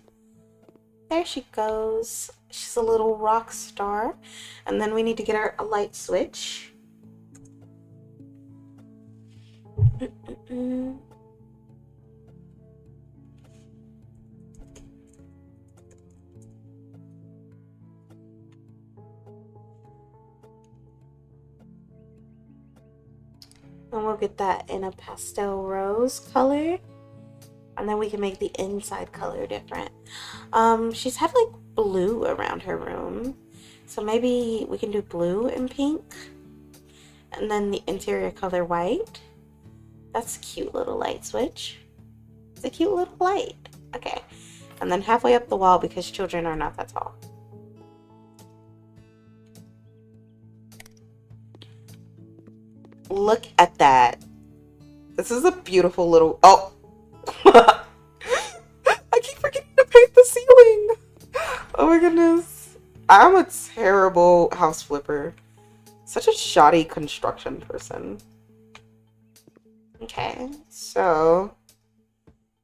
There she goes. She's a little rock star. And then we need to get her a light switch. And we'll get that in a pastel rose color. And then we can make the inside color different. She's had like blue around her room. So maybe we can do blue and pink. And then the interior color white. That's a cute little light switch. It's a cute little light. Okay. And then halfway up the wall, because children are not that tall. Look at that. This is a beautiful little... Oh! I keep forgetting to paint the ceiling. Oh my goodness. I'm a terrible house flipper. Such a shoddy construction person. Okay, so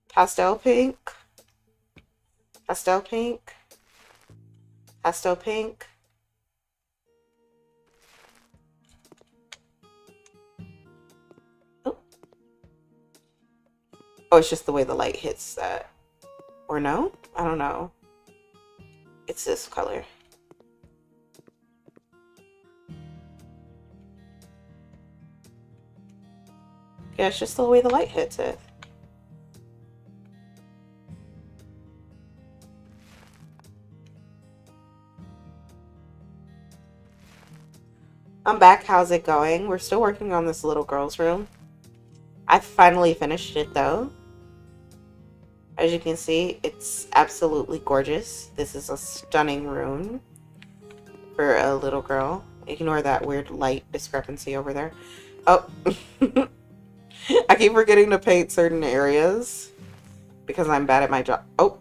pastel pink, pastel pink, pastel pink. Oh, it's just the way the light hits that. Or no? I don't know. It's this color. Yeah, it's just the way the light hits it. I'm back. How's it going? We're still working on this little girl's room. I finally finished it though. As you can see, it's absolutely gorgeous. This is a stunning room for a little girl. Ignore that weird light discrepancy over there. Oh. I keep forgetting to paint certain areas because I'm bad at my job. Oh,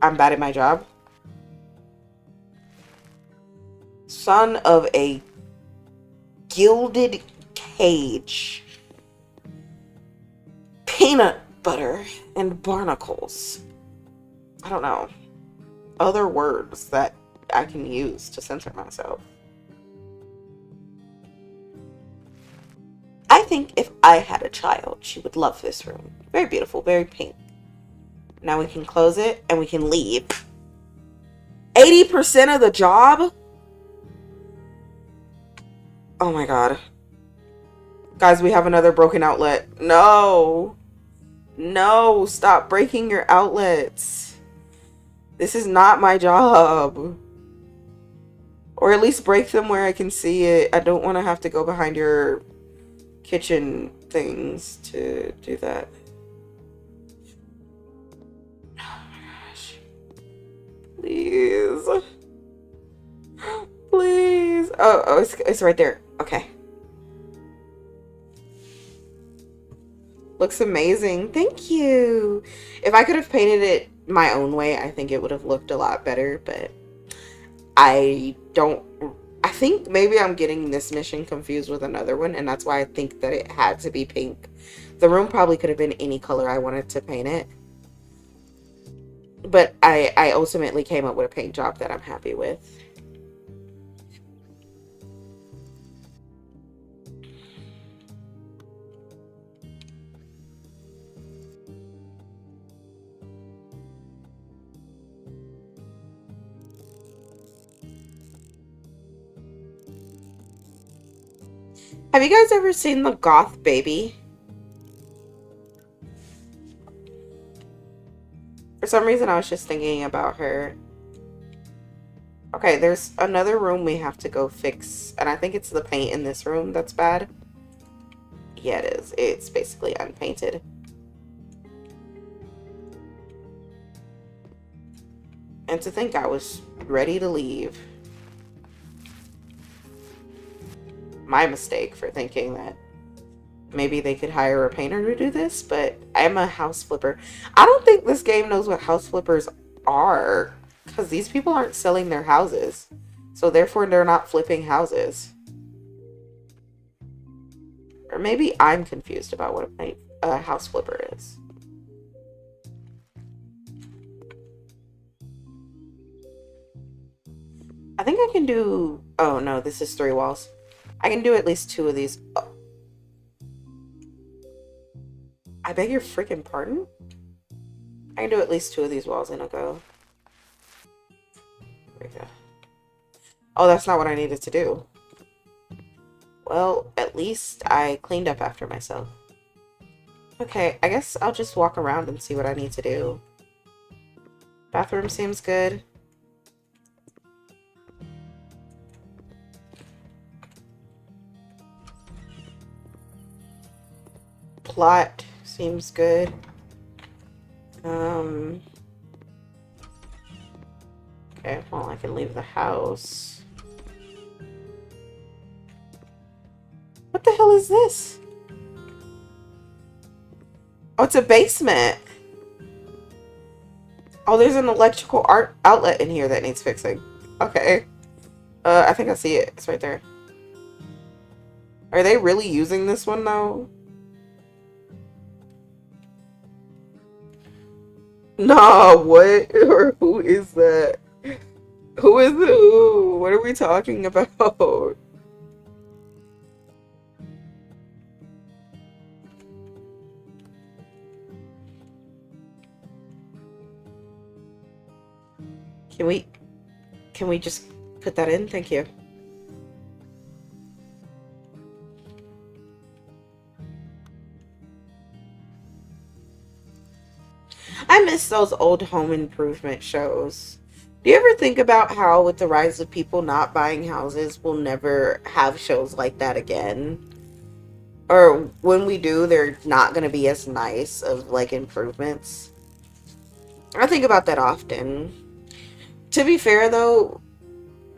I'm bad at my job. Son of a gilded cage. Peanut butter and barnacles. I don't know. Other words that I can use to censor myself. I think if I had a child, she would love this room. Very beautiful, very pink. Now we can close it and we can leave. 80% of the job? Oh my god. Guys, we have another broken outlet. No. No, stop breaking your outlets. This is not my job. Or at least break them where I can see it. I don't want to have to go behind your kitchen things to do that. Oh my gosh. Please. Please. Oh, it's right there. Okay. Looks amazing. Thank you. If I could have painted it my own way, I think it would have looked a lot better, but I think maybe I'm getting this mission confused with another one, and that's why I think that it had to be pink. The room probably could have been any color I wanted to paint it. But I ultimately came up with a paint job that I'm happy with. Have you guys ever seen the Goth Baby? For some reason, I was just thinking about her. Okay, there's another room we have to go fix, and I think it's the paint in this room that's bad. Yeah, it is. It's basically unpainted. And to think I was ready to leave. My mistake for thinking that maybe they could hire a painter to do this, but I'm a house flipper. I don't think this game knows what house flippers are, because these people aren't selling their houses. So therefore they're not flipping houses. Or maybe I'm confused about what a house flipper is. I think I can do... Oh no, this is 3 walls. I can do at least 2 of these. Oh. I beg your freaking pardon? I can do at least 2 of these walls in a go. There we go. Oh, that's not what I needed to do. Well, at least I cleaned up after myself. Okay, I guess I'll just walk around and see what I need to do. Bathroom seems good. Plot seems good. Okay, well, I can leave the house. What the hell is this? Oh, it's a basement. Oh, there's an electrical outlet in here that needs fixing. Okay. I think I see it. It's right there. Are they really using this one, though? Nah, what? Or who is that? Who is who? What are we talking about? Can we just put that in? Thank you. I miss those old home improvement shows. Do you ever think about how with the rise of people not buying houses, we'll never have shows like that again? Or when we do, they're not going to be as nice of like improvements. I think about that often. To be fair though,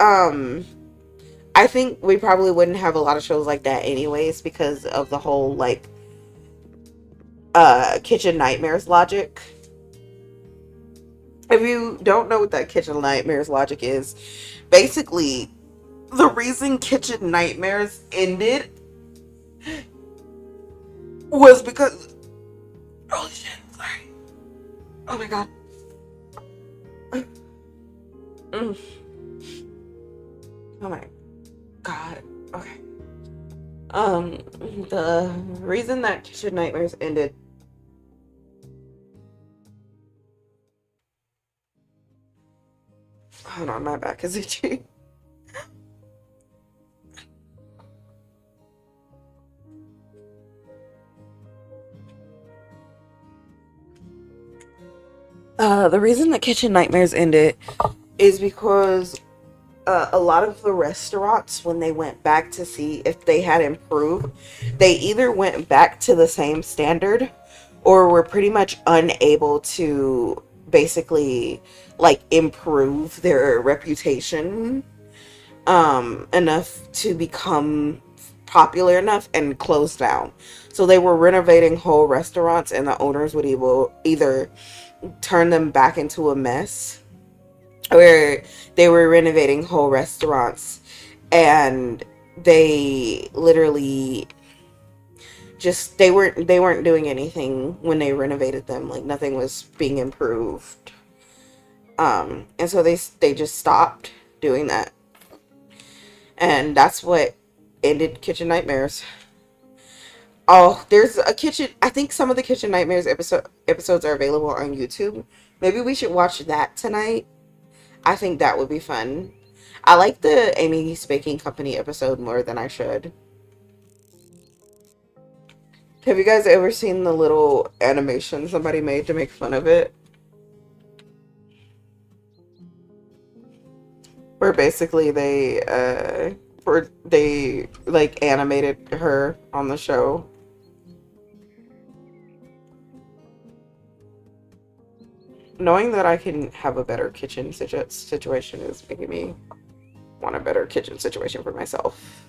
I think we probably wouldn't have a lot of shows like that anyways because of the whole like kitchen nightmares logic. If you don't know what that kitchen nightmares logic is, basically the reason kitchen nightmares ended was because holy shit, sorry. Oh my god. Mm. Oh my god. Okay. The reason that kitchen nightmares ended. Hold on, my back is itchy. The reason that kitchen nightmares ended is because a lot of the restaurants, when they went back to see if they had improved, they either went back to the same standard or were pretty much unable to basically like improve their reputation enough to become popular enough and close down. So they were renovating whole restaurants and the owners would either turn them back into a mess, or they were renovating whole restaurants and they literally just they weren't doing anything when they renovated them. Like nothing was being improved. And so they just stopped doing that. And that's what ended Kitchen Nightmares. Oh, there's a kitchen. I think some of the Kitchen Nightmares episodes are available on YouTube. Maybe we should watch that tonight. I think that would be fun. I like the Amy's Baking Company episode more than I should. Have you guys ever seen the little animation somebody made to make fun of it? Where basically they like animated her on the show. Knowing that I can have a better kitchen situation is making me want a better kitchen situation for myself.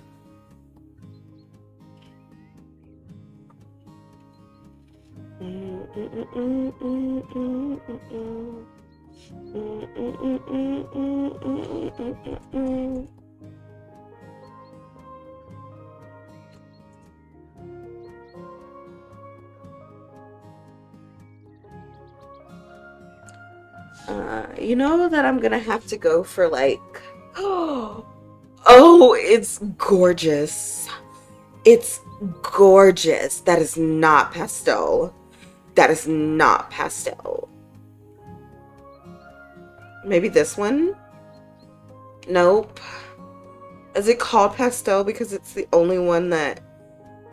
You know that I'm gonna have to go for like, oh, it's gorgeous. It's gorgeous. That is not pastel. That is not pastel. Maybe this one? Nope. Is it called pastel because it's the only one that,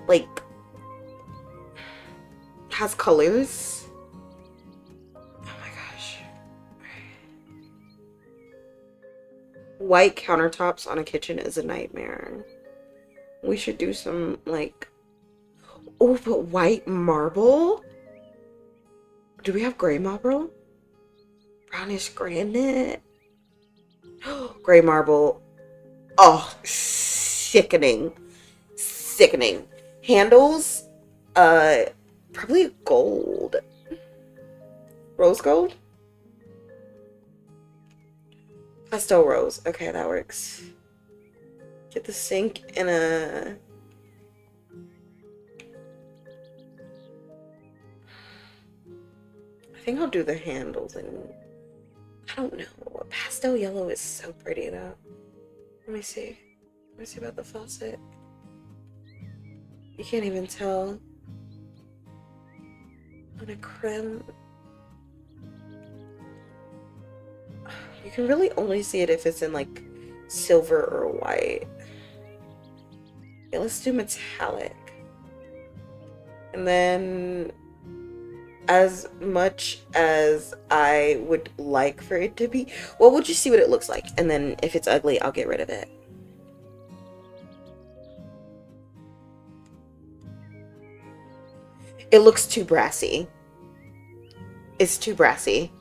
like, has colors? Oh my gosh. White countertops on a kitchen is a nightmare. We should do some, like... Oh, but white marble? Do we have gray marble? Brownish granite? Gray marble. Oh, sickening. Sickening. Handles? Probably gold. Rose gold? Pastel rose. Okay, that works. Get the sink in a... I think I'll do the handles and... I don't know. Pastel yellow is so pretty though. Let me see. Let me see about the faucet. You can't even tell. On a creme. You can really only see it if it's in like silver or white. Okay, let's do metallic. And then, as much as I would like for it to be, well, we'll just see what it looks like. And then if it's ugly, I'll get rid of it. It looks too brassy. It's too brassy.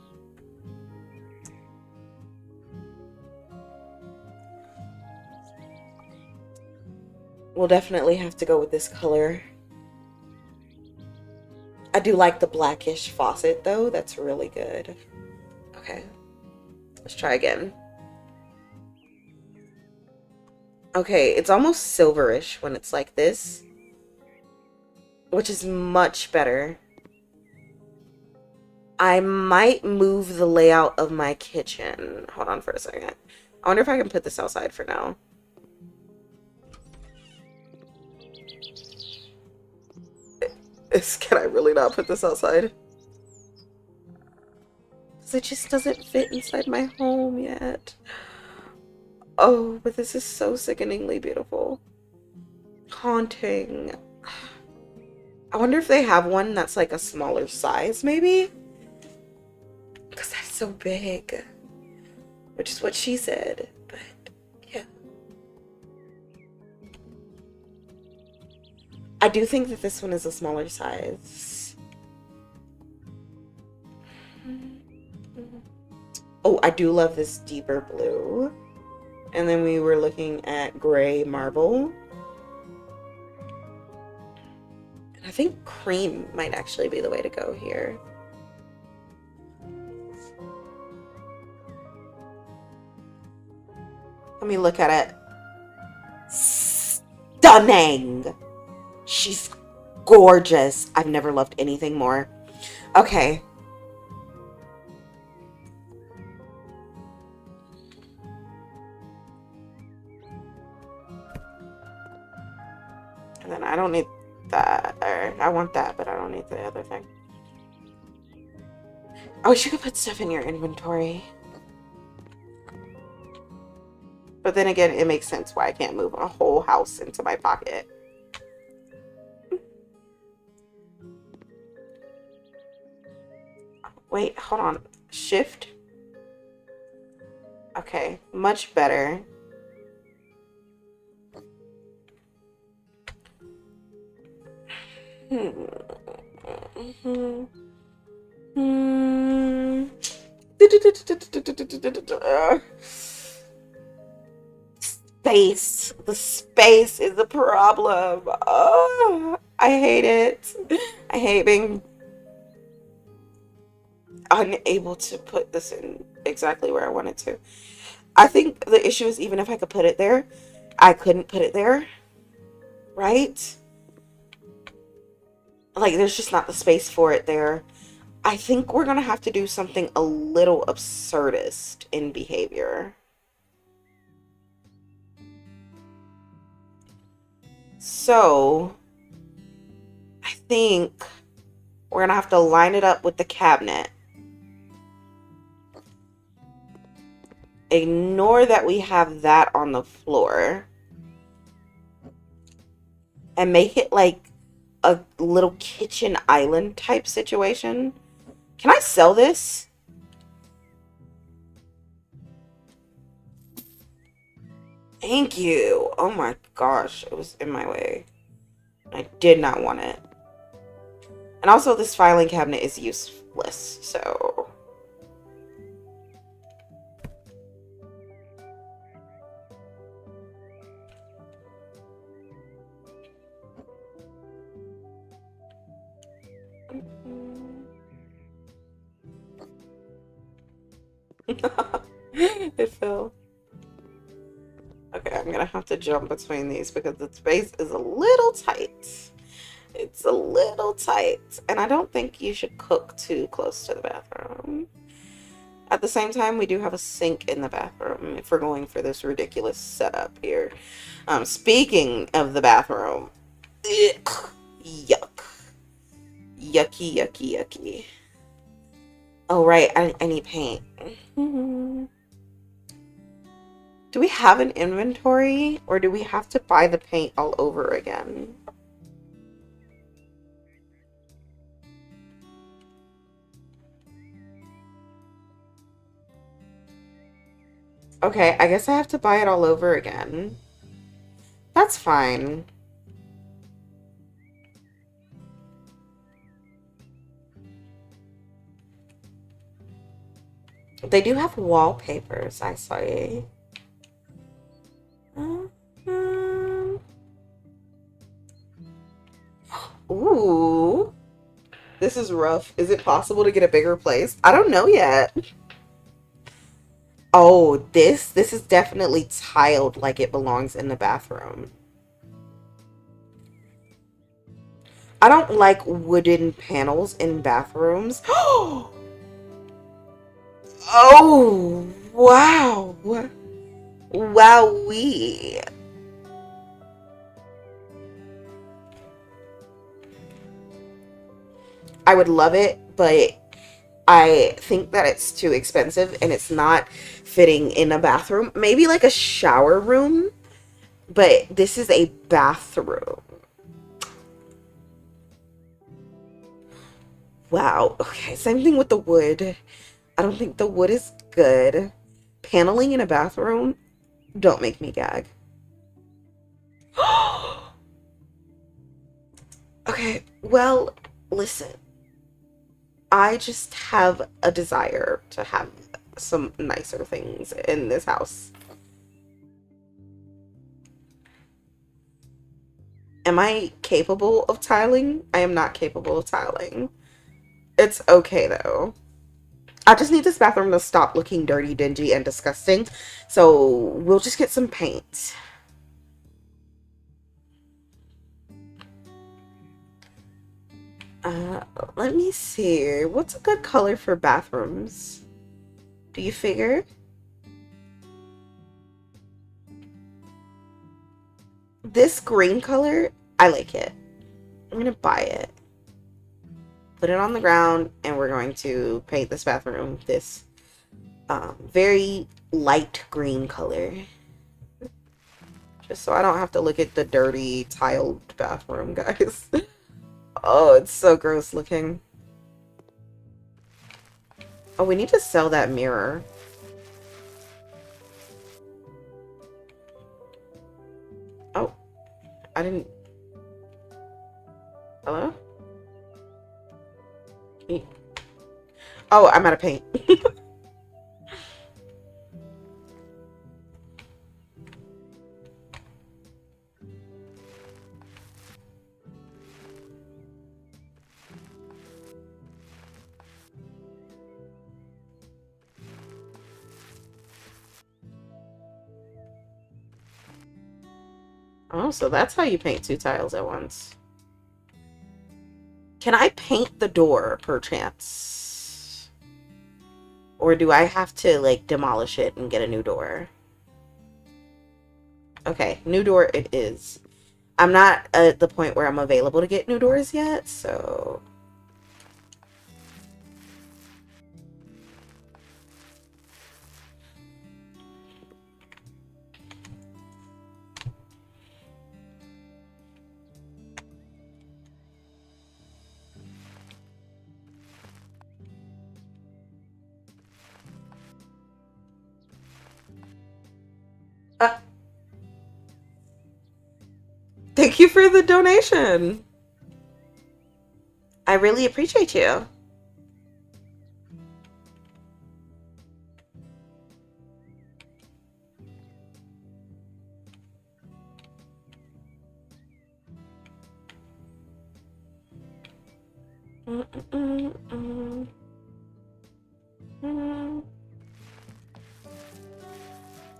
We'll definitely have to go with this color. I do like the blackish faucet though. That's really good. Okay. Let's try again. Okay, it's almost silverish when it's like this, which is much better. I might move the layout of my kitchen. Hold on for a second. I wonder if I can put this outside for now. Can I really not put this outside? Because it just doesn't fit inside my home yet. Oh, but this is so sickeningly beautiful. Haunting. I wonder if they have one that's like a smaller size, maybe? Because that's so big. Which is what she said. But, yeah. I do think that this one is a smaller size. Oh, I do love this deeper blue. And then we were looking at gray marble. And I think cream might actually be the way to go here. Let me look at it. Stunning. She's gorgeous. I've never loved anything more. Okay. And then I don't need that. Or I want that, but I don't need the other thing. I wish you could put stuff in your inventory. But then again, it makes sense why I can't move a whole house into my pocket. Wait, hold on. Shift. Okay, much better. Space. The space is the problem. Oh, I hate it. I hate being unable to put this in exactly where I want it to. I think the issue is even if I could put it there, I couldn't put it there. Right? Like, there's just not the space for it there. I think we're going to have to do something a little absurdist in behavior. So, I think we're going to have to line it up with the cabinet. Ignore that we have that on the floor. And make it like a little kitchen island type situation. Can I sell this? Thank you. Oh my gosh, it was in my way. I did not want it. And also this filing cabinet is useless, so... It fell. Okay, I'm gonna have to jump between these because the space is a little tight. It's a little tight. And I don't think you should cook too close to the bathroom. At the same time, we do have a sink in the bathroom if we're going for this ridiculous setup here. Speaking of the bathroom. Ugh, yuck. Yucky, yucky, yucky. Oh, right. I need paint. Do we have an inventory? Or do we have to buy the paint all over again? Okay, I guess I have to buy it all over again. That's fine. They do have wallpapers, I say. Ooh. This is rough. Is it possible to get a bigger place? I don't know yet. Oh, this is definitely tiled like it belongs in the bathroom. I don't like wooden panels in bathrooms. Oh, wow. Wowee. I would love it, but I think that it's too expensive and it's not fitting in a bathroom. Maybe like a shower room, but this is a bathroom. Wow. Okay, same thing with the wood. I don't think the wood is good. Paneling in a bathroom, don't make me gag. Okay, well, listen. I just have a desire to have some nicer things in this house. Am I capable of tiling? I am not capable of tiling. It's okay though. I just need this bathroom to stop looking dirty, dingy, and disgusting. So we'll just get some paint. Uh, Let me see. What's a good color for bathrooms? Do you figure? This green color, I like it. I'm gonna buy it. Put it on the ground, and we're going to paint this bathroom this very light green color. Just so I don't have to look at the dirty, tiled bathroom, guys. Oh, it's so gross looking. Oh, we need to sell that mirror. Oh, I didn't... Hello? Oh, I'm out of paint. Oh, so that's how you paint 2 tiles at once. Can I paint the door, perchance? Or do I have to, like, demolish it and get a new door? Okay, new door it is. I'm not at the point where I'm available to get new doors yet, so... Uh, Thank you for the donation. I really appreciate you.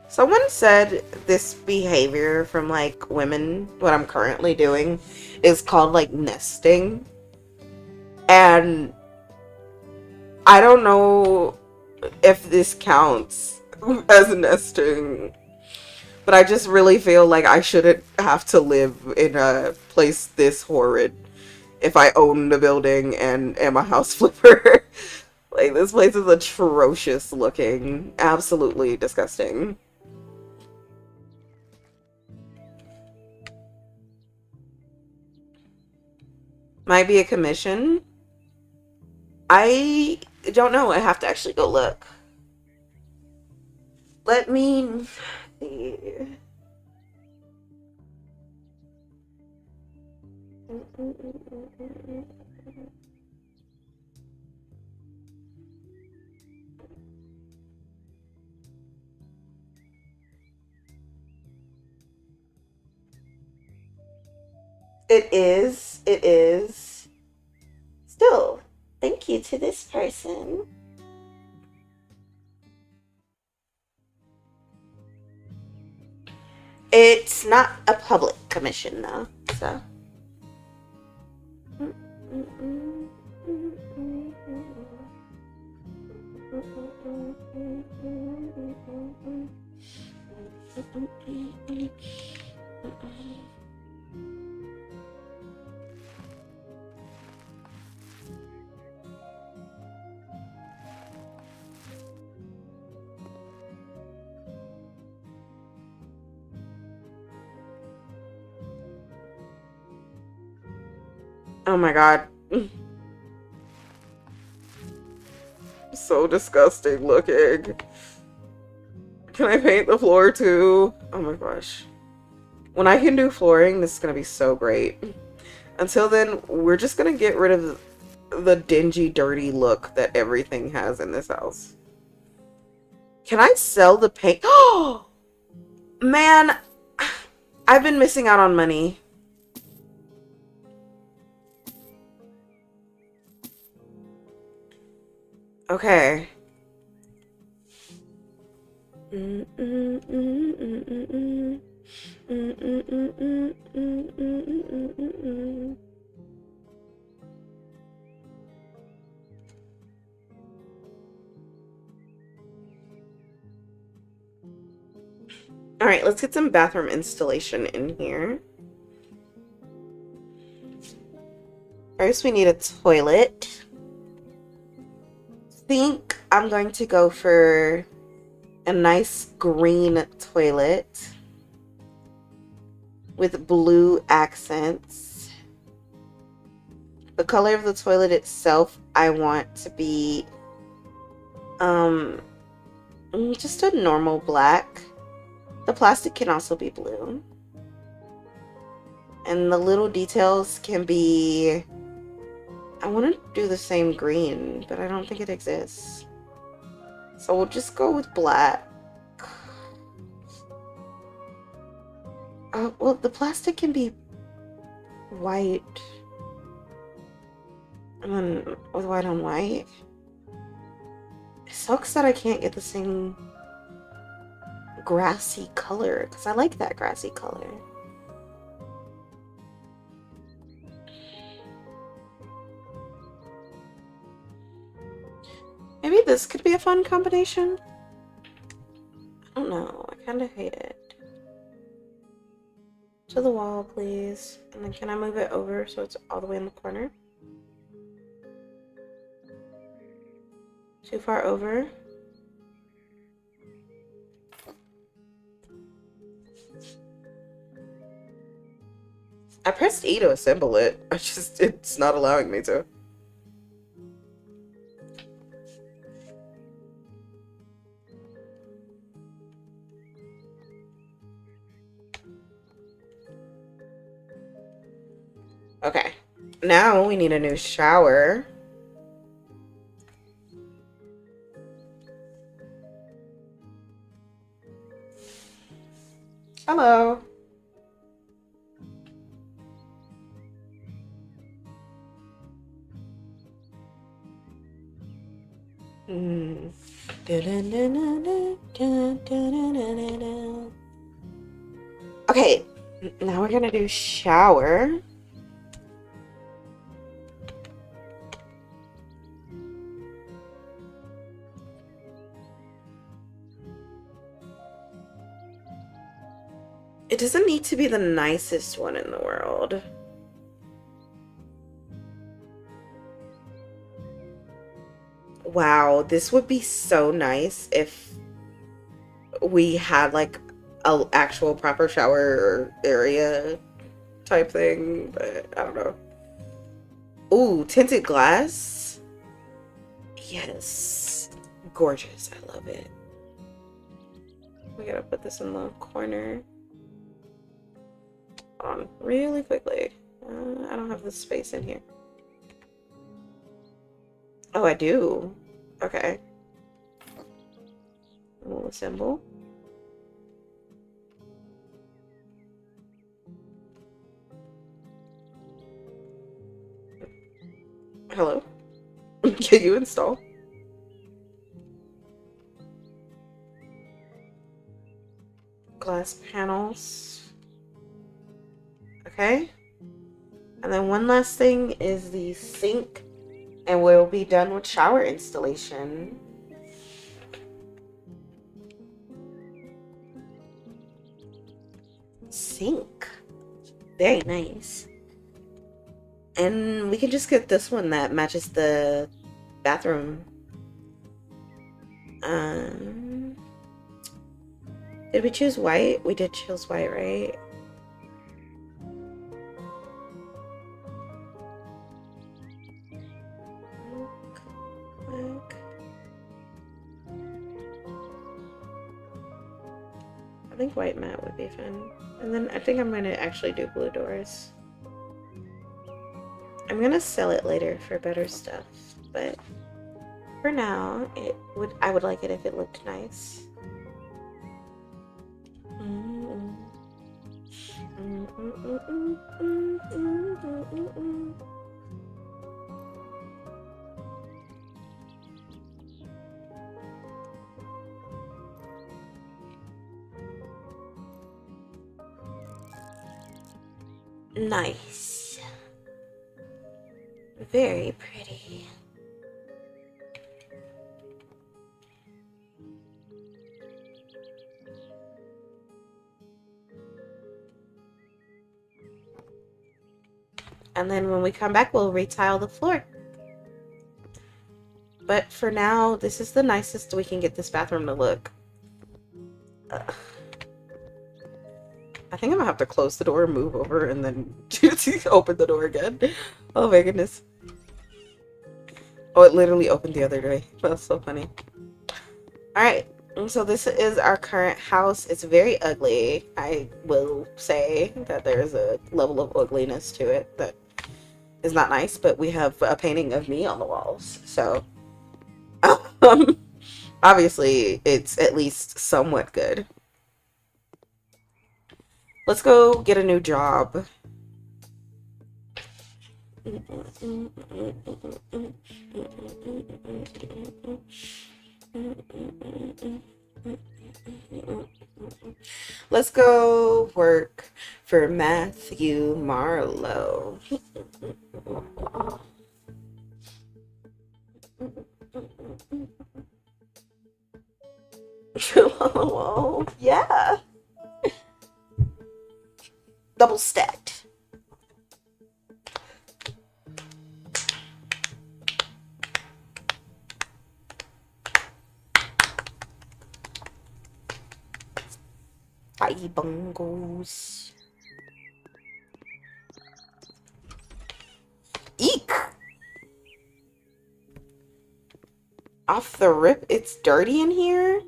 Someone said this behavior from, like, women, what I'm currently doing, is called, like, nesting. And I don't know if this counts as nesting, but I just really feel like I shouldn't have to live in a place this horrid if I own the building and am a house flipper. Like, this place is atrocious looking. Absolutely disgusting. Might be a commission. I don't know. I have to actually go look. Let me see. It is. It is. Still, thank you to this person. It's not a public commission, though, so. Oh my god. So disgusting looking. Can I paint the floor too? Oh my gosh. When I can do flooring, this is gonna be so great. Until then, we're just gonna get rid of the dingy, dirty look that everything has in this house. Can I sell the paint? Oh! Man, I've been missing out on money. Okay. let's get some bathroom installation in here. First, we need a toilet. I think I'm going to go for a nice green toilet with blue accents. The color of the toilet itself, I want to be just a normal black. The plastic can also be blue. And the little details can be, I want to do the same green, but I don't think it exists. So we'll just go with black. Well, the plastic can be white. And then with white on white. It sucks that I can't get the same grassy color, because I like that grassy color. Maybe this could be a fun combination. I don't know. I kind of hate it. To the wall, please. And then can I move it over so it's all the way in the corner? Too far over? I pressed E to assemble it. It's not allowing me to. Okay, now we need a new shower. Hello. Okay, now we're gonna do shower. It doesn't need to be the nicest one in the world. Wow, this would be so nice if we had like a actual proper shower area type thing, but I don't know. Ooh, tinted glass. Yes, gorgeous. I love it. We gotta put this in the corner. On really quickly. I don't have the space in here. Oh, I do. Okay. We'll assemble. Hello? Can you install? Glass panels. Okay. And then one last thing is the sink, and we'll be done with shower installation. Sink. Very nice. And we can just get this one that matches the bathroom. Did we choose white? We did choose white, right? I think white matte would be fun. And then I think I'm going to actually do blue doors. I'm going to sell it later for better stuff, but for now, I would like it if it looked nice. Nice. Very pretty. And then when we come back, we'll retile the floor. But for now, this is the nicest we can get this bathroom to look. Ugh. I think I'm gonna have to close the door, move over, and then open the door again. Oh my goodness. Oh, it literally opened the other day. That's so funny. Alright, so this is our current house. It's very ugly. I will say that there's a level of ugliness to it that is not nice, but we have a painting of me on the walls. So, obviously, it's at least somewhat good. Let's go get a new job. Let's go work for Matthew Marlowe. Whoa, yeah. Double stacked. Hi, bungles. Eek! Off the rip, it's dirty in here?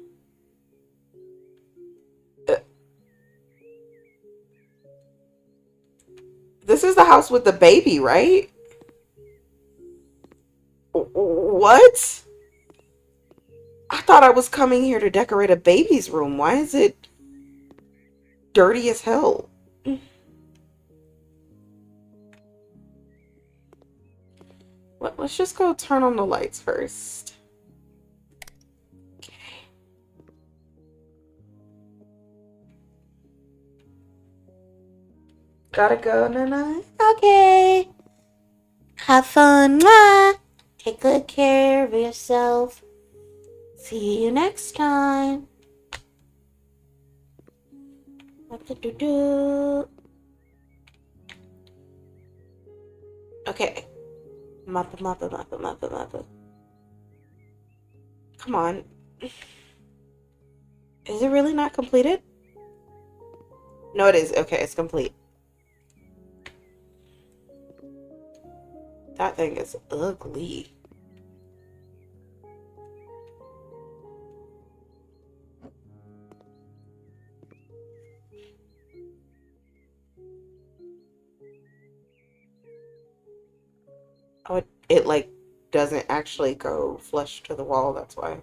This is the house with the baby, right? What? I thought I was coming here to decorate a baby's room. Why is it dirty as hell? Let's just go turn on the lights first. Okay. Gotta go, Nana. Okay. Have fun. Mwah. Take good care of yourself. See you next time. Okay. Mappa. Come on. Is it really not completed? No, it is. Okay, it's complete. That thing is ugly. Oh, it like doesn't actually go flush to the wall, that's why.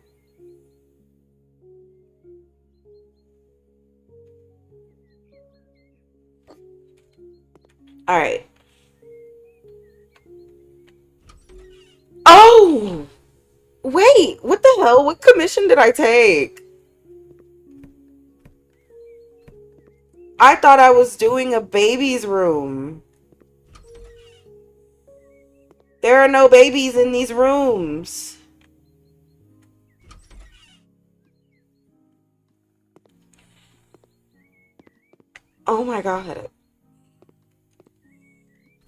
Alright. Oh! Wait, what the hell? What commission did I take? I thought I was doing a baby's room. There are no babies in these rooms. Oh my god.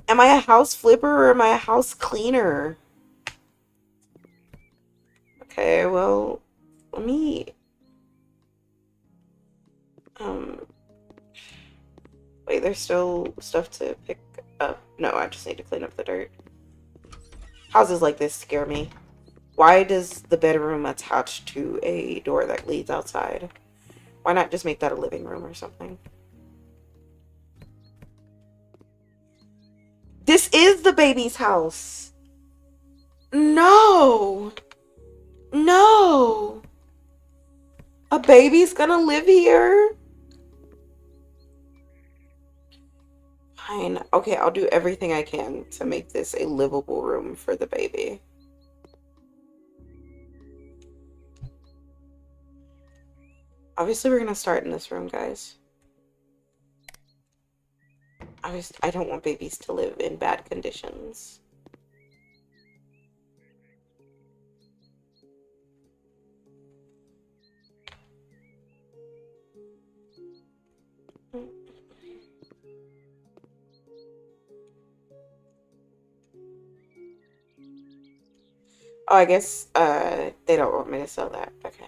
Am I a house flipper or am I a house cleaner? Okay, well, let me... Wait, there's still stuff to pick up. No, I just need to clean up the dirt. Houses like this scare me. Why does the bedroom attach to a door that leads outside? Why not just make that a living room or something? This is the baby's house. No. No. A baby's gonna live here? Fine. Okay, I'll do everything I can to make this a livable room for the baby. Obviously, we're gonna start in this room, guys. I don't want babies to live in bad conditions. Oh, I guess they don't want me to sell that. Okay.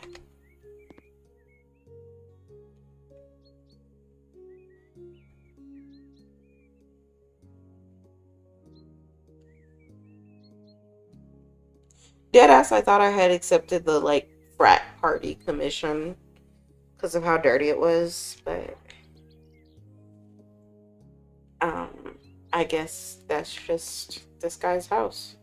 Deadass, I thought I had accepted the like frat party commission because of how dirty it was, but um, I guess that's just this guy's house.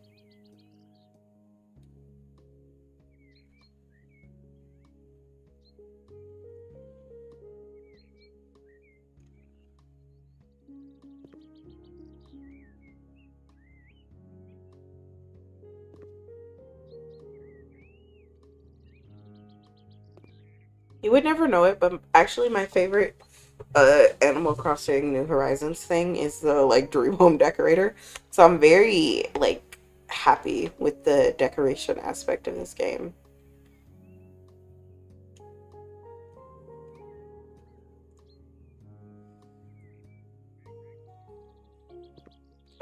You would never know it, but actually my favorite Animal Crossing New Horizons thing is the like dream home decorator. So I'm very like happy with the decoration aspect of this game.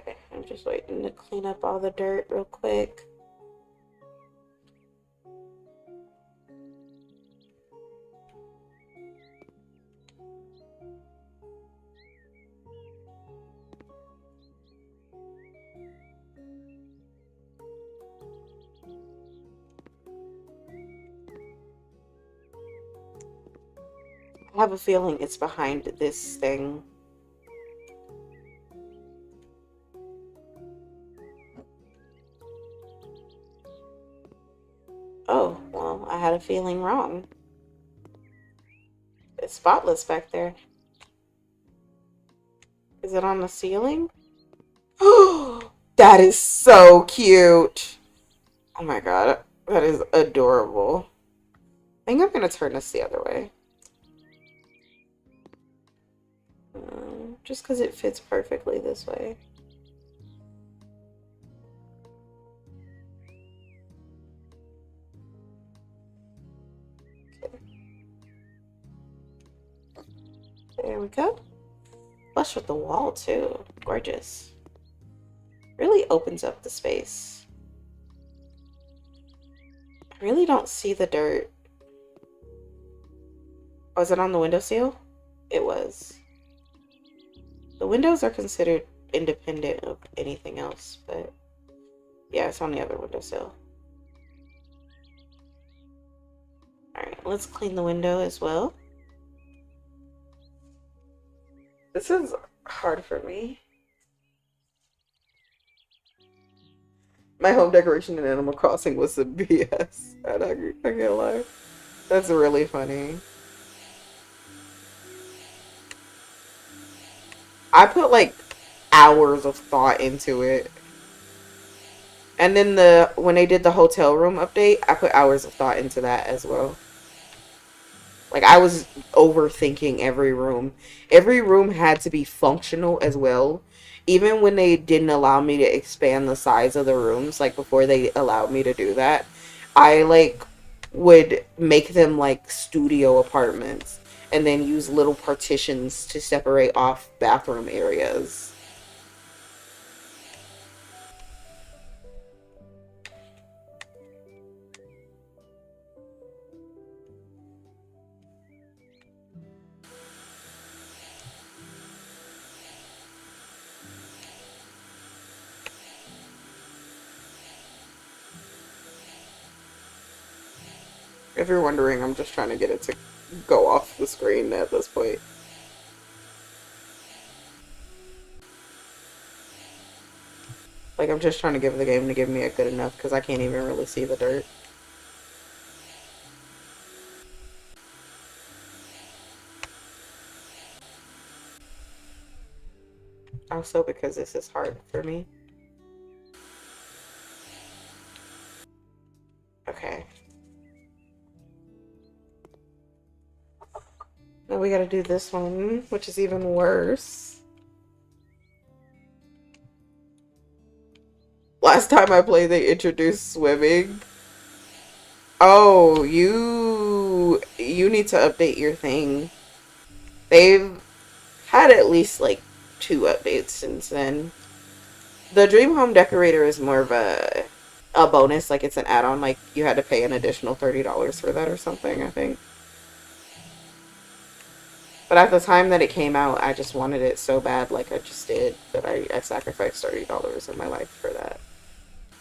Okay, I'm just waiting to clean up all the dirt real quick. I have a feeling it's behind this thing. Oh, well, I had a feeling wrong. It's spotless back there. Is it on the ceiling? Oh, that is so cute. Oh my god, that is adorable. I think I'm gonna turn this the other way. Just because it fits perfectly this way. Okay. There we go. Flush with the wall too. Gorgeous. Really opens up the space. I really don't see the dirt. Was it on the windowsill? It was. The windows are considered independent of anything else, but yeah, it's on the other windowsill. Alright, let's clean the window as well. This is hard for me. My home decoration in Animal Crossing was some BS. I can't lie. That's really funny. I put like hours of thought into it. And then when they did the hotel room update, I put hours of thought into that as well. Like I was overthinking every room. Every room had to be functional as well. Even when they didn't allow me to expand the size of the rooms, like before they allowed me to do that, I like would make them like studio apartments and then use little partitions to separate off bathroom areas. If you're wondering, I'm just trying to get it to go off the screen at this point. Like, I'm just trying to give the game to give me a good enough because I can't even really see the dirt. Also because this is hard for me. Okay. Now we gotta do this one, which is even worse. Last time I played, they introduced swimming. Oh, you need to update your thing. They've had at least like 2 updates since then. The Dream Home Decorator is more of a a bonus, like it's an add-on, like you had to pay an additional $30 for that or something, I think. But at the time that it came out, I just wanted it so bad, like I just did, that I sacrificed $30 of my life for that.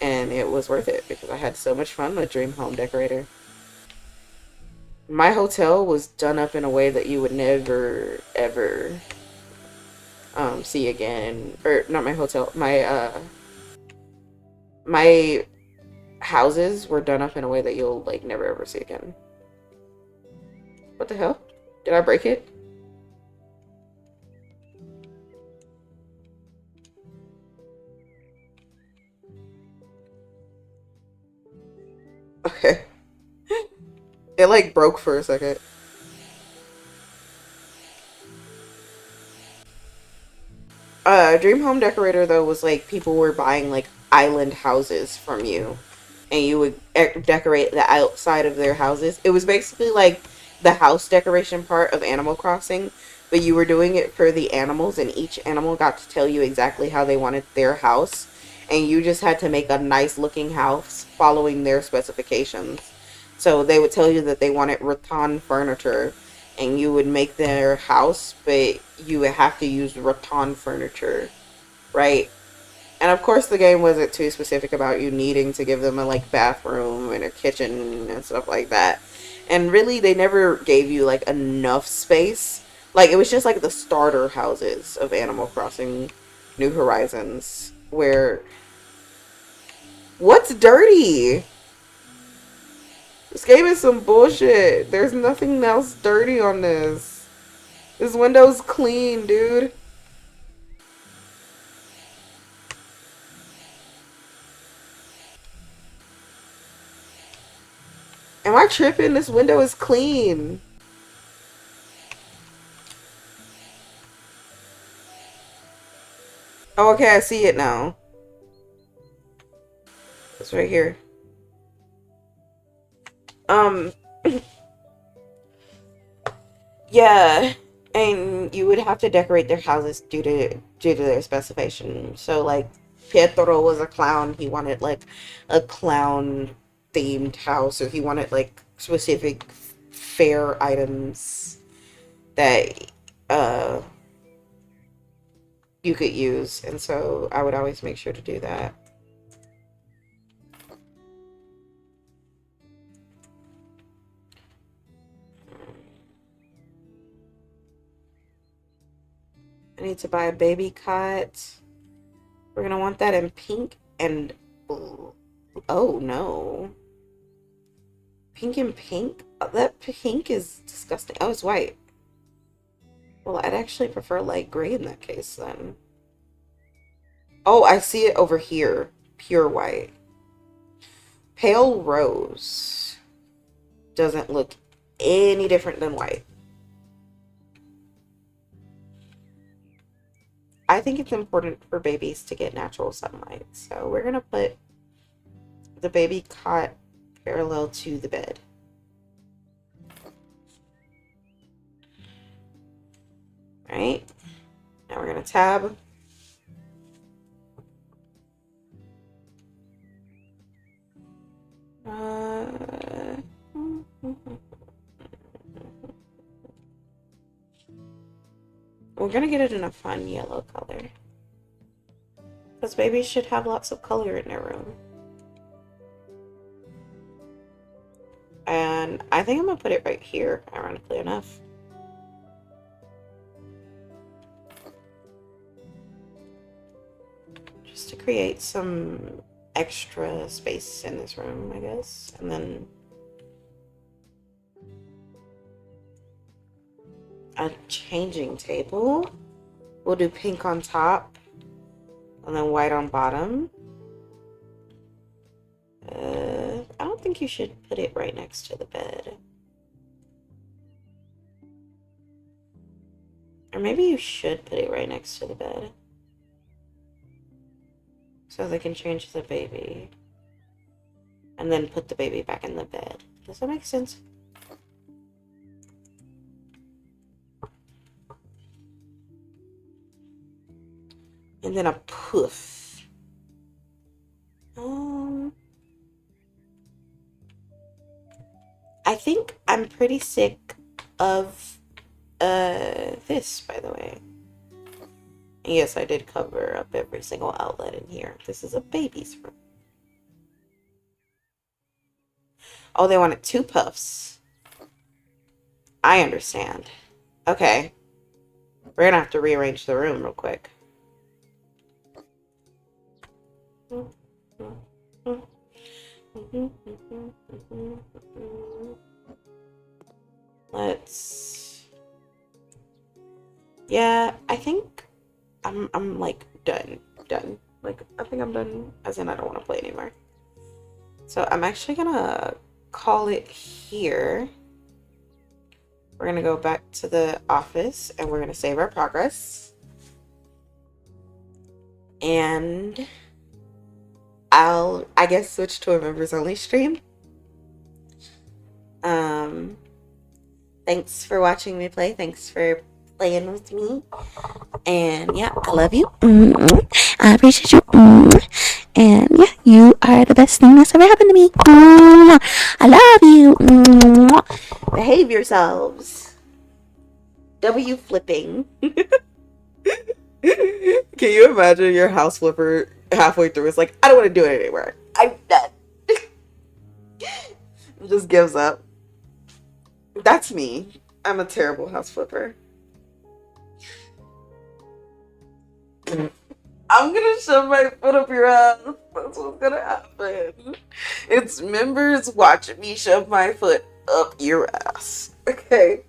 And it was worth it because I had so much fun with Dream Home Decorator. My hotel was done up in a way that you would never, ever see again. Or not my hotel, my houses were done up in a way that you'll like never ever see again. What the hell? Did I break it? Okay. It like broke for a second. Dream Home Decorator though was like people were buying like island houses from you, and you would decorate the outside of their houses. It was basically like the house decoration part of Animal Crossing, but you were doing it for the animals, and each animal got to tell you exactly how they wanted their house, and you just had to make a nice looking house following their specifications. So they would tell you that they wanted rattan furniture, and you would make their house, but you would have to use rattan furniture, right? And of course, the game wasn't too specific about you needing to give them a like bathroom and a kitchen and stuff like that. And really, they never gave you like enough space. Like it was just like the starter houses of Animal Crossing New Horizons, where what's dirty? This game is some bullshit. There's nothing else dirty on this. This window's clean, dude. Am I tripping? This window is clean. Oh, okay, I see it now. It's right here. Um, yeah, and you would have to decorate their houses due to their specification. So, like, Pietro was a clown. He wanted like a clown themed house, or he wanted like specific fair items that uh you could use, and so I would always make sure to do that. I need to buy a baby cot. We're gonna want that in pink and oh no. Pink and pink? That pink is disgusting. Oh, it's white. Well, I'd actually prefer light gray in that case then. Oh, I see it over here. Pure white. Pale rose doesn't look any different than white. I think it's important for babies to get natural sunlight. So we're going to put the baby cot parallel to the bed. Right? Now we're going to tab. We're going to get it in a fun yellow color. Because babies should have lots of color in their room. And I think I'm going to put it right here, ironically enough. Just to create some extra space in this room, I guess. And then a changing table. We'll do pink on top and then white on bottom. I don't think you should put it right next to the bed. Or maybe you should put it right next to the bed. So they can change the baby. And then put the baby back in the bed. Does that make sense? And then a poof. pretty sick of this, by the way. And yes, I did cover up every single outlet in here. This is a baby's room. Oh, they wanted 2 puffs. I understand. Okay. We're gonna have to rearrange the room real quick. Let's... Yeah, I think I'm like done. Like, I think I'm done, as in I don't want to play anymore. So I'm actually gonna call it here. We're gonna go back to the office and we're gonna save our progress. And I guess switch to a members only stream. Thanks for watching me play. Thanks for playing with me. And yeah, I love you. I appreciate you. And yeah, you are the best thing that's ever happened to me. I love you. Behave yourselves. W flipping. Can you imagine your house flipper halfway through is like, I don't want to do it anymore. I'm done. Just gives up. That's me. I'm a terrible house flipper. I'm gonna shove my foot up your ass. That's what's gonna happen. It's members watching me shove my foot up your ass. Okay.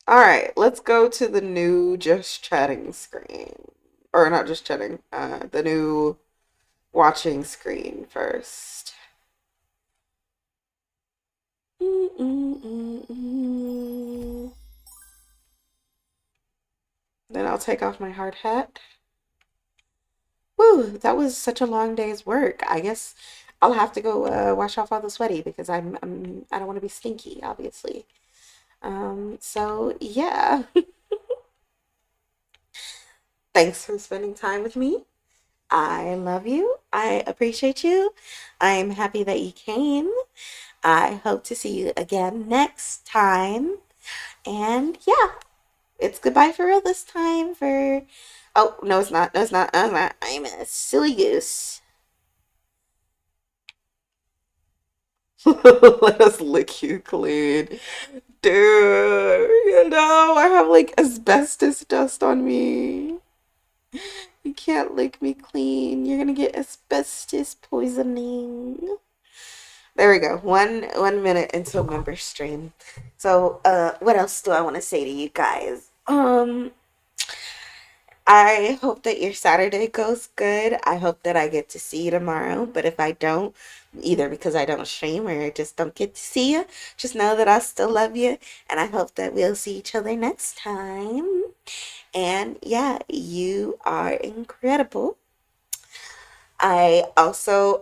Alright, let's go to the new just chatting screen. Or not just chatting, the new watching screen first. Then I'll take off my hard hat. Woo, that was such a long day's work. I guess I'll have to go wash off all the sweaty because I don't want to be stinky, obviously. So yeah. Thanks for spending time with me. I love you. I appreciate you. I'm happy that you came. I hope to see you again next time. And yeah, it's goodbye for real this time for... Oh, no, it's not. No, it's not. No, it's not. I'm a silly goose. Let us lick you clean. Dude, you know, I have like asbestos dust on me. You can't lick me clean. You're gonna get asbestos poisoning. There we go. One minute into a member stream. So, what else do I want to say to you guys? I hope that your Saturday goes good. I hope that I get to see you tomorrow. But if I don't, either because I don't stream or I just don't get to see you, just know that I still love you. And I hope that we'll see each other next time. And yeah, you are incredible. I also,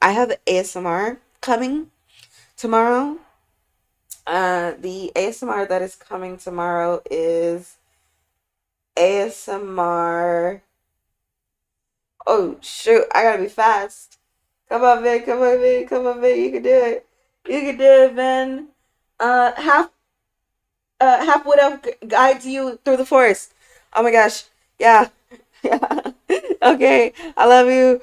I have ASMR coming tomorrow. The ASMR that is coming tomorrow is ASMR. Oh shoot, I gotta be fast. Come on, Vin. Come on, Vin. Come on, Vin. You can do it. You can do it, Vin. Half widow guides you through the forest. Oh my gosh. Yeah. Yeah. Okay. I love you.